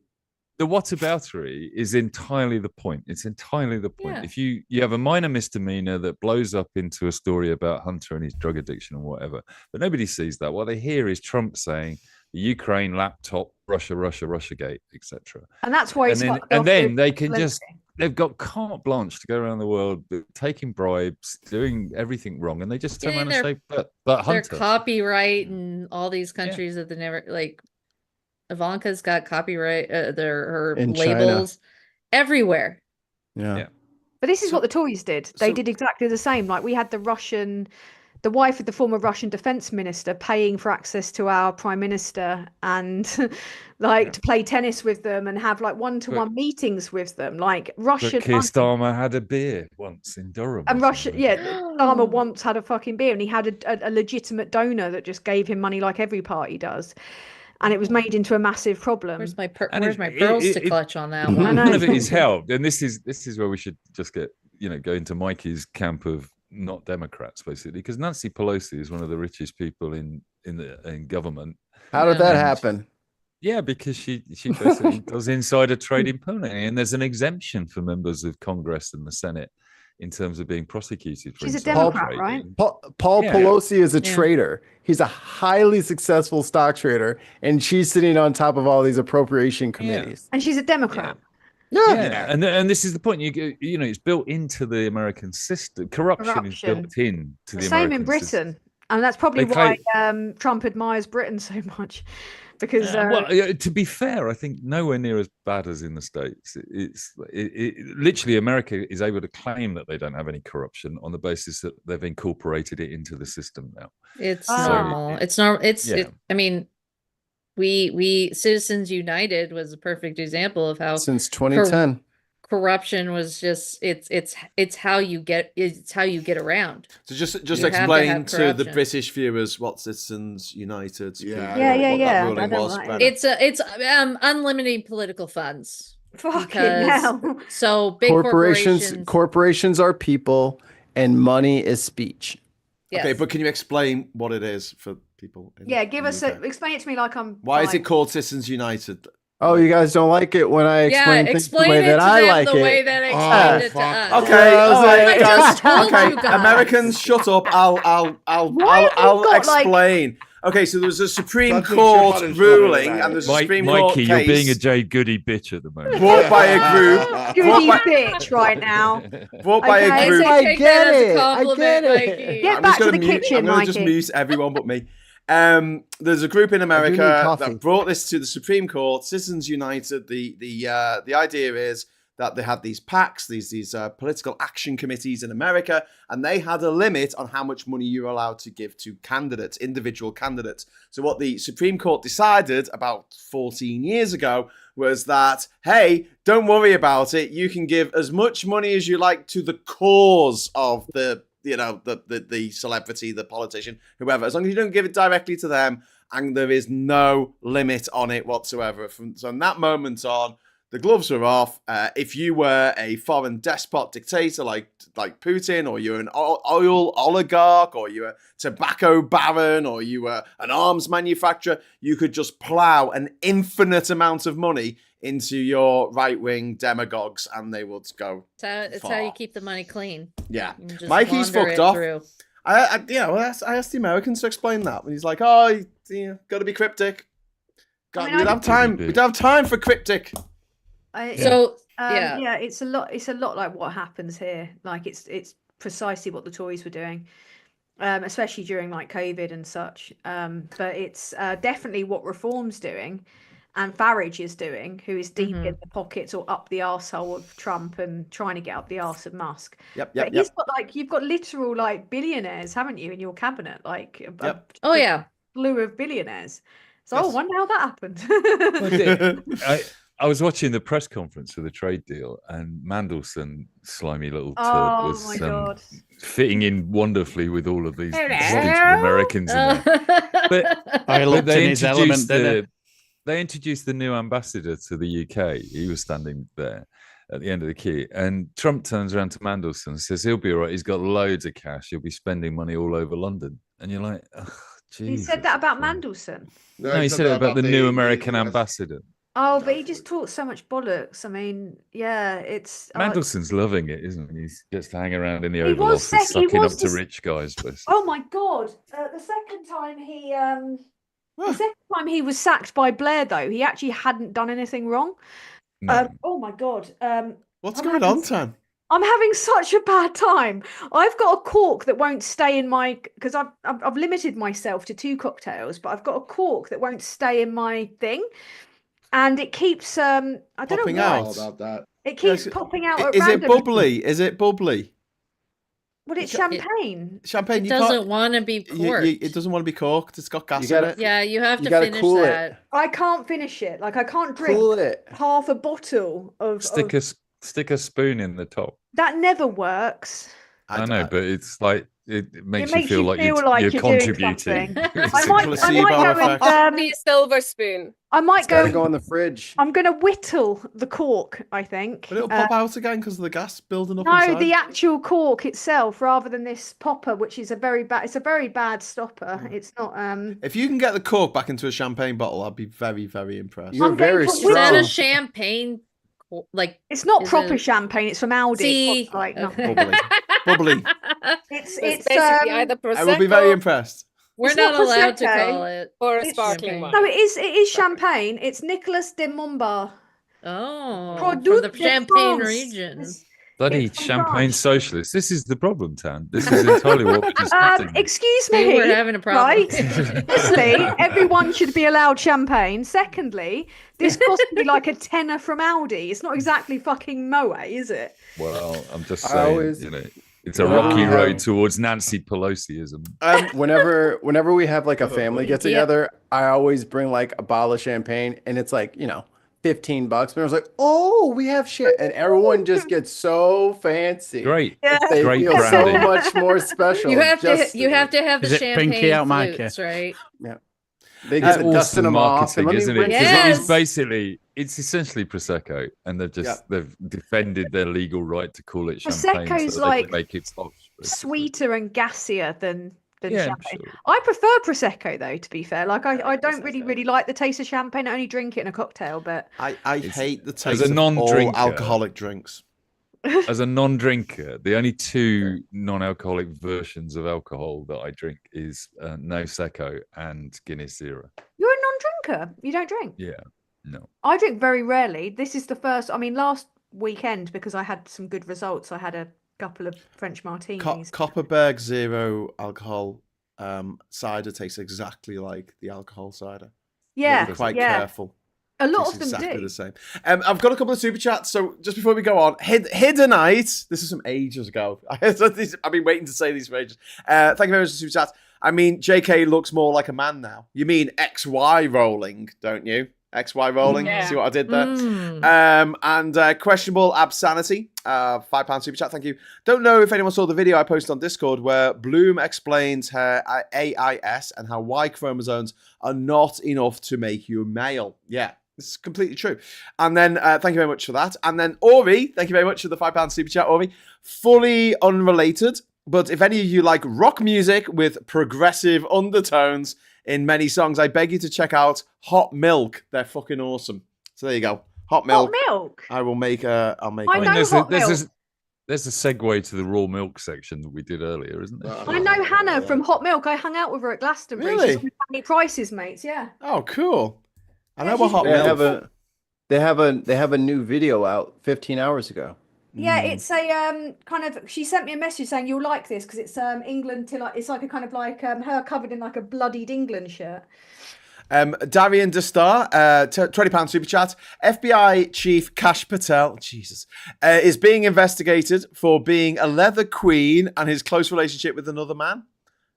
The whataboutery is entirely the point. It's entirely the point. Yeah. If you have a minor misdemeanor that blows up into a story about Hunter and his drug addiction and whatever, but nobody sees that. What they hear is Trump saying the Ukraine laptop, Russia Gate, etc. And that's why and then they can they've got carte blanche to go around the world taking bribes, doing everything wrong, and they just turn around and say, but Hunter. Their copyright in all these countries that they never like. Ivanka's got copyright, her in labels China. Everywhere. Yeah. But this is what the Tories did. They did exactly the same. Like we had the wife of the former Russian defense minister paying for access to our prime minister and to play tennis with them and have like one-to-one meetings with them. Like Russian. Keir Starmer had a beer once in Durham. And Russia, Starmer once had a fucking beer, and he had a legitimate donor that just gave him money like every party does. And it was made into a massive problem. Where's my pearls to clutch on that one? None of it is helped, and this is where we should just go into Mikey's camp of not Democrats, basically, because Nancy Pelosi is one of the richest people in government. How did that happen? Yeah, because she basically does insider trading permanently, and there's an exemption for members of Congress and the Senate in terms of being prosecuted. She's a Democrat, right? Paul Pelosi is a trader. He's a highly successful stock trader, and she's sitting on top of all these appropriation committees. And she's a Democrat. Yeah. And this is the point. It's built into the American system. Corruption is built into the same American in Britain, system. and that's probably why Trump admires Britain so much. Because to be fair, I think nowhere near as bad as in the States. It's literally America is able to claim that they don't have any corruption on the basis that they've incorporated it into the system now. It's normal. It's normal. I mean, we Citizens United was a perfect example of how since 2010 corruption was just it's how you get around. So just explain to the British viewers what Citizens United. Yeah. Ruling was. It's unlimited political funds. Fucking hell. So big corporations are people, and money is speech. Yes. Okay, but can you explain what it is for people? Explain it to me like I'm. Why is it called Citizens United? Oh, you guys don't like it when I explain things the way that I like it. The way that I explained it to us. Okay, all right, guys. Okay, Americans, shut up. I'll explain. Okay, so there was a Supreme Something Court chip on his ruling, shoulder, and there's a Supreme Mikey, Court you're case being a Jade Goody bitch at the moment. brought by a group. Goody bitch right now. Brought by Okay. a group. I take get that as it. a I compliment, get it. Mikey. Get I'm back just to gonna the mute, kitchen, I'm going to just Mikey. mute everyone but me. There's a group in America coffee. that brought this to the Supreme Court, Citizens United. The idea is that they had these PACs, these political action committees in America, and they had a limit on how much money you're allowed to give to candidates, individual candidates. So what the Supreme Court decided about 14 years ago was that, hey, don't worry about it. You can give as much money as you like to the cause of the celebrity, the politician, whoever, as long as you don't give it directly to them, and there is no limit on it whatsoever. From that moment on, the gloves are off. If you were a foreign despot dictator like Putin, or you're an oil oligarch, or you're a tobacco baron, or you were an arms manufacturer, you could just plow an infinite amount of money into your right-wing demagogues, and they would go. It's how you keep the money clean. Yeah, You just Mikey's launder fucked it off. through. I asked the Americans to explain that, and he's like, "Oh, got to be cryptic. I mean, We don't have time. We don't have time for cryptic." So yeah, it's a lot like what happens here. Like it's precisely what the Tories were doing, especially during like COVID and such. But it's definitely what Reform's doing, and Farage is doing, who is deep in the pockets or up the arsehole of Trump and trying to get up the arse of Musk. But he's got you've got literal like billionaires, haven't you, in your cabinet? Like a slew of billionaires. So I wonder how that happened. I was watching the press conference for the trade deal, and Mandelson, slimy little turd, was fitting in wonderfully with all of these distinct Americans in there. But I looked in his element, didn't they introduced the new ambassador to the UK. He was standing there at the end of the queue, and Trump turns around to Mandelson and says he'll be all right. He's got loads of cash. He'll be spending money all over London. And you're like, oh, Jesus. He said that about Mandelson. No, he said it about the new American ambassador. Oh, but he just talks so much bollocks. I mean, yeah, it's Mandelson's loving it, isn't he? He gets to hang around in the Oval Office, sucking up to rich guys. Oh my God! The second time he was sacked by Blair, though, he actually hadn't done anything wrong. No. Oh my God! What's going on, Tam? I'm having such a bad time. I've got a cork that won't stay in my because I've limited myself to 2 cocktails, but I've got a cork that won't stay in my thing. And it keeps I don't popping know why. out. About that. It keeps popping out at Is it random. bubbly? Is it bubbly? Well, it's champagne. Champagne. It doesn't want to be corked. It doesn't want to be corked. It's got gas in it. Yeah, you have to finish cool that. it. I can't finish it. Like I can't drink Cool it. half a bottle of. Stick a spoon in the top. That never works. I know, but it's like it makes you feel like you're you're doing contributing. something. It's I a might placebo go effect. with, Be a silver spoon. I might It's gotta go. go in the fridge. I'm going to whittle the cork. I think. But it'll pop out again because of the gas building up No, inside. the actual cork itself, rather than this popper, which is a very bad. It's a very bad stopper. It's not. If you can get the cork back into a champagne bottle, I'd be very, very impressed. You're I'm going very to Is that strong. a champagne? Like It's not Is proper it- champagne. It's from Aldi. See, It's like okay. Bubbly. It's basically either I will be very Prosecco impressed. We're It's not not allowed to Prosecco. call it. or a It's sparkling champagne. wine. no, it is champagne. It's Nicolas de Montbar. Oh, Produit from the de Champagne France. region. Bloody It's from champagne France. socialists. This is the problem, Tan. This is entirely what we're discussing. Excuse See, me. we're having a problem. Right? Firstly, everyone should be allowed champagne. Secondly, this cost me like a tenner from Aldi. It's not exactly fucking Moe, is it? Well, I'm just I saying, always- it's a rocky road towards Nancy Pelosiism. Whenever we have like a family get Yeah. together, I always bring like a bottle of champagne, and it's like, $15. But I was like, oh, we have shit, and everyone just gets so fancy. Great. Yeah. They Great feel so branding. much more special. You have just- to have the Is it champagne pinky out, Mikey? flutes, right? They It's get the dusting awesome them off. And marketing, let me isn't it? rinse Because them it Yes. is basically, it's essentially Prosecco, and they've defended their legal right to call it champagne Prosecco's so that they like can make it posh. Sweeter and gassier than Yeah, I'm champagne. sure. I prefer Prosecco though, to be fair. Like I don't really like the taste of champagne. I only drink it in a cocktail, but I hate the As taste a of all non-drinker- alcoholic drinks. as a non-drinker, the only two non-alcoholic versions of alcohol that I drink is No Secco and Guinness Zero. You're a non-drinker. You don't drink. Yeah, no. I drink very rarely. This is the first. I mean, last weekend because I had some good results. I had a couple of French martinis. Copperberg zero alcohol cider tastes exactly like the alcohol cider. Yeah, be quite careful. A lot of them exactly do. the same. I've got a couple of super chats. So just before we go on, Hiddenite. This is from ages ago. I've been waiting to say these for ages. Thank you very much for the super chats. I mean, JK looks more like a man now. You mean XY rolling, don't you? XY rolling. Yeah. See what I did there? And questionable absanity. £5 super chat. Thank you. Don't know if anyone saw the video I posted on Discord where Bloom explains her AIS and how Y chromosomes are not enough to make you a male. Yeah. It's completely true. And then, thank you very much for that. And then, Ori, thank you very much for the £5 super chat, Ori. Fully unrelated, but if any of you like rock music with progressive undertones in many songs, I beg you to check out Hot Milk. They're fucking awesome. So there you go. Hot Milk. Hot Milk? I will make a... I'll make I know Hot Milk. There's a segue to the raw milk section that we did earlier, isn't there? I know Hannah from Hot Milk. I hung out with her at Glastonbury. Really? She's with Fanny Price's mates, yeah. Oh, cool. I know Yeah, what Hot Milk... They have a new video out 15 hours ago. Yeah, it's a kind of. She sent me a message saying you'll like this because it's England till it's like a kind of like her covered in like a bloodied England shirt. Darian Destar, £20 super chat. FBI Chief Kash Patel, Jesus, is being investigated for being a leather queen and his close relationship with another man.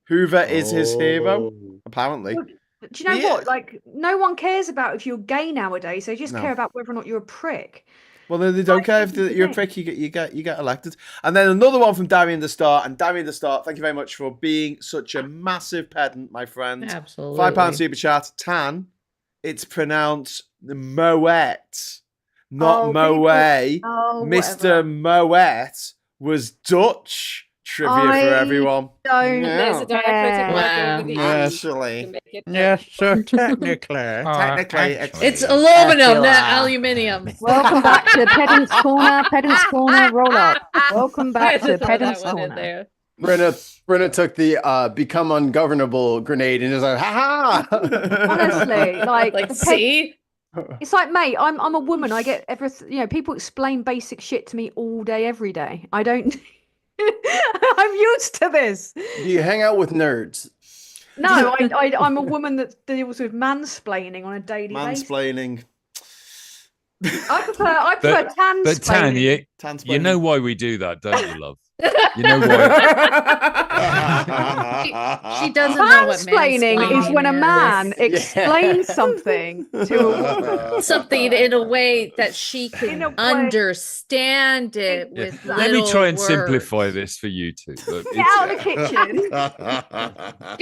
Hoover is his hero, apparently. Well, do you know what? Like, no one cares about if you're gay nowadays. They just care about whether or not you're a prick. Well, they don't care if you're a prick. You get elected. And then another one from Darian the Star. And Darian the Star, thank you very much for being such a massive pedant, my friend. Absolutely. £5 super chat. Tan. It's pronounced Moet, not Moe. Mr. Moet was Dutch. Trivia for everyone. There's a diacritic marker with the Actually. Yes, so technically. It's aluminum, not aluminium. Welcome back to Pedant's Corner. Pedant's Corner, roll up. Welcome back to Pedant's Corner. Brenna took the become ungovernable grenade and is like, ha ha! Honestly, like see? It's like, mate, I'm a woman. I get everything. You know, people explain basic shit to me all day, every day. I don't. I'm used to this. Do you hang out with nerds? No, I'm a woman that deals with mansplaining on a daily basis. Mansplaining. I prefer tansplaining. But Tan, you know why we do that, don't you, love? You know why? She doesn't know what mansplaining is when a man explains something to something in a way that she can understand it with Let me try and words. simplify this for you two. Look, Get out of the kitchen. Get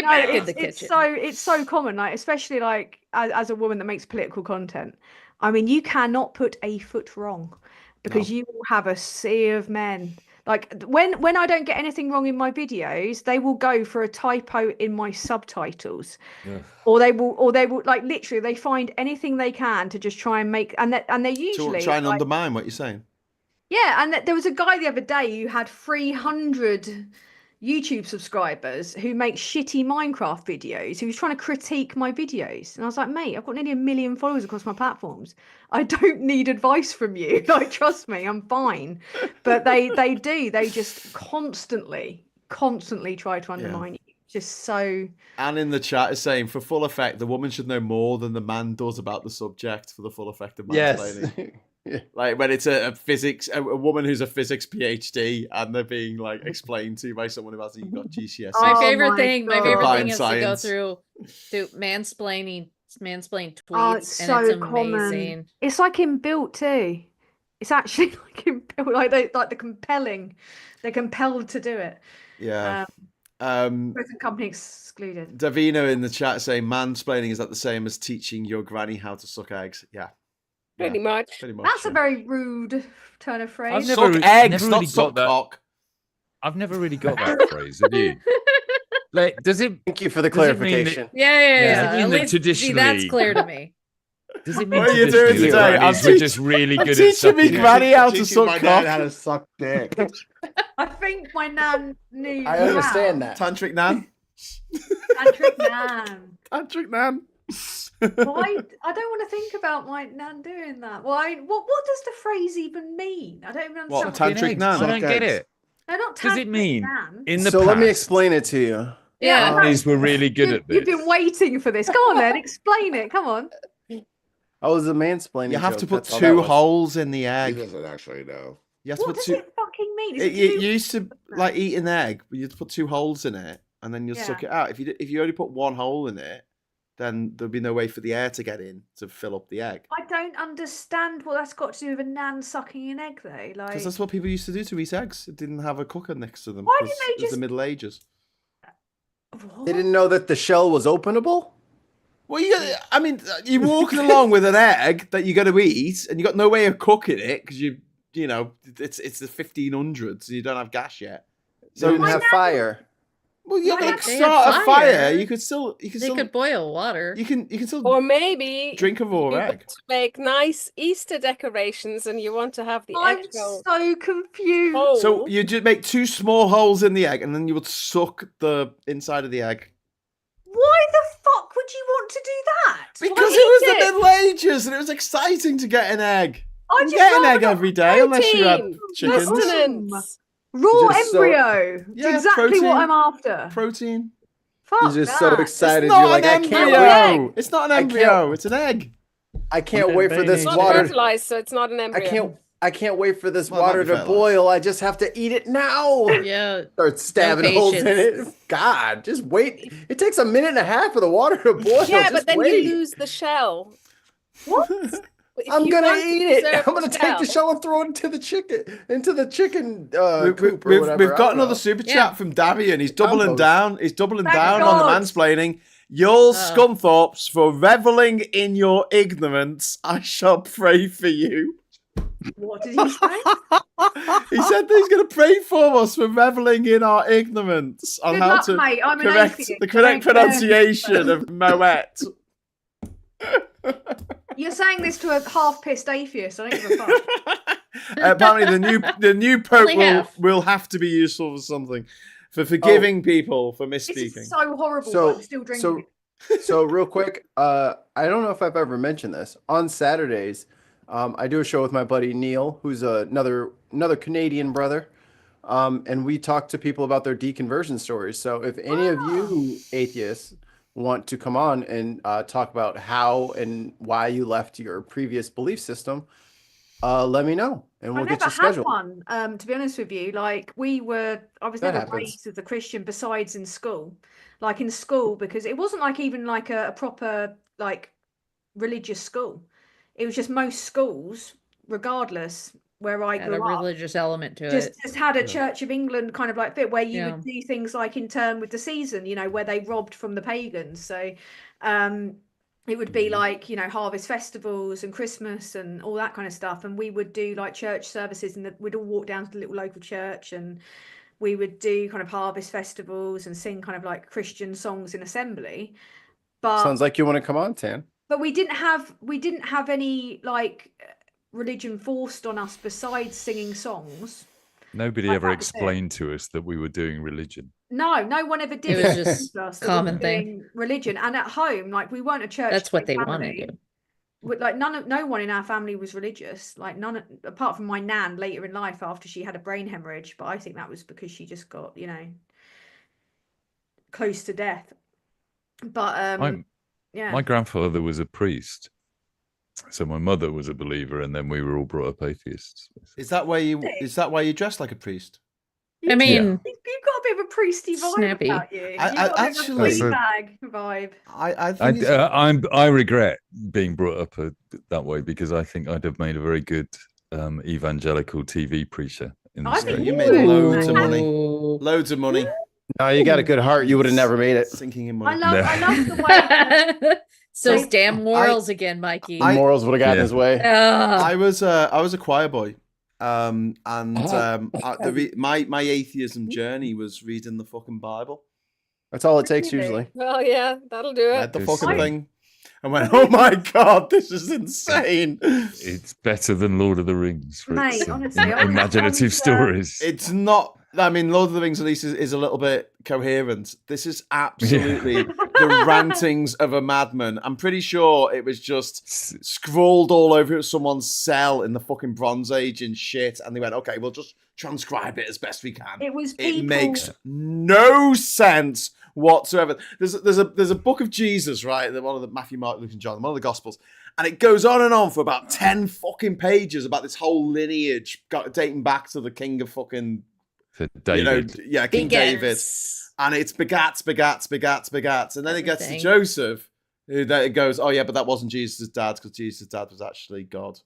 back in the kitchen. It's so common, like especially like as a woman that makes political content. I mean, you cannot put a foot wrong because you will have a sea of men. Like when I don't get anything wrong in my videos, they will go for a typo in my subtitles, or they will like literally they find anything they can to just try and make and they're usually try and undermine what you're saying. Yeah, and there was a guy the other day who had 300 YouTube subscribers who make shitty Minecraft videos. Who was trying to critique my videos, and I was like, mate, I've got nearly 1 million followers across my platforms. I don't need advice from you. Like, trust me, I'm fine. But they just constantly try to undermine you. Just so. And in the chat is saying, for full effect, the woman should know more than the man does about the subject for the full effect of mansplaining. Yes. Like when it's a woman who's a physics PhD and they're being like explained to by someone who hasn't got GCSE. My favorite thing is science. to go through mansplain tweets. It's so it's common. amazing. It's like inbuilt too. It's actually like inbuilt, they're compelled to do it. Yeah. Present company excluded. Davina in the chat saying mansplaining is that the same as teaching your granny how to suck eggs? Yeah. Pretty much. That's a very rude turn of phrase. Suck eggs, not suck cock. I've never really got that phrase. Have you? Like, does it? Thank you for the clarification. Yeah. At least, see, that's clear to me. Does it mean What are you doing today? We're just really good at teaching me sucking it? granny how to Teaching suck my cock. dad how to suck dick. I think my nan knew. I understand that. Tantric nan. Tantric nan. Tantric nan. Why? I don't want to think about my nan doing that. Why? What does the phrase even mean? I don't even understand. What, tantric nan? I don't get it. No, not Does it tantric mean nan. in the So past? let me explain it to you. Yeah, Grannies were really good at this. You've been waiting for this. Go on then, explain it. Come on. I was a mansplaining. You have to joke, put that's all that 2 was. holes in the He egg. doesn't actually know. You have to What put does 2. it fucking mean? Is It, it you used to like eat an egg, but you'd put 2 holes in it, and then you'd suck it out. If you only put 1 hole in it, then there'd be no way for the air to get in to fill up the egg. I don't understand what that's got to do with a nan sucking an egg, though. Like, Because that's what people used to do to eat eggs. It didn't have a cooker next to them. Why 'cause didn't they it was the just- Middle Ages. They didn't know that the shell was openable. Well, I mean, you're walking along with an egg that you're going to eat, and you got no way of cooking it because you know, it's the 1500s and you don't have gas yet. They So didn't have fire. well, you Why can not? They start had a fire. fire. You could still They could boil water. you can still Or maybe drink a raw you egg. want to make nice Easter decorations and you want to have the I'm actual so confused. hole. So you just make 2 small holes in the egg, and then you would suck the inside of the egg. Why the fuck would you want to do that? Because Why it was eat the Middle Ages, and it was exciting to get an egg. I You just get an rather egg not- every day, unless you had Protein, chickens. sustenance. Raw Just so- embryo. Yeah, exactly protein. what I'm after. Protein. Fuck You're just so that. excited. It's not You're like, an I can't embryo. wait. It's not an I can't- embryo. It's an egg. I can't wait for this It's not water. fertilized, so it's not an embryo. I can't wait for this Well, it might water be to fertilized. boil. I just have to eat it now. Yeah. Start stabbing holes in it. patience. God, just wait. It takes a minute and a half for the water to boil. Yeah, Just but then wait. you lose the shell. What? If I'm you gonna want to eat it. preserve I'm gonna take the shell and throw it into the chicken, coop or We've whatever. got I don't another know. super Yeah. chat from Davian. He's doubling Compost. down. He's doubling Thank down on the God. mansplaining. You'll scunthorpes for reveling in your ignorance. I shall pray for you. What did he say? He said that he's going to pray for us for reveling in our ignorance on Good how luck, to mate. I'm an correct atheist. the I correct don't care. pronunciation of Moet. You're saying this to a half-pissed atheist. I don't give a fuck. Apparently, the new pope Only will, half. will have to be useful for something, for forgiving people for This misspeaking. is so horrible. So- but I'm still drinking. So real quick, I don't know if I've ever mentioned this. On Saturdays, I do a show with my buddy Neil, who's another Canadian brother, and we talk to people about their deconversion stories. So if any of you atheists want to come on and talk about how and why you left your previous belief system, let me know, and we'll I get never you had scheduled. one. To be honest with you, like I was That never happens. raised as a Christian. Besides in school, like in school, because it wasn't like even like a proper like religious school. It was just most schools, regardless where I Had a grew up, religious element to just it. had a Church of England kind of like bit where you Yeah. would do things like in turn with the season, you know, where they robbed from the pagans. So it would be like, you know, harvest festivals and Christmas and all that kind of stuff. And we would do like church services, and we'd all walk down to the little local church, and we would do kind of harvest festivals and sing kind of like Christian songs in assembly. But Sounds like you want to come on, Tan. but we didn't have any like religion forced on us besides singing songs. Nobody Like ever that was it. explained to us that we were doing religion. No one ever did. It was it just to us that we common were thing. doing religion, and at home, like we weren't a church. That's what they family. wanted to. Like no one in our family was religious. Like none, apart from my nan later in life after she had a brain hemorrhage. But I think that was because she just got, you know, close to death. But yeah. My grandfather was a priest, so my mother was a believer, and then we were all brought up atheists. Is that why you dress like a priest? I mean, You've got a bit of a priesty vibe Snappy. about you. I You've got a bit of a actually- flea bag vibe. I think I regret being brought up that way, because I think I'd have made a very good evangelical TV preacher in the I think States. you made loads of money. Loads of money. No, you got a good heart. You would have never made it. Sinking in I money. love the way. It's those damn morals again, Mikey. Morals would have gotten Yeah. his way. I was a choir boy, and my atheism journey was reading the fucking Bible. That's all it takes Really? usually. Well, yeah, that'll do Read it. the It's fucking so- thing. and went, "Oh my god, this is insane." It's better than Lord of the Rings for Mate, its honestly, imaginative stories. It's not. I mean, Lord of the Rings at least is a little bit coherent. This is absolutely the rantings of a madman. I'm pretty sure it was just scrawled all over someone's cell in the fucking Bronze Age and shit, and they went, "Okay, we'll just transcribe it as best we can." It was people. It makes no sense whatsoever. There's a book of Jesus, right? One of the Matthew, Mark, Luke, and John, one of the Gospels, and it goes on and on for about 10 fucking pages about this whole lineage dating back to the king of fucking. David. King David. And it's begats. And then it gets to Joseph, who then it goes, "Oh yeah, but that wasn't Jesus' dad, because Jesus' dad was actually God."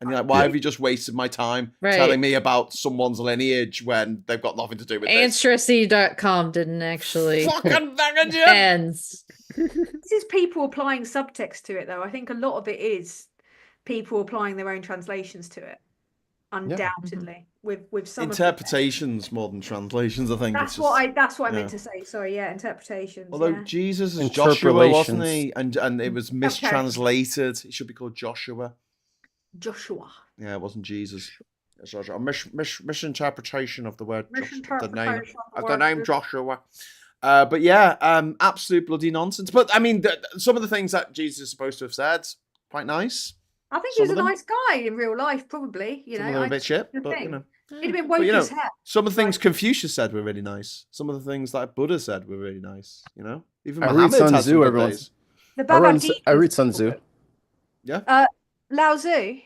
And you're like, why have you just wasted my time telling me about someone's lineage when they've got nothing to do with this? Ancestry.com didn't actually fucking bang ends. This is people applying subtext to it, though. I think a lot of it is people applying their own translations to it. Undoubtedly, with some interpretations more than translations. I think that's what I meant to say. Sorry, interpretations. Although Jesus is Joshua, wasn't he? And it was mistranslated. It should be called Joshua. Yeah, it wasn't Jesus. It's a misinterpretation of the word. The name Joshua. But yeah, absolute bloody nonsense. But I mean, some of the things that Jesus is supposed to have said, quite nice. I think he was a nice guy in real life, probably. You know, a bit shit, but you know. He'd have been woke as hell. Some of the things Confucius said were really nice. Some of the things that Buddha said were really nice. You know, even I read Sun Tzu. I read Sun Tzu. Yeah. Lao Tzu.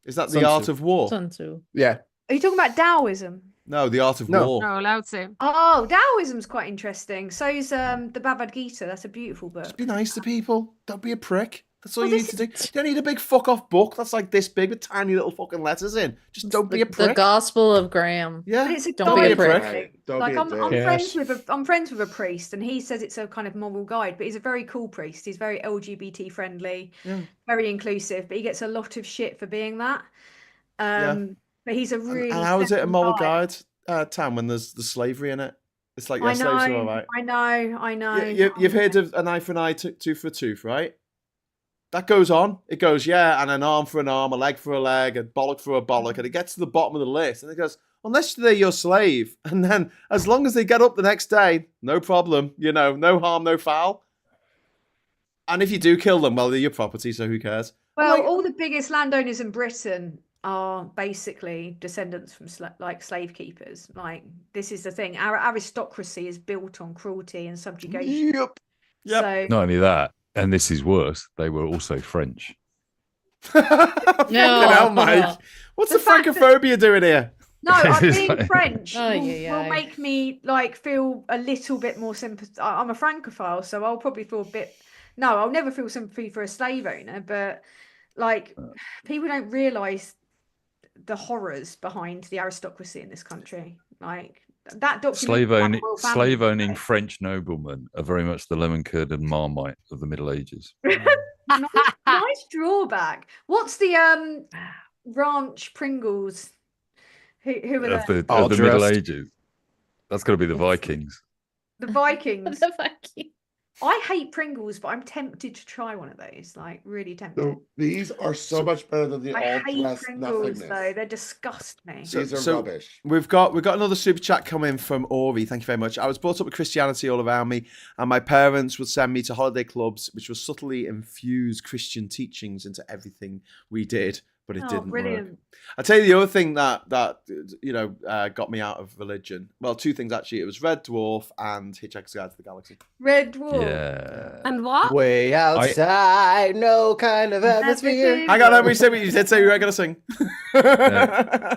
Is that the art of war? Sun Tzu. Yeah. Are you talking about Taoism? No, the art of war. No, Lao Tzu. Oh, Taoism's quite interesting. So is the Bhagavad Gita. That's a beautiful book. Just be nice to people. Don't be a prick. That's all you need to do. You don't need a big fuck off book that's like this big with tiny little fucking letters in. Just don't be a prick. The Gospel of Graham. Yeah. But it's a don't be a prick. Like I'm friends with a priest, and he says it's a kind of moral guide. But he's a very cool priest. He's very LGBT friendly, very inclusive. But he gets a lot of shit for being that. But he's a really. And how is it a moral guide, Tam? When there's the slavery in it, it's like slaves are all right. I know. You've heard of an eye for an eye, tooth for a tooth, right? That goes on. It goes, and an arm for an arm, a leg for a leg, a bollock for a bollock, and it gets to the bottom of the list, and it goes, unless they're your slave, and then as long as they get up the next day, no problem, no harm, no foul. And if you do kill them, well, they're your property, so who cares? Well, all the biggest landowners in Britain are basically descendants from slave keepers. Like, this is the thing. Our aristocracy is built on cruelty and subjugation. Yep. So, not only that, and this is worse, they were also French. No, Mike. What's the Francophobia doing here? No, being French will make me feel a little bit more sympathy. I'm a Francophile, so I'll probably feel a bit. No, I'll never feel sympathy for a slave owner, but people don't realise the horrors behind the aristocracy in this country. Like that documentary. Slave owning French noblemen are very much the lemon curd and Marmite of the Middle Ages. nice drawback. What's the ranch Pringles? Who are of the Middle Ages? That's got to be the Vikings. The Vikings. The Vikings. I hate Pringles, but I'm tempted to try one of those. Like, really tempted. So these are so much better than the I all hate dressed Pringles, nothingness. though. They disgust me. These are rubbish. We've got another super chat coming from Ori. Thank you very much. I was brought up with Christianity all around me, and my parents would send me to holiday clubs, which would subtly infuse Christian teachings into everything we did. But it didn't work. I'll tell you the other thing that got me out of religion. Well, two things actually. It was Red Dwarf and Hitchhiker's Guide to the Galaxy. Red Dwarf. Yeah. And what? Way outside, no kind of atmosphere. Hang on, we said you did say we were going to sing.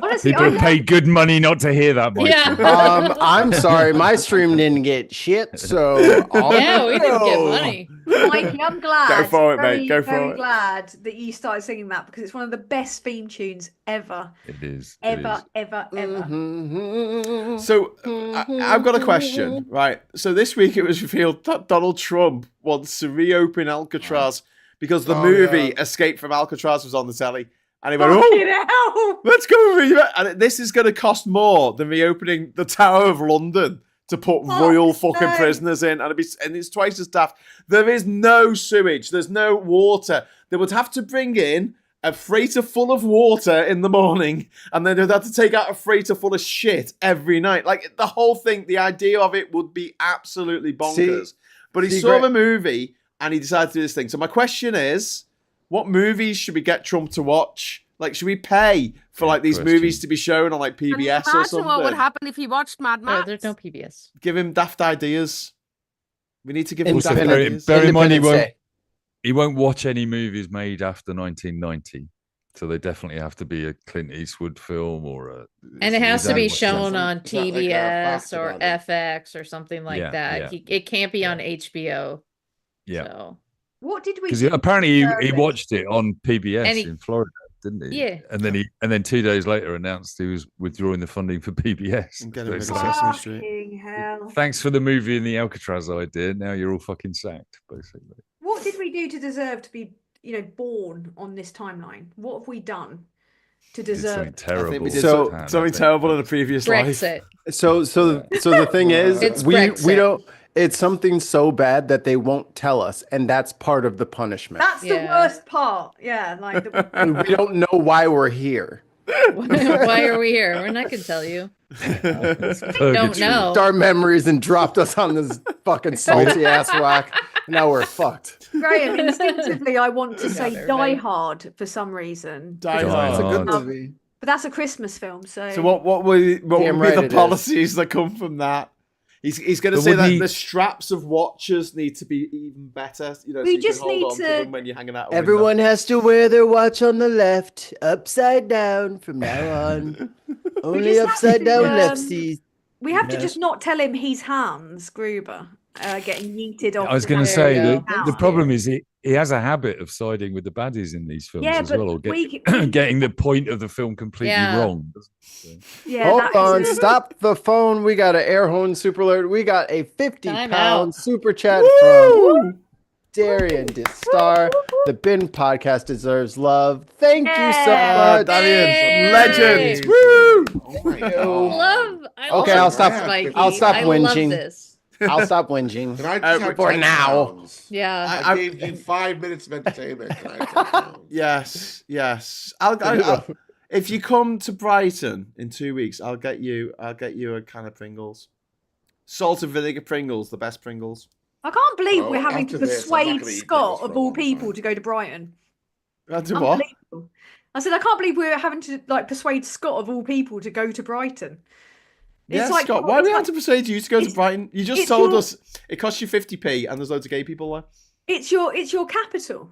Honestly, people paid good money not to hear that, Mike. Yeah. I'm sorry, my stream didn't get shit, so we didn't get money. Mikey, I'm glad. Go for it, mate. Go for it. Very glad that you started singing that because it's one of the best theme tunes ever. It is. Ever. Mm-hmm. So I've got a question, right? So this week it was revealed that Donald Trump wants to reopen Alcatraz because the movie Escape from Alcatraz was on the telly. And he went, let's go. And this is going to cost more than reopening the Tower of London. to put royal fucking prisoners in, and it's twice as daft. There is no sewage. There's no water. They would have to bring in a freighter full of water in the morning, and then they'd have to take out a freighter full of shit every night. Like, the whole thing, the idea of it would be absolutely bonkers. But he saw the movie, and he decided to do this thing. So my question is, what movies should we get Trump to watch? Like, should we pay for like these movies to be shown on like PBS or something? What would happen if he watched Mad Max? No, there's no PBS. Give him daft ideas. We need to give him daft bear ideas. in mind, he won't watch any movies made after 1990. So they definitely have to be a Clint Eastwood film or and it has to be shown on TBS or FX or something like that. It can't be on HBO. Yeah. So. What did we? Because apparently he watched it on PBS in Florida, didn't he? Yeah. And then 2 days later announced he was withdrawing the funding for PBS. And get him Sesame Street. Hell. Thanks for the movie and the Alcatraz idea. Now you're all fucking sacked, basically. What did we do to deserve to be, born on this timeline? What have we done to deserve? Something terrible. I think we did something terrible in a previous Brexit. life. So the thing is, we don't. It's something so bad that they won't tell us, and that's part of the punishment. That's the worst part. Yeah, like and we don't know why we're here. Why are we here? We're not gonna tell you. Don't know. Our memories and dropped us on this fucking salty ass rock. Now we're fucked. Graham, instinctively, I want to say Die Hard for some reason. Die Hard. It's a good movie. But that's a Christmas film, so. So what would be the policies that come from that? He's going to say that the straps of watches need to be even better. So we you just can hold need on to them when you're hanging out. Everyone has to wear their watch on the left, upside down from now on. Only upside down lefties. We have to just not tell him he's Hans Gruber getting yeeted off. I was going to say the problem is he has a habit of siding with the baddies in these films as well, or getting the point of the film completely wrong. Yeah, hold on, stop the phone. We got an air horn super alert. We got a 50-pound super chat from Darian Distar. The Bin Podcast deserves love. Thank you so much. Darian, legend. Woo! Okay, I'll stop I whinging. love this. I'll stop whinging. Can I just have for 10 now. pounds? Yeah. I gave you 5 minutes of entertainment. Can I have 10 pounds? Yes. I'll if you come to Brighton in 2 weeks, I'll get you a can of Pringles. Salt and vinegar Pringles, the best Pringles. I can't believe we're having to persuade Scott, of all people, to go to Brighton. Do what? I said, I can't believe we're having to persuade Scott, of all people, to go to Brighton. Yeah, Scott, why do we have to persuade you to go to Brighton? You just told us it costs you 50p and there's loads of gay people there. It's your capital.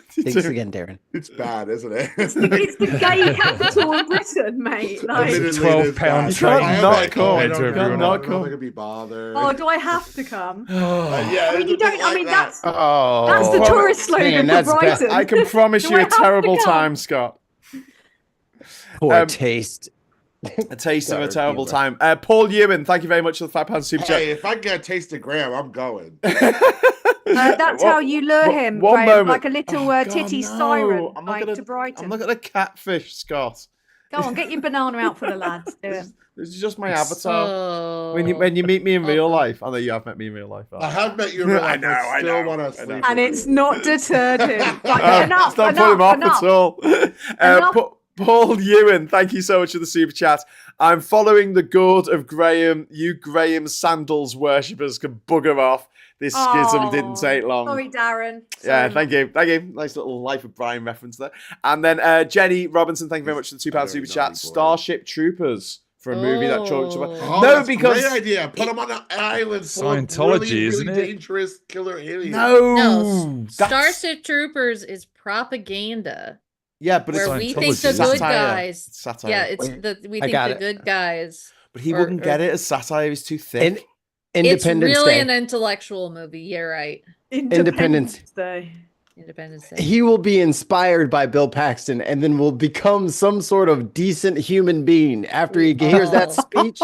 Thanks again, Darren. It's bad, isn't it? It's the gay capital of Britain, mate. Like, it's a £12 train. Not come. I don't think I'd be bothered. Oh, do I have to come? Yeah, I mean, you don't. I mean, that's the Oh, tourist slogan for Brighton. I can promise Do you I a have to terrible come? time, Scott. poor taste. A taste of a terrible time. Paul Ewan, thank you very much for the £5 super chat. Hey, if I get a taste of Graham, I'm going. That's how you lure him, one Graham, moment. like a little titty siren, to Brighton. I'm not going to catfish, Scott. Go on, get your banana out for the lads. Do it. This is just my avatar. When you meet me in real life, I know you have met me in real life. I have met you in real life. I still want to sleep. And it's not deterred him. Enough, it's not put him off at all. Paul Ewan, thank you so much for the super chat. I'm following the God of Graham. You Graham Sandals worshippers can bugger off. This schism didn't take long. Sorry, Darren. Yeah, thank you. Nice little Life of Brian reference there. And then Jenny Robinson, thank you very much for the £2 super chat. Starship Troopers for a movie that talks about. No, because great idea. Put them on an island. Scientology, isn't it? Dangerous killer aliens. No, Starship Troopers is propaganda. Yeah, but where we think the good guys. Satire. Yeah, we think the good guys. But he wouldn't get it as satire. He's too thick. Independence it's really Day. an intellectual movie. You're right. Independence Day. Independence Day. He will be inspired by Bill Paxton and then will become some sort of decent human being after he hears that speech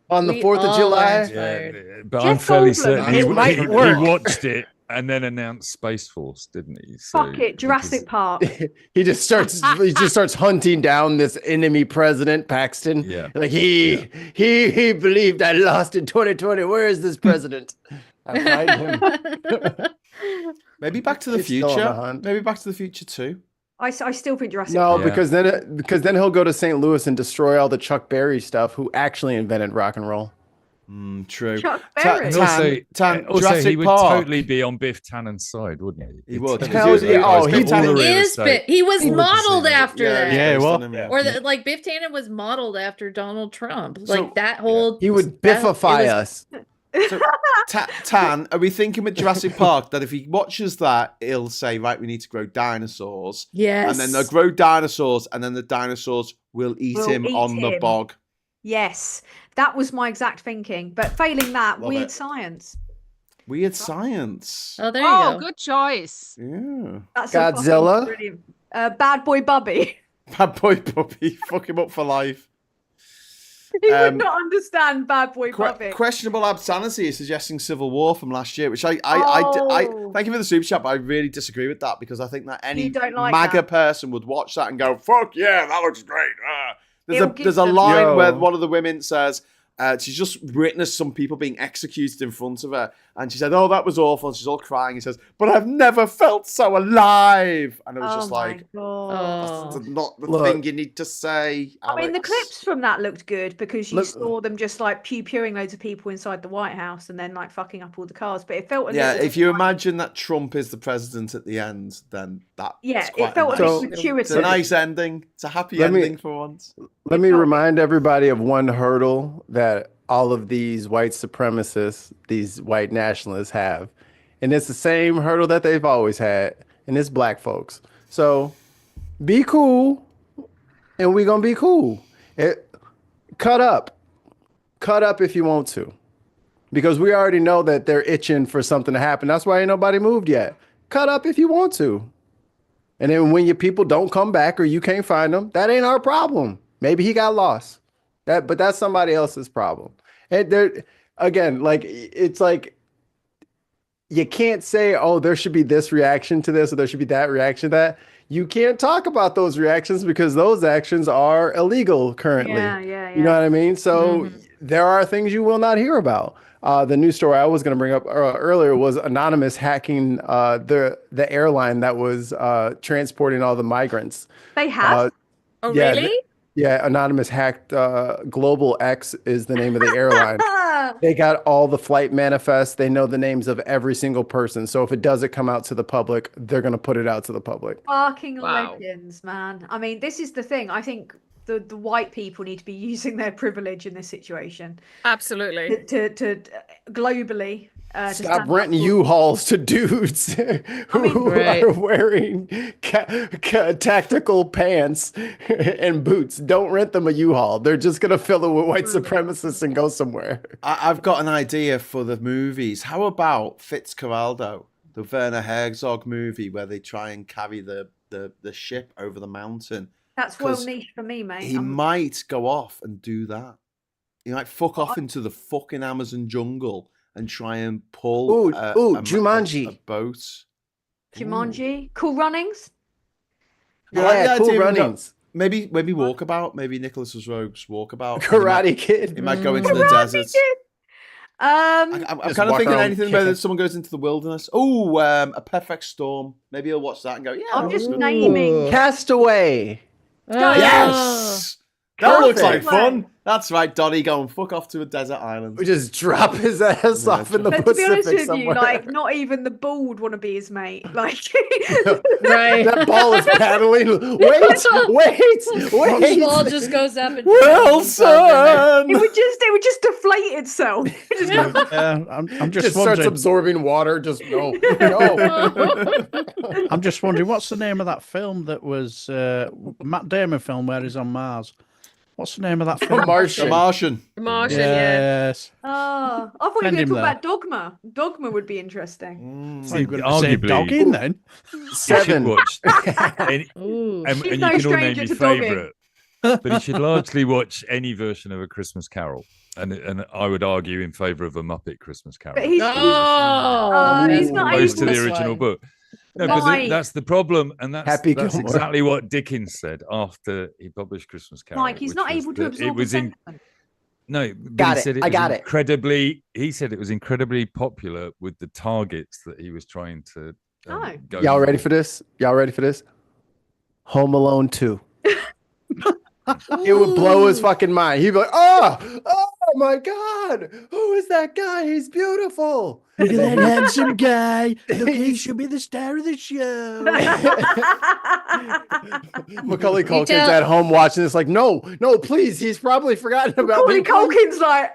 on the 4th of July. Yeah, but I'm fairly certain he watched it and then announced Space Force, didn't he? So, Fuck it, Jurassic Park. he just starts hunting down this enemy president, Paxton. Yeah. Like he believed I lost in 2020. Where is this president? I find him. Maybe Back to the He's still on the Future. hunt. Maybe Back to the Future 2. I still think Jurassic No, Park. Yeah. because then he'll go to St. Louis and destroy all the Chuck Berry stuff, who actually invented rock and roll. True. Chuck Berry. And also, Jurassic he would Park. totally be on Biff Tannen's side, wouldn't he? He would. Hell yeah. Oh, He's got all the real estate. He was He would modeled see that. after that. Yeah, well, Or like Biff Tannen was modeled after Donald Trump. So- Like that whole. He would that- it biffify was- us. So, Tan, are we thinking with Jurassic Park that if he watches that, he'll say, right, we need to grow dinosaurs. Yes. And then they'll grow dinosaurs, and then the dinosaurs will eat Will him eat on the him. bog. Yes, that was my exact thinking. But failing that, Love weird it. science. Weird science. Oh, there you Oh, go. good choice. Yeah. That's a fucking Godzilla? brilliant. Bad Boy Bubby. Bad boy puppy. Fuck him up for life. He Um, would not understand Bad Boy Bubby. Questionable absanity is suggesting Civil War from last year, which I Oh. thank you for the super chat, but I really disagree with that because I think that any You don't like MAGA that? person would watch that and go, "Fuck yeah, that looks great." There's It'll a give there's a them- line Yo. where one of the women says she's just witnessed some people being executed in front of her, and she said, "Oh, that was awful." And she's all crying. He says, "But I've never felt so alive," and it was Oh just my like. God. That's not the Look. thing you need to say. I mean, the Alex. clips from that looked good because you Look- saw them just like pew-pewing loads of people inside the White House and then like fucking up all the cars. But it felt a Yeah, little if you like- imagine that Trump is the president at the end, then that's yeah, quite it felt a So- bit it's gratuitous. a nice ending. It's a happy Let me- ending for once. Let me remind everybody of one hurdle that all of these white supremacists, these white nationalists have. And it's the same hurdle that they've always had, and it's black folks. So be cool, and we're going to be cool. Cut up. Cut up if you want to. Because we already know that they're itching for something to happen. That's why ain't nobody moved yet. Cut up if you want to. And then when your people don't come back or you can't find them, that ain't our problem. Maybe he got lost. But that's somebody else's problem. And there again, like it's like you can't say, oh, there should be this reaction to this or there should be that reaction to that. You can't talk about those reactions because those actions are illegal currently. Yeah. You know what I mean? So there are things you will not hear about. The news story I was going to bring up earlier was Anonymous hacking the airline that was transporting all the migrants. They have. Oh, yeah, really? Yeah, Anonymous hacked Global X is the name of the airline. They got all the flight manifests. They know the names of every single person. So if it doesn't come out to the public, they're going to put it out to the public. Fucking Wow. legends, man. I mean, this is the thing. I think the white people need to be using their privilege in this situation Absolutely. to globally. To Stop stand up renting for- U-Hauls to dudes who Right. are wearing tactical pants and boots. Don't rent them a U-Haul. They're just going to fill it with white supremacists and go somewhere. I've got an idea for the movies. How about Fitzcarraldo, the Werner Herzog movie where they try and carry the ship over the mountain? That's well 'Cause niche for me, mate. He might go off and do that. He might fuck off into the fucking Amazon jungle and try and pull Jumanji. a boat. Jumanji, Cool Runnings. I like the Yeah, idea Cool of him go- Runnings. Maybe Walkabout. Maybe Nicholas Rogue's Walkabout. Karate Kid. He might go into the desert. I'm Just kind of walk thinking around anything where kicking. someone goes into the wilderness. Oh, A Perfect Storm. Maybe he'll watch that and go, yeah. I'm that just looks good. naming. Castaway. Yes! That looks like Perfect. fun. That's right, Donnie, go and fuck off to a desert island. We just drop his ass off in the But to be honest Pacific with somewhere. you, like not even the bull would want to be his mate. Like Right. That ball is paddling. Wait. Ball just goes up and Wilson! it would just deflate itself. It would just go- I'm just, Just starts wondering. absorbing water. Just no. I'm just wondering, what's the name of that film that was Matt Damon film where he's on Mars? What's the name of that film? The Martian. Martian. Martian, yeah. Yes. Oh, I thought you were Send going to him talk there. about Dogma. Dogma would be interesting. So you're going to say Arguably- dogging then? You should Seven. watch. And, Ooh. and She's you no can all name stranger your to dogging. favourite. But he should largely watch any version of A Christmas Carol. And I would argue in favour of A Muppet Christmas Carol. But he's not opposed to able the original book. No, Why? but that's the problem, and that's Gilmore. exactly what Dickens said after he published Christmas Carol. Mike, he's not able to absorb the sentiment. No, but Got he it. said I got it. incredibly. He said it was incredibly popular with the targets that he was trying to. Go Y'all for. ready for this? Home Alone 2. It would blow his fucking mind. He'd be like, oh my God, who is that guy? He's beautiful. Look at that handsome guy. Look, he should be the star of the show. Macaulay Culkin's at home watching this like, no, please. He's probably forgotten about Macaulay Culkin's like...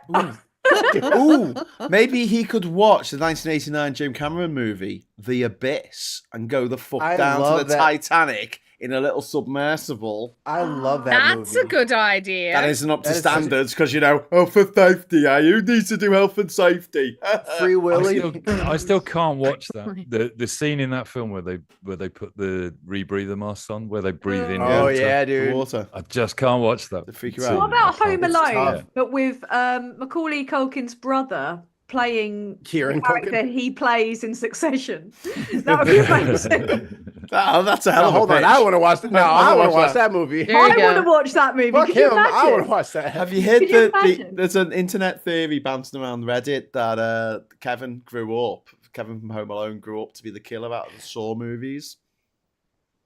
Ooh, maybe he could watch the 1989 James Cameron movie, The Abyss, and go the fuck down to the Titanic in a little submersible. I love that movie. That's a good idea. That isn't up to standards because, for safety, you need to do health and safety. Free Willy. I still can't watch that. The scene in that film where they put the rebreather masks on, where they breathe in water. Yeah, dude. Water. I just can't watch that. To freak you out. What about Home It's Alone, tough. but with Macaulay Culkin's brother playing Kieran the character Culkin. he plays in Succession? That would be amazing. Oh, that's a hell of a hold on. pitch. I want to watch that. No, I want to watch that movie. There I you want to go. watch that movie. Fuck Could you him. I imagine? want to watch that. Have you heard Could you that imagine? there's an internet theory bouncing around Reddit that Kevin from Home Alone grew up to be the killer out of the Saw movies?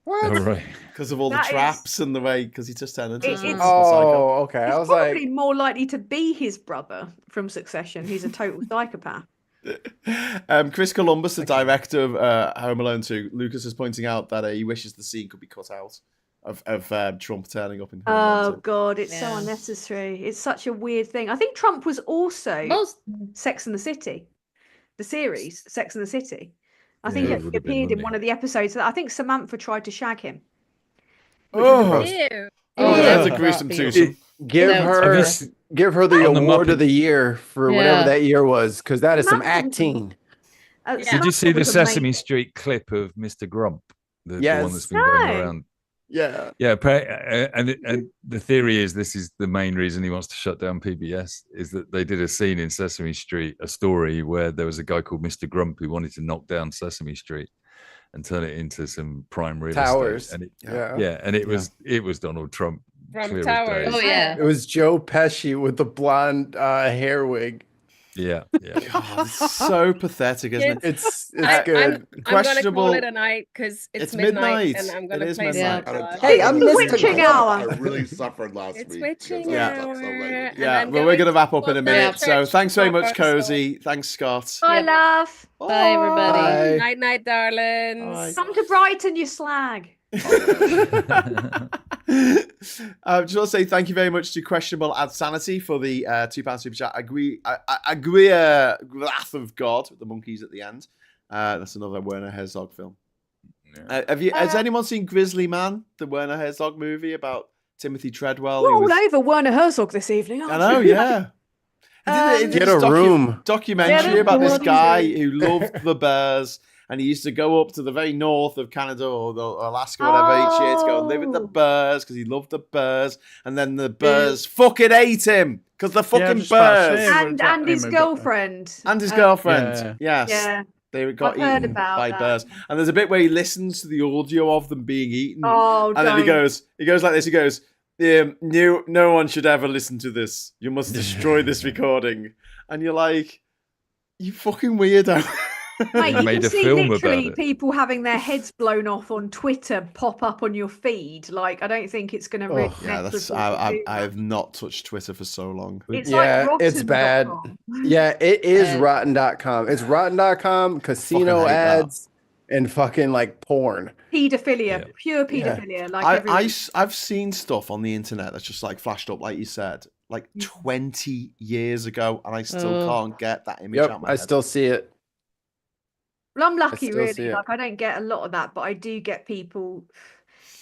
What? All right. Because of all the That is- traps and the way, because he just turned into a It's- psycho. Okay. I He's was probably like, more likely to be his brother from Succession. He's a total psychopath. Chris Columbus, the director of Home Alone 2, Lucas is pointing out that he wishes the scene could be cut out of Trump turning up in Home Alone 2. God, it's so Yeah. unnecessary. It's such a weird thing. I think Trump was also Sex and the City, the series Sex and the City. I think Yeah, he it would have been, appeared in wouldn't one he? of the episodes. I think Samantha tried to shag him. Oh, Ew. that's a Yeah. gruesome Yeah. twosome. give That was her rough. give her the On the award of Muppet- the year for whatever Yeah. that year was, because that is some Samantha- acting. Did Did Samantha you see the was Sesame amazing. Street clip of Mr. Grump? The Yes. one that's been going No. around. Yeah. Yeah, and the theory is this is the main reason he wants to shut down PBS is that they did a scene in Sesame Street, a story where there was a guy called Mr. Grump who wanted to knock down Sesame Street and turn it into some prime real Towers. estate. And Yeah. and it was Donald Trump. From clear as Towers. day. Oh yeah. It was Joe Pesci with the blonde hair wig. Yeah. God, it's so pathetic, isn't it? It's I- good. I'm gonna Questionable. call it a night because it's midnight, and I'm gonna It is play midnight. some blood. Hey, I'm It's missing witching it. hour. I really suffered last It's week. witching because I hour, was up so late. and Yeah, I'm well, we're going going to to wrap up in a walk minute. down So church thanks very tomorrow, much, so- Cozy. Thanks, Scott. Bye, love. Bye, everybody. Bye. Night, night, darlings. Bye. Come to Brighton, you slag. I just want to say thank you very much to Questionable Ad Sanity for the £2 super chat. Agree, Wrath of God with the monkeys at the end. That's another Werner Herzog film. Has anyone seen Grizzly Man, the Werner Herzog movie about Timothy Treadwell? We're who all was- over Werner Herzog this evening, I aren't know, we? yeah. He did Get this a room. documentary Yeah, about this that's guy amazing. who loved the bears, and he used to go up to the very north of Canada or Alaska or whatever each year to go and live with the Oh. bears because he loved the bears, and then the bears fucking ate him because the fucking just about to bears say. And his girlfriend. and his girlfriend. Yeah. Yes. Yeah. They got I've heard eaten about by that. bears, and there's a bit where he listens to the audio of them being eaten, Oh, and then he don't. goes like this. He goes, no one should ever listen to this. You must destroy this recording. And you're like, you fucking weirdo. Mate, you made can a see film literally about it. people having their heads blown off on Twitter pop up on your feed. Like, I don't think it's going to really Yeah, mess that's with I people. have not touched Twitter for so long. It's Yeah, like it's bad. rotten.com. Yeah, it is Uh, rotten.com. It's rotten.com, casino Fucking hate that. ads, and fucking like porn. Pedophilia, Yeah. pure pedophilia. Like everyone. I've seen stuff on the internet that's just like flashed up, like you said, like 20 years ago, and I still can't get that image out Yep, of my I head. still see it. Well, I'm lucky, still see really. it. Like, I don't get a lot of that, but I do get people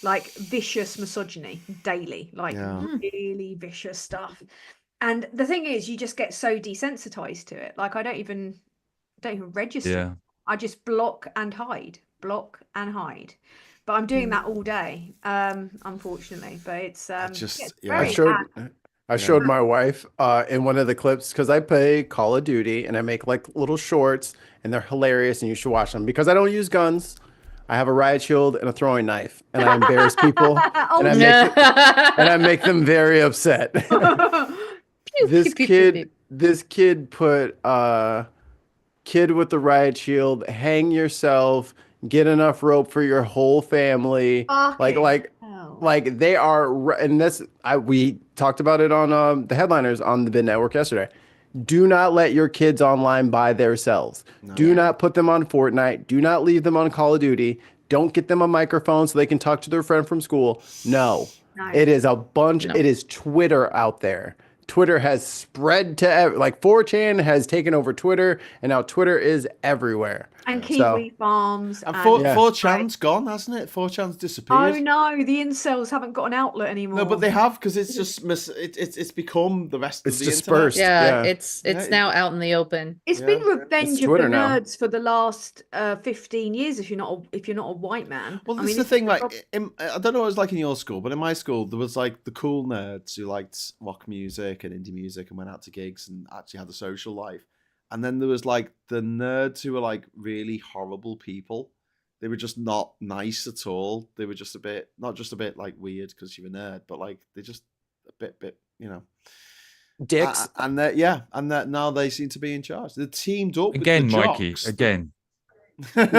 like vicious misogyny daily, like Yeah. really vicious stuff. And the thing is, you just get so desensitized to it. Like, I don't even register. Yeah. I just block and hide, block and hide. but I'm doing that all day, unfortunately. But it's I showed my wife in one of the clips because I play Call of Duty and I make like little shorts and they're hilarious and you should watch them because I don't use guns. I have a riot shield and a throwing knife and I embarrass people and I make them very upset. This kid put kid with the riot shield, hang yourself, get enough rope for your whole family. Like they are, and we talked about it on the headliners on the Bit Network yesterday. Do not let your kids online by themselves. Do not put them on Fortnite. Do not leave them on Call of Duty. Don't get them a microphone so they can talk to their friend from school. No. It is a bunch. It is Twitter out there. Twitter has spread to like 4chan has taken over Twitter, and now Twitter is everywhere. And Kiwi Farms. And 4chan's gone, hasn't it? 4chan's disappeared. Oh no, the incels haven't got an outlet anymore. No, but they have because it's just it's become the rest of the dispersed. internet. It's now out in the open. It's been revenge of the nerds for the last 15 years. If you're not a white man. Well, this is the thing. Like, I don't know what it was like in your school, but in my school there was like the cool nerds who liked rock music and indie music and went out to gigs and actually had a social life. And then there was like the nerds who were like really horrible people. They were just not nice at all. They were just not just a bit like weird because you're a nerd, but like they're just a bit, dicks. And now they seem to be in charge. They're teamed up again, with the Mikey. jocks. Again. They've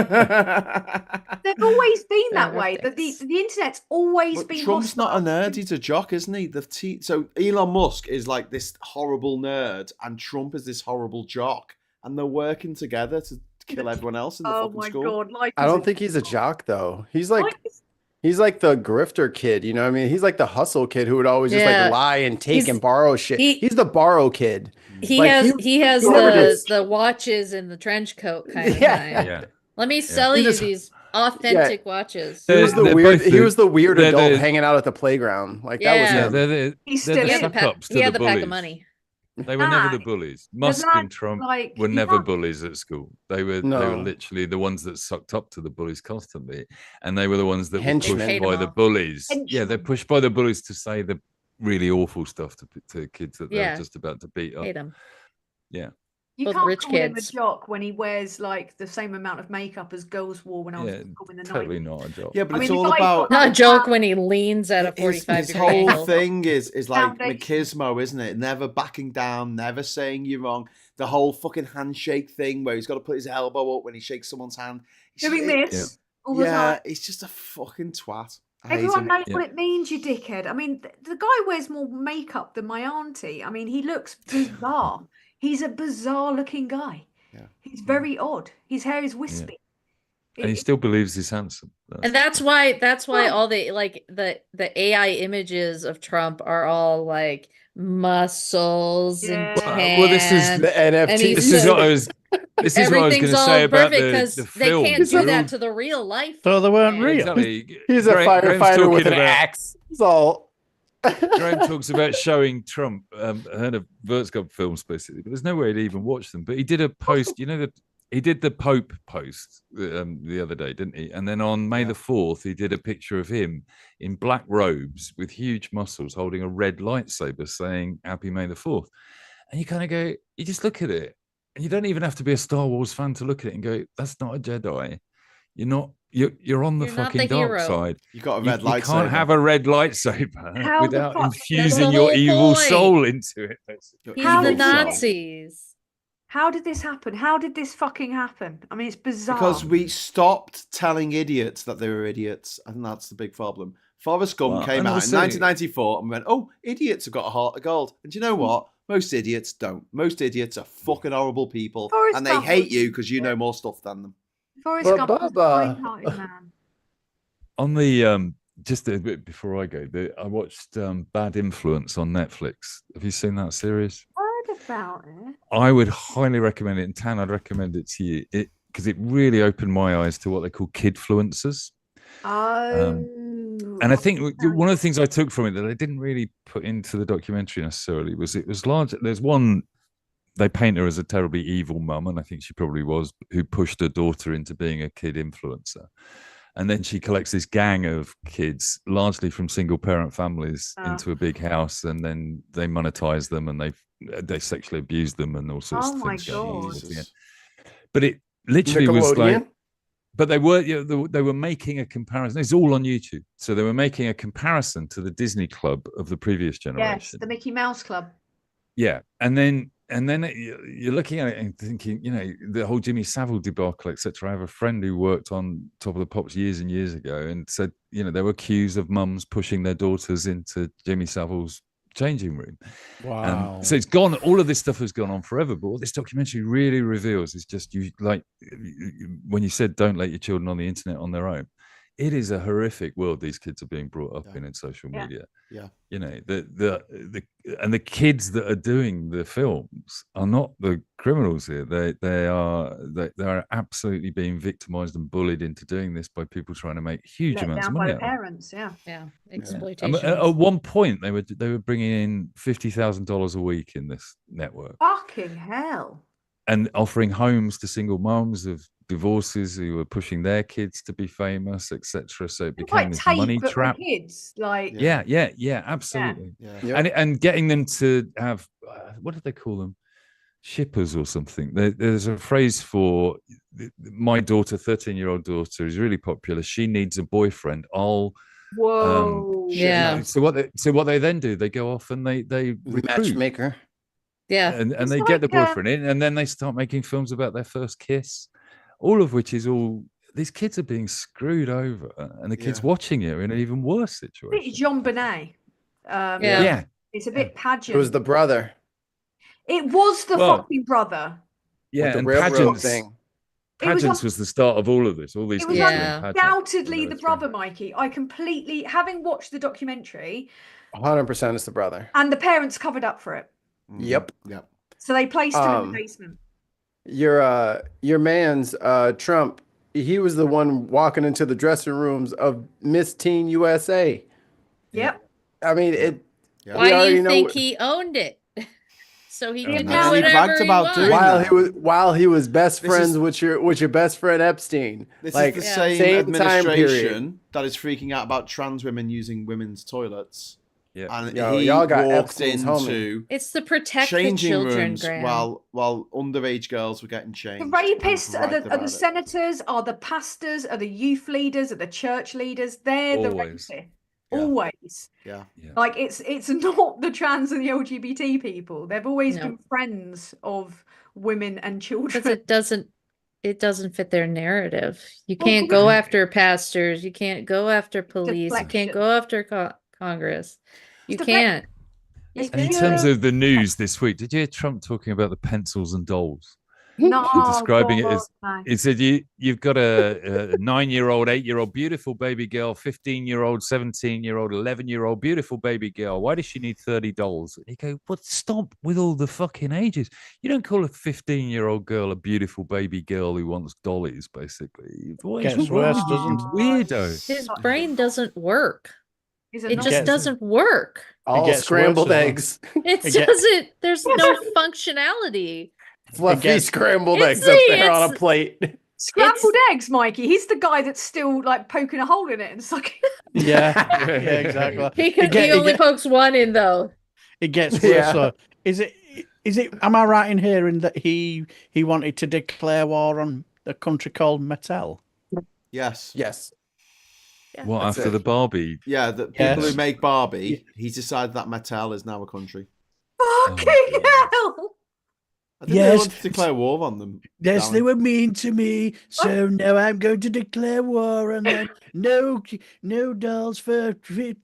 always been that way. The internet's always been. Trump's not a nerd; he's a jock, isn't he? So Elon Musk is like this horrible nerd, and Trump is this horrible jock, and they're working together to kill everyone else in the fucking school. Oh my god! I don't think he's a jock though. He's like the grifter kid. You know what I mean? He's like the hustle kid who would always just like lie and take and borrow shit. He's the borrow kid. He has the watches and the trench coat kind of guy. Yeah. Let me sell you these authentic watches. He was the weird adult hanging out at the playground. Like that was him. They're the suck-ups to the bullies. Pack of money. They were never the bullies. Musk and Trump were never bullies at school. They were literally the ones that sucked up to the bullies constantly, and they were the ones that were pushed by the bullies. Yeah, they're pushed by the bullies to say the really awful stuff to kids that they're just about to beat up. Hate them. Yeah. You can't call him a jock when he wears like the same amount of makeup as girls wore when I was in the 90s. Totally not a joke. Yeah, but it's all about not a joke when he leans at a 45 his whole thing is like machismo, isn't it? Never backing down, never saying you're wrong. The whole fucking handshake thing where he's got to put his elbow up when he shakes someone's hand. Doing this all the time. He's just a fucking twat. Everyone knows what it means, you dickhead. I mean, the guy wears more makeup than my auntie. I mean, he looks bizarre. He's a bizarre-looking guy. Yeah. He's very odd. His hair is wispy. And he still believes he's handsome. And that's why all the AI images of Trump are all like muscles and tan. Well, this is the NFT. This is what I was going to say about the film. They can't do that to the real life. So they weren't real. Exactly. He's a firefighter with an axe. That's all. Graham talks about showing Trump. I heard of Vert's got films basically, but there's no way to even watch them. But he did a post, he did the Pope post the other day, didn't he? And then on May the 4th, he did a picture of him in black robes with huge muscles holding a red lightsaber saying Happy May the 4th. And you kind of go, you just look at it, and you don't even have to be a Star Wars fan to look at it and go, that's not a Jedi. You're on the fucking dark side. You got a red lightsaber. You can't have a red lightsaber without infusing your evil soul into it. He's the Nazis. How did this happen? How did this fucking happen? I mean, it's bizarre. Because we stopped telling idiots that they were idiots. I think that's the big problem. Forrest Gump came out in 1994 and went, oh, idiots have got a heart of gold. And do you know what? Most idiots don't. Most idiots are fucking horrible people. And they hate you because you know more stuff than them. Forrest Gump was a kind-hearted man. On the just a bit before I go, I watched Bad Influence on Netflix. Have you seen that series? Heard about it. I would highly recommend it. And Tan, I'd recommend it to you because it really opened my eyes to what they call kidfluencers. And I think one of the things I took from it that I didn't really put into the documentary necessarily was it was large. There's one. They paint her as a terribly evil mum, and I think she probably was, who pushed her daughter into being a kid influencer. And then she collects this gang of kids, largely from single parent families, into a big house, and then they monetize them and they sexually abuse them and all sorts of things. Oh my God. But it literally was like, Nickelodeon? but they were making a comparison. It's all on YouTube. So they were making a comparison to the Disney Club of the previous generation. Yes, the Mickey Mouse Club. Yeah. And then you're looking at it and thinking, you know, the whole Jimmy Savile debacle, etc. I have a friend who worked on Top of the Pops years and years ago and said, you know, there were queues of mums pushing their daughters into Jimmy Savile's changing room. Wow. So it's gone. All of this stuff has gone on forever. But what this documentary really reveals is just when you said don't let your children on the internet on their own. It is a horrific world these kids are being brought up in social media. Yeah. You know, the kids that are doing the films are not the criminals here. They are absolutely being victimized and bullied into doing this by people trying to make huge amounts of money. By the parents, exploitation. At one point, they were bringing in $50,000 a week in this network. Fucking hell. And offering homes to single moms of divorces who were pushing their kids to be famous, etc. So it became this money trap. Kids, like absolutely. Yeah. And getting them to have what did they call them? Shippers or something. There's a phrase for my daughter, 13-year-old daughter, is really popular. She needs a boyfriend. Whoa. So what they then do? They go off and they recruit. Matchmaker. Yeah. And they get the boyfriend in, and then they start making films about their first kiss. All of which is these kids are being screwed over, and the kids watching it are in an even worse situation. It's Jean Bonnet. It's a bit pageant. It was the brother. It was the fucking brother. Yeah, the and railroad thing. Pageants was the start of all of this. All these. It was undoubtedly the brother, Mikey. I completely, having watched the documentary, 100% it's the brother, and the parents covered up for it. Yep. So they placed him in the basement. Your man's Trump, he was the one walking into the dressing rooms of Miss Teen USA. Yep. I mean, Why do you think he owned it? So he could do whatever he wanted. While he was best friends with your best friend Epstein. This is the same administration that is freaking out about trans women using women's toilets. Yeah, and y'all got walked Epstein's into it's the protect the changing children, rooms Graham. while underage girls were getting changed. The rapists are the senators, are the pastors, are the youth leaders, are the church leaders. They're the rapists. Always. Yeah. Like it's not the trans and the LGBT people. They've always been friends of women and children. Because it doesn't fit their narrative. You can't go after pastors. You can't go after police. You can't go after Congress. You can't. And in terms of the news this week, did you hear Trump talking about the pencils and dolls? No, describing it as he said you've got a 9-year-old, 8-year-old beautiful baby girl, 15-year-old, 17-year-old, 11-year-old beautiful baby girl. Why does she need 30 dolls? And you go, well, stop with all the fucking ages. You don't call a 15-year-old girl a beautiful baby girl who wants dollies, basically. Gets worse, doesn't it? Weirdo. His brain doesn't work. It just gets- doesn't work. all gets scrambled worse, eggs. It doesn't. There's no functionality. Fluffy scrambled It's eggs up the- there on a it's- plate. Scrambled eggs, Mikey. He's the guy that's still like poking a hole in it and sucking. Yeah, exactly. He only pokes one in though. It gets worse. Yeah. So is it? Am I right in hearing that he wanted to declare war on a country called Mattel? Yes. What, That's after it. the Barbie? Yeah, the people who make Barbie, he's decided that Mattel is now a country. Fucking hell! I think they wanted to declare war on them. Yes, Darren. they were mean to me, so now I'm going to declare war on them. No dolls for 10,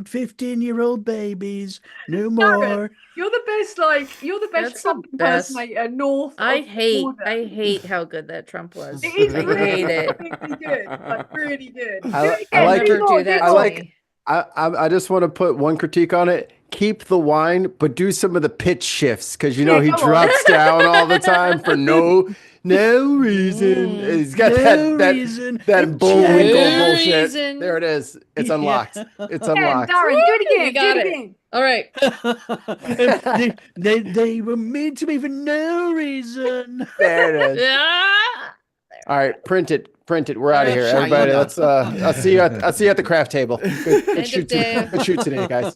15-year-old babies. No more. You're the best. You're the best That's Trump the best. impersonator north. I of border. hate how good that Trump was. It is I hate it. really good. Like really good. I like Never do that. I to like- me. I just want to put one critique on it. Keep the wine, but do some of the pitch shifts because he come on. drops down all the time for no reason. He's got that bullwinkle No bullshit. reason. There it is. It's unlocked. It's Yeah, unlocked. Darren, do it again. You got do it it. again. All right. they were mean to me for no reason. There it is. Ah! All right, print it. Print it. We're out of here, everybody. Let's. I'll see you at the craft table. Good shoot today, guys.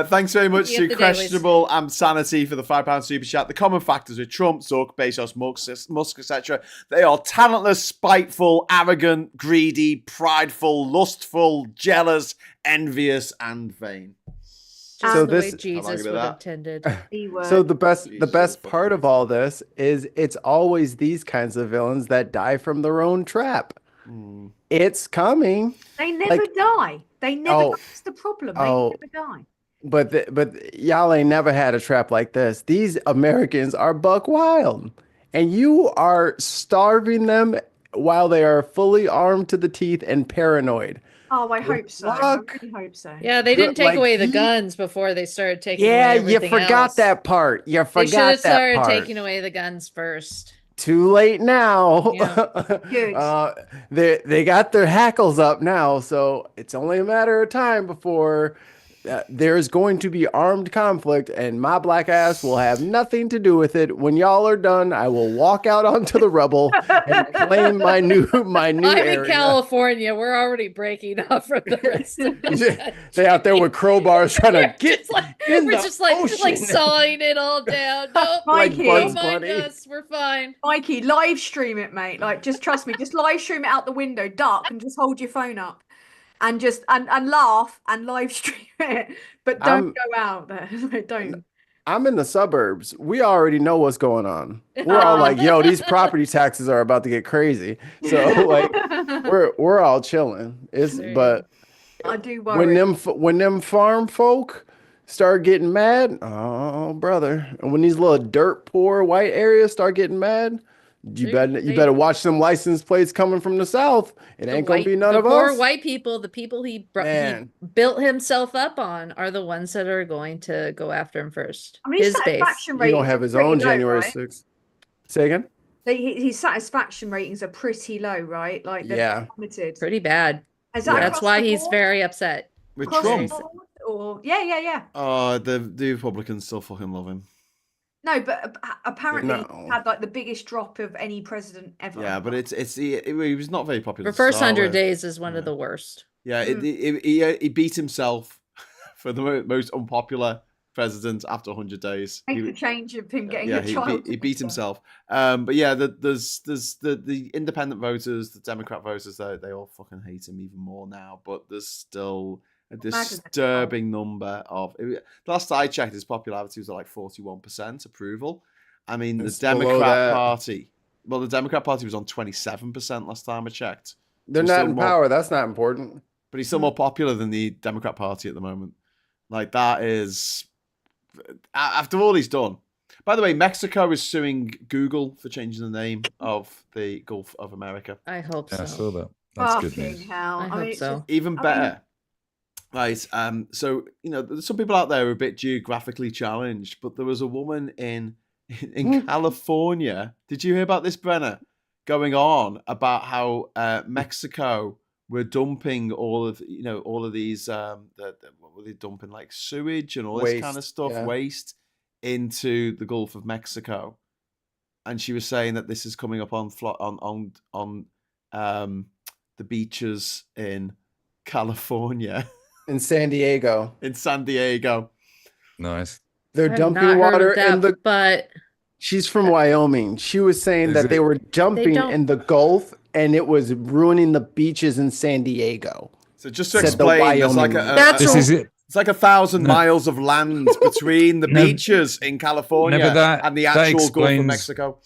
Thanks very much to Questionable Insanity for the £5 super chat. The common factors with Trump, Zuck, Bezos, Musk, etc. They are talentless, spiteful, arrogant, greedy, prideful, lustful, jealous, envious, and vain. So the way Jesus would have tended. So the best part of all this is it's always these kinds of villains that die from their own trap. It's coming. They never die. They never. That's the problem. They never die. But y'all ain't never had a trap like this. These Americans are buck wild, and you are starving them while they are fully armed to the teeth and paranoid. Oh, I hope so. I really hope so. Yeah, they didn't take away the guns before they started taking away everything you forgot else. that part. You forgot that part. They should have started taking away the guns first. Too late now. Yeah. They got their hackles up now, so it's only a matter of time before there's going to be armed conflict, and my black ass will have nothing to do with it. When y'all are done, I will walk out onto the rubble and claim my new I'm area. in California. We're already breaking up from the rest of the They out there with crowbars trying to get in we're the just like ocean. sawing it all down. Nope. Mikey, Don't mind us. We're fine. Mikey, live stream it, mate. Like, just trust me. Just live stream it out the window, duck, and just hold your phone up. And just and laugh and live stream it, but don't go out there. Like, don't. I'm in the suburbs. We already know what's going on. We're all like, yo, these property taxes are about to get crazy. So like, we're all chilling. But I do worry when them farm folk start getting mad. Oh, brother! And when these little dirt poor white areas start getting mad. You better watch some license plates coming from the south. It ain't gonna be none of us. The poor white people, the people he built himself up on, are the ones that are going to go after him first. I mean, his base. He don't have his own January 6th. Say again. His satisfaction ratings are pretty low, right? Like they're limited. Pretty bad. That's why he's very upset with Trump. Or yeah. The Republicans still fucking love him. No, but apparently he had like the biggest drop of any president ever. Yeah, but he was not very popular. The first 100 days is one of the worst. Yeah, he beat himself for the most unpopular president after 100 days. Make the change of him getting a child. He beat himself. But yeah, there's the independent voters, the Democrat voters, they all fucking hate him even more now. But there's still a disturbing number of. Last I checked, his popularity was like 41% approval. I mean, the Democrat Party. Well, the Democrat Party was on 27% last time I checked. They're not in power. That's not important. But he's still more popular than the Democrat Party at the moment. Like, that is. After all he's done. By the way, Mexico is suing Google for changing the name of the Gulf of America. I hope so. I saw that. That's good news. Hell. I hope so. Even better. Right. So, there's some people out there who are a bit geographically challenged, but there was a woman in California. Did you hear about this, Brenner? Going on about how Mexico were dumping all of these what were they dumping, like sewage and all this kind of stuff, waste into the Gulf of Mexico. And she was saying that this is coming up on the beaches in California. In San Diego. Nice. They're dumping water in the. But she's from Wyoming. She was saying that they were dumping in the Gulf, and it was ruining the beaches in San Diego. So just to explain, it's like it's like 1,000 miles of land between the beaches in California and the actual Gulf of Mexico.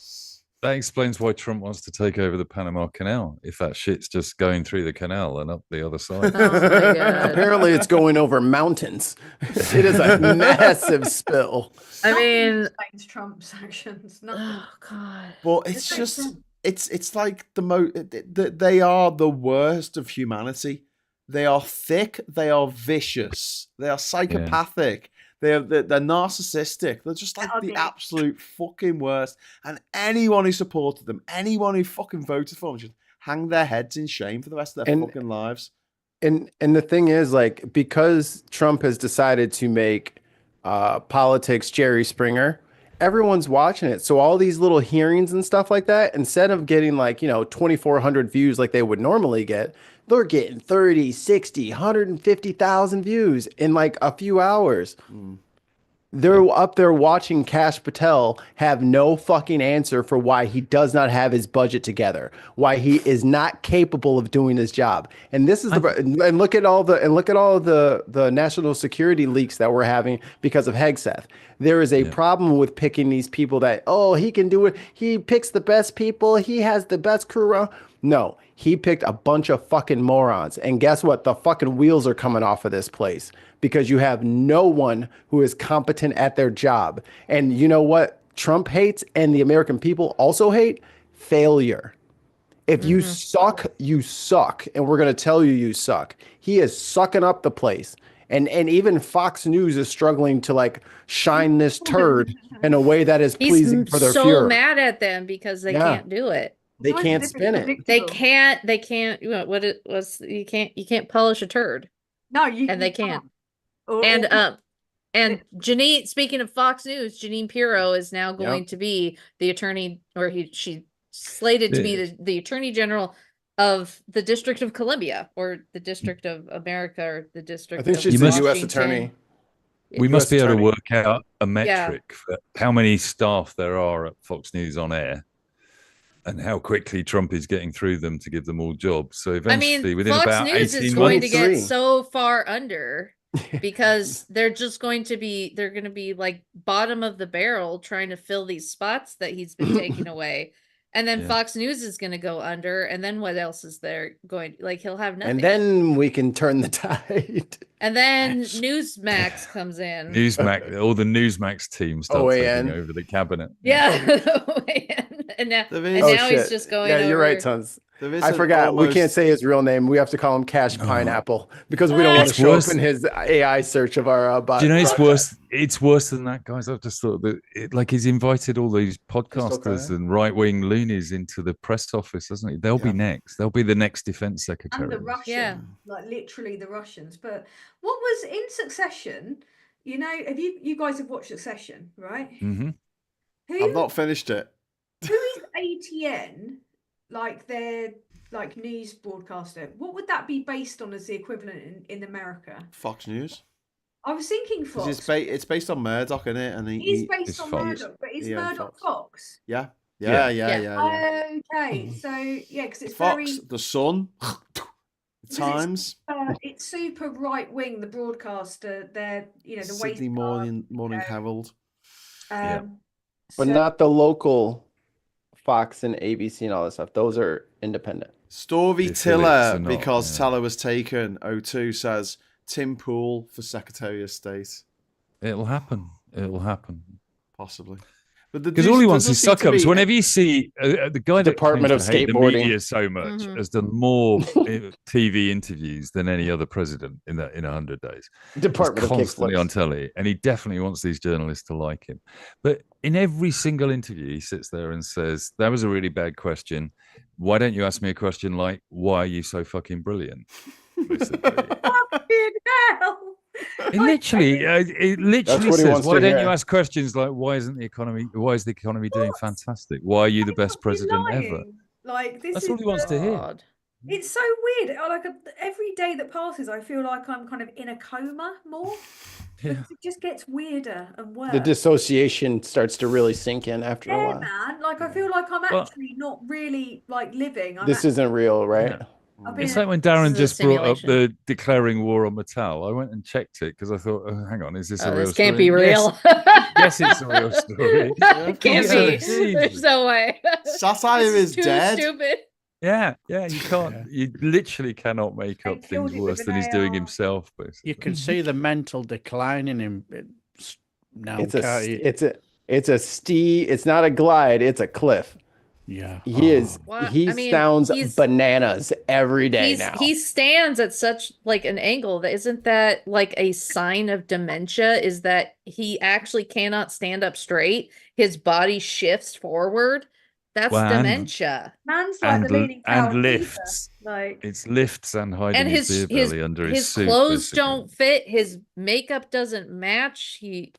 That explains why Trump wants to take over the Panama Canal. If that shit's just going through the canal and up the other side. Apparently it's going over mountains. It is a massive spill. I mean, Trump's actions. Oh God. Well, it's just it's like they are the worst of humanity. They are thick, they are vicious, they are psychopathic. They're narcissistic. They're just like the absolute fucking worst. And anyone who supported them, anyone who fucking voted for them, should hang their heads in shame for the rest of their fucking lives. And the thing is, like, because Trump has decided to make politics Jerry Springer, everyone's watching it. So all these little hearings and stuff like that, instead of getting like, 2,400 views like they would normally get, they're getting 30, 60, 150,000 views in like a few hours. They're up there watching Kash Patel have no fucking answer for why he does not have his budget together, why he is not capable of doing his job. And this is and look at all the national security leaks that we're having because of Hegseth. There is a problem with picking these people that, he can do it. He picks the best people. He has the best crew around. No, he picked a bunch of fucking morons. And guess what? The fucking wheels are coming off of this place because you have no one who is competent at their job. And you know what Trump hates and the American people also hate? Failure. If you suck, you suck. And we're going to tell you suck. He is sucking up the place. And even Fox News is struggling to like shine this turd in a way that is pleasing for their so Fuhrer. mad at them because they can't do it. They can't spin it. They can't. What it was? You can't polish a turd. No, they can't. And Janine. Speaking of Fox News, Janine Pirro is now going to be the attorney, or she's slated to be the attorney general of the District of Columbia, or the District of America, or the District. I think she's the U.S. attorney. We must be able to work out a metric for how many staff there are at Fox News on air, and how quickly Trump is getting through them to give them all jobs. So eventually, within Fox about News 18 is going months, to get so far under because they're going to be like bottom of the barrel trying to fill these spots that he's been taking away. And then Fox News is going to go under. And then what else is there going? Like, he'll have nothing. And then we can turn the tide. And then Newsmax comes in. Newsmax, all the Newsmax team starts taking over the cabinet. And now he's just going over. Yeah, you're right, Tons. I forgot. We can't say his real name. We have to call him Cash Pineapple because we don't want to show up in his AI search of our bot. Do you know it's worse? It's worse than that, guys. I've just thought that he's invited all these podcasters and right-wing loonies into the press office, hasn't he? They'll be next. They'll be the next defense secretary. And the Russians, like literally the Russians. But what was in Succession? You know, you guys have watched Succession, right? Mm-hmm. I've not finished it. Who is ATN? Like their news broadcaster. What would that be based on as the equivalent in America? Fox News. I was thinking Fox. It's based on Murdoch, isn't it? And he's based on Murdoch, but is Murdoch Fox? Yeah. Okay, so because it's Fox, The Sun, The Times. It's super right wing. The broadcaster, the Sydney Morning Herald. But not the local Fox and ABC and all that stuff. Those are independent. Storyteller, because Teller was taken. O2 says Tim Pool for Secretary of State. It'll happen. Possibly. Because all he wants is suck-ups. Whenever you see the guy that Department of Skateboarding the media so much has done more TV interviews than any other president in 100 days. Department He's constantly on telly, and he definitely wants these journalists to like him. But in every single interview, he sits there and says, "That was a really bad question. Why don't you ask me a question like, why are you so fucking brilliant?" Fucking hell. It literally says, "Why don't you ask questions like, why is the economy doing fantastic? Why are you the best president ever?" Like that's all he wants to hear. It's so weird. Every day that passes, I feel like I'm kind of in a coma more. It just gets weirder and worse. The dissociation starts to really sink in after a while. Man. Like I feel like I'm actually not really living. This isn't real, right? Yeah. It's like when Darren just brought up the declaring war on Mattel. I went and checked it because I thought, oh, hang on, is this a real story? This can't be real. Yes, it's a real story. It can't be. There's no way. Satire is dead. Stupid. Yeah, you can't. You literally cannot make up things worse than he's doing himself. Basically. You can see the mental decline in him now. It's a steep. It's not a glide. It's a cliff. Yeah, he sounds bananas every day now. He stands at such an angle that isn't that like a sign of dementia? Is that he actually cannot stand up straight? His body shifts forward. That's dementia. Man's like the leaning tower and lifts. It's lifts and hiding and his beer belly under his suit. His clothes don't fit. His makeup doesn't match. He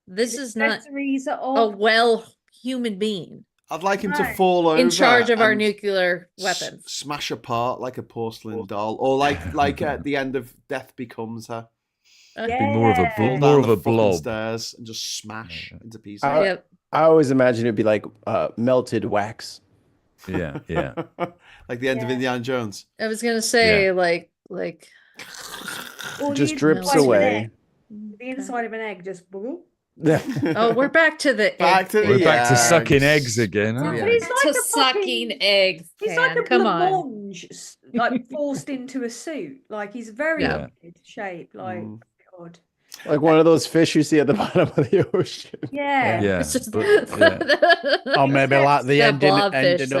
This is not accessories a of well human being I'd like him to fall over in charge of our and nuclear weapons. smash apart like a porcelain doll, or like at the end of Death Becomes Her. Be more of a Fall more down of the a fucking blob. stairs and just smash into pieces. Yep. I always imagine it'd be like melted wax. Yeah, yeah. Like the end of Indiana Jones. I was gonna say like Or Just the drips inside of an away. egg. The inside of an egg just bubble. oh, we're back to the Back to the We're back to eggs. sucking eggs again. Aren't Yeah. But we? it's like to a sucking fucking, eggs. he's Pan. like a Come on. blancmange, like forced into a suit. Like he's very Yeah. weird shape. Like God. Like one of those fish you see at the bottom of the ocean. Yeah. Yeah. It's just- but- yeah. Or maybe like the Yeah, ending blobfish,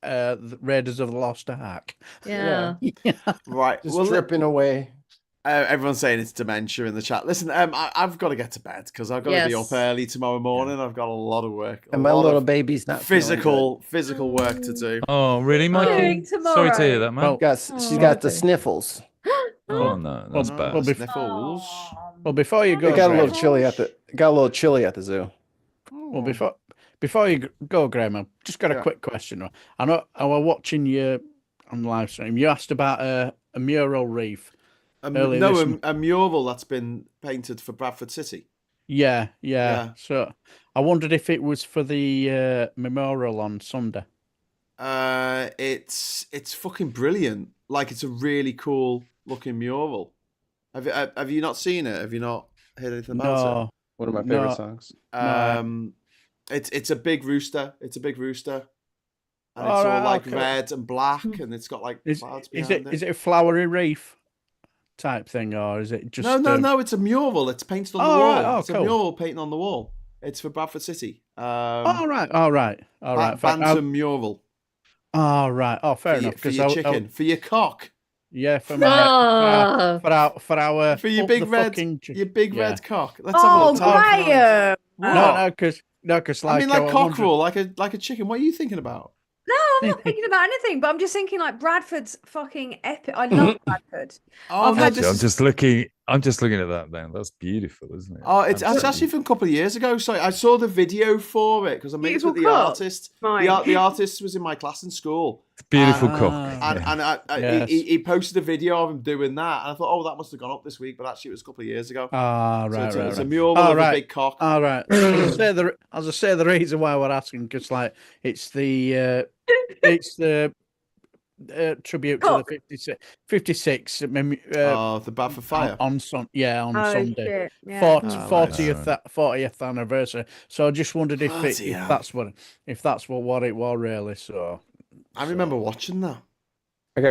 of the Raiders of the Lost Ark. yeah. Right. Just Well, dripping away. everyone's saying it's dementia in the chat. Listen, I've got to get to bed because I've got to be up Yes. early tomorrow morning. I've got a lot of work. And my lot little of baby's not feeling physical work to do. Oh, really, Mikey? Doing Sorry to hear tomorrow. that, man. Well, good. She's got the okay. sniffles. Oh no, that's bad. well, Sniffles. Well, before you go, It got a little Graham, chilly at the zoo. well, before you go, Graham, I've just got a quick question. I know I was watching you on the live stream. You asked about a mural reef. earlier this month. A mural that's been painted for Bradford City. Yeah. Yeah. So I wondered if it was for the memorial on Sunday. It's fucking brilliant. Like, it's a really cool looking mural. Have you not seen it? Have you not heard anything about No, One of my favorite No. songs. it? It's a big rooster. It's a big rooster. And it's All all right, like okay. red and black, and it's got like is clouds is behind it is it a flowery reef type thing, or is it just No, it's a mural. It's painted on the Oh, wall. right. Oh, it's a cool. mural painted on the wall. It's for Bradford City. all right. Bantam mural. All right. Oh, fair For enough. for your chicken. For your cock. Yeah, for Ah. for our For your up big the red fucking your big yeah. red cock. Let's have a Oh, look. Time. Graham. No, because I mean, like I cockerel, wondered- like a chicken. What are you thinking about? No, I'm not thinking about anything, but I'm just thinking like Bradford's fucking epic. I love Bradford. Oh, I've no, had- this I'm is- just looking. I'm just looking at that now. That's beautiful, isn't it? Oh, it's Absolutely. actually from a couple of years ago. So I saw the video for it because I mates with the Beautiful cock. artist. Right. The artist was in my class in school, Beautiful Ah. cock. and Yes. he posted a video of him doing that, and I thought, oh, that must have gone up this week, but actually it was a couple of years ago. Ah, So right, it's, right, it's a right. mural Oh, of right. a big cock. All right. As I say, the reason why we're asking, because like it's the tribute Cock. to the 56 The Bradford Fire. on Sunday. Shit. Yeah. 40th anniversary. So I just wondered if Bloody hell. that's what it was really. So I remember watching that. I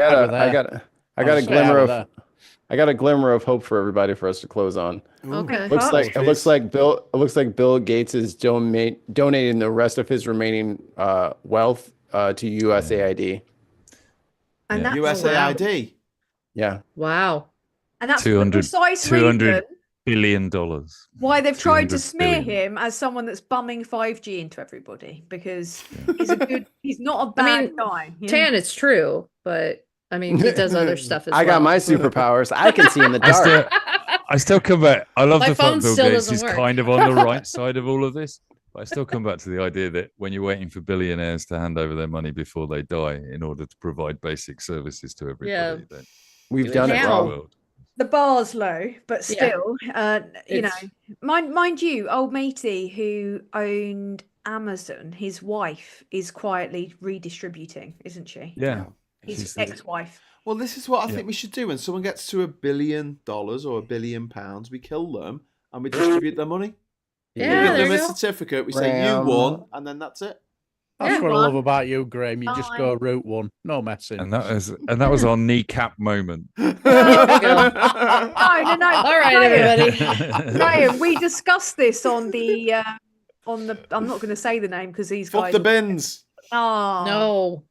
got a glimmer of hope for everybody for us to close on. Okay. Looks Fuck. like it looks like Bill Gates is donating the rest of his remaining wealth to USAID. And that's USAID. Yeah. Wow. And that's the 200 precise $200 reason billion. why they've tried to 200 smear billion. him as someone that's bumming 5G into everybody because he's not a I bad mean, guy. you know? Tan, it's true, but I mean, he does other stuff as well. I got my superpowers. I can see in the dark. I still come back. I love My the fact phone Bill still Gates doesn't is work. kind of on the right side of all of this. But I still come back to the idea that when you're waiting for billionaires to hand over their money before they die in order to provide basic services to everybody, then We've done it Now- the wrong. world. The bar's low, but Yeah. still, you know, It's- mind you, old matey who owned Amazon, his wife is quietly redistributing, isn't she? Yeah. His She's- ex-wife. Well, this is what I Yeah. think we should do. When someone gets to $1 billion or £1 billion, we kill them and we distribute their money. Yeah, we give there them you a go. certificate. We say you Ram. won, and then that's it. That's Yeah. what I love about you, Graham. You just go Fine. route one, no messing. And that was our kneecap moment. No. All All right, everybody. Graham, we discussed this on the I'm not going to say the name because these Fuck guys. the bins. Oh. No.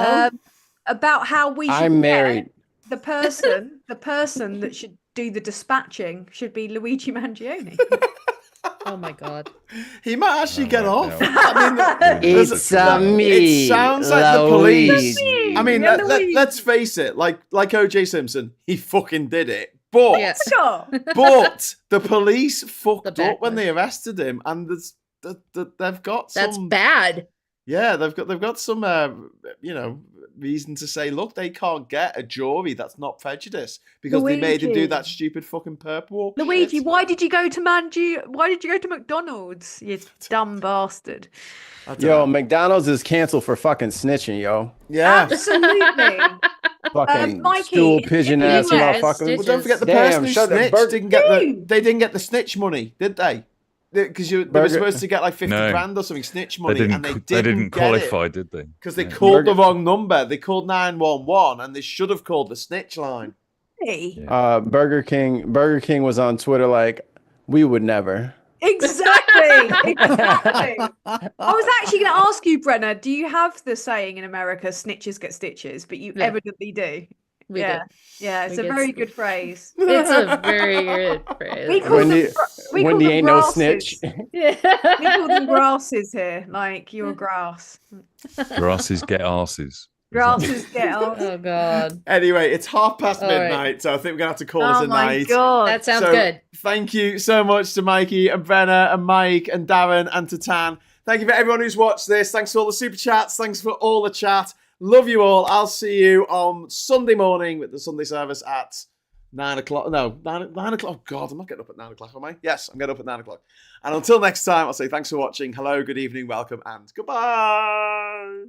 No? About how we should I'm married. the person that should do the dispatching should be Luigi Mangione. Oh my God. He might actually Oh, get right, off. no. I mean, there's It's it me. sounds like the police. Louise. I mean, Yeah, let's Louise. face it. Like OJ Simpson, he fucking did it. But Yeah. Sure. but the police fucked The up when backlash. they arrested him, and they've got some. That's bad. Yeah, they've got some reason to say, look, they can't get a jury that's not prejudiced because they made him do Luigi. that stupid fucking perp walk. Luigi, shit. why did you go to Why did you go to McDonald's? You dumb bastard. I don't Yo, know. McDonald's is canceled for fucking snitching, yo. Yeah. Absolutely. Fucking Mikey, stool in pigeon the ass US, motherfuckers. Well, don't forget the Damn, person who shut the snitched Burger- didn't get they didn't get the snitch money, did they? Because they were Burger- supposed to get like 50 No. grand or something snitch They money, didn't. and They didn't get qualify, it did they? because they Yeah. called the Burger- wrong number. They called 911, and they should have called the snitch line. Hey. Burger King was on Twitter like, we would never. Exactly. Exactly. I was actually going to ask you, Brenna, do you have the saying in America, snitches get stitches? But you Yeah. evidently do. We Yeah. do. Yeah, it's We a get very s- good phrase. It's a very good phrase. We call Wendy, them, we call Wendy them ain't no grasses. snitch. We call them grasses here, like your grass. Grasses get arses. Grasses get off. Oh God. Anyway, it's midnight, All right. so I think we're gonna have to call this Oh a my night. god. That sounds So, good. Thank you so much to Mikey and Brenna and Mike and Darren and to Tan. Thank you for everyone who's watched this. Thanks for all the super chats. Thanks for all the chat. Love you all. I'll see you on Sunday morning with the Sunday service at 9 o'clock. No, 9 o'clock. Oh, God, I'm not getting up at 9 o'clock, am I? Yes, I'm getting up at 9 o'clock. And until next time, I'll say thanks for watching. Hello, good evening, welcome, and goodbye.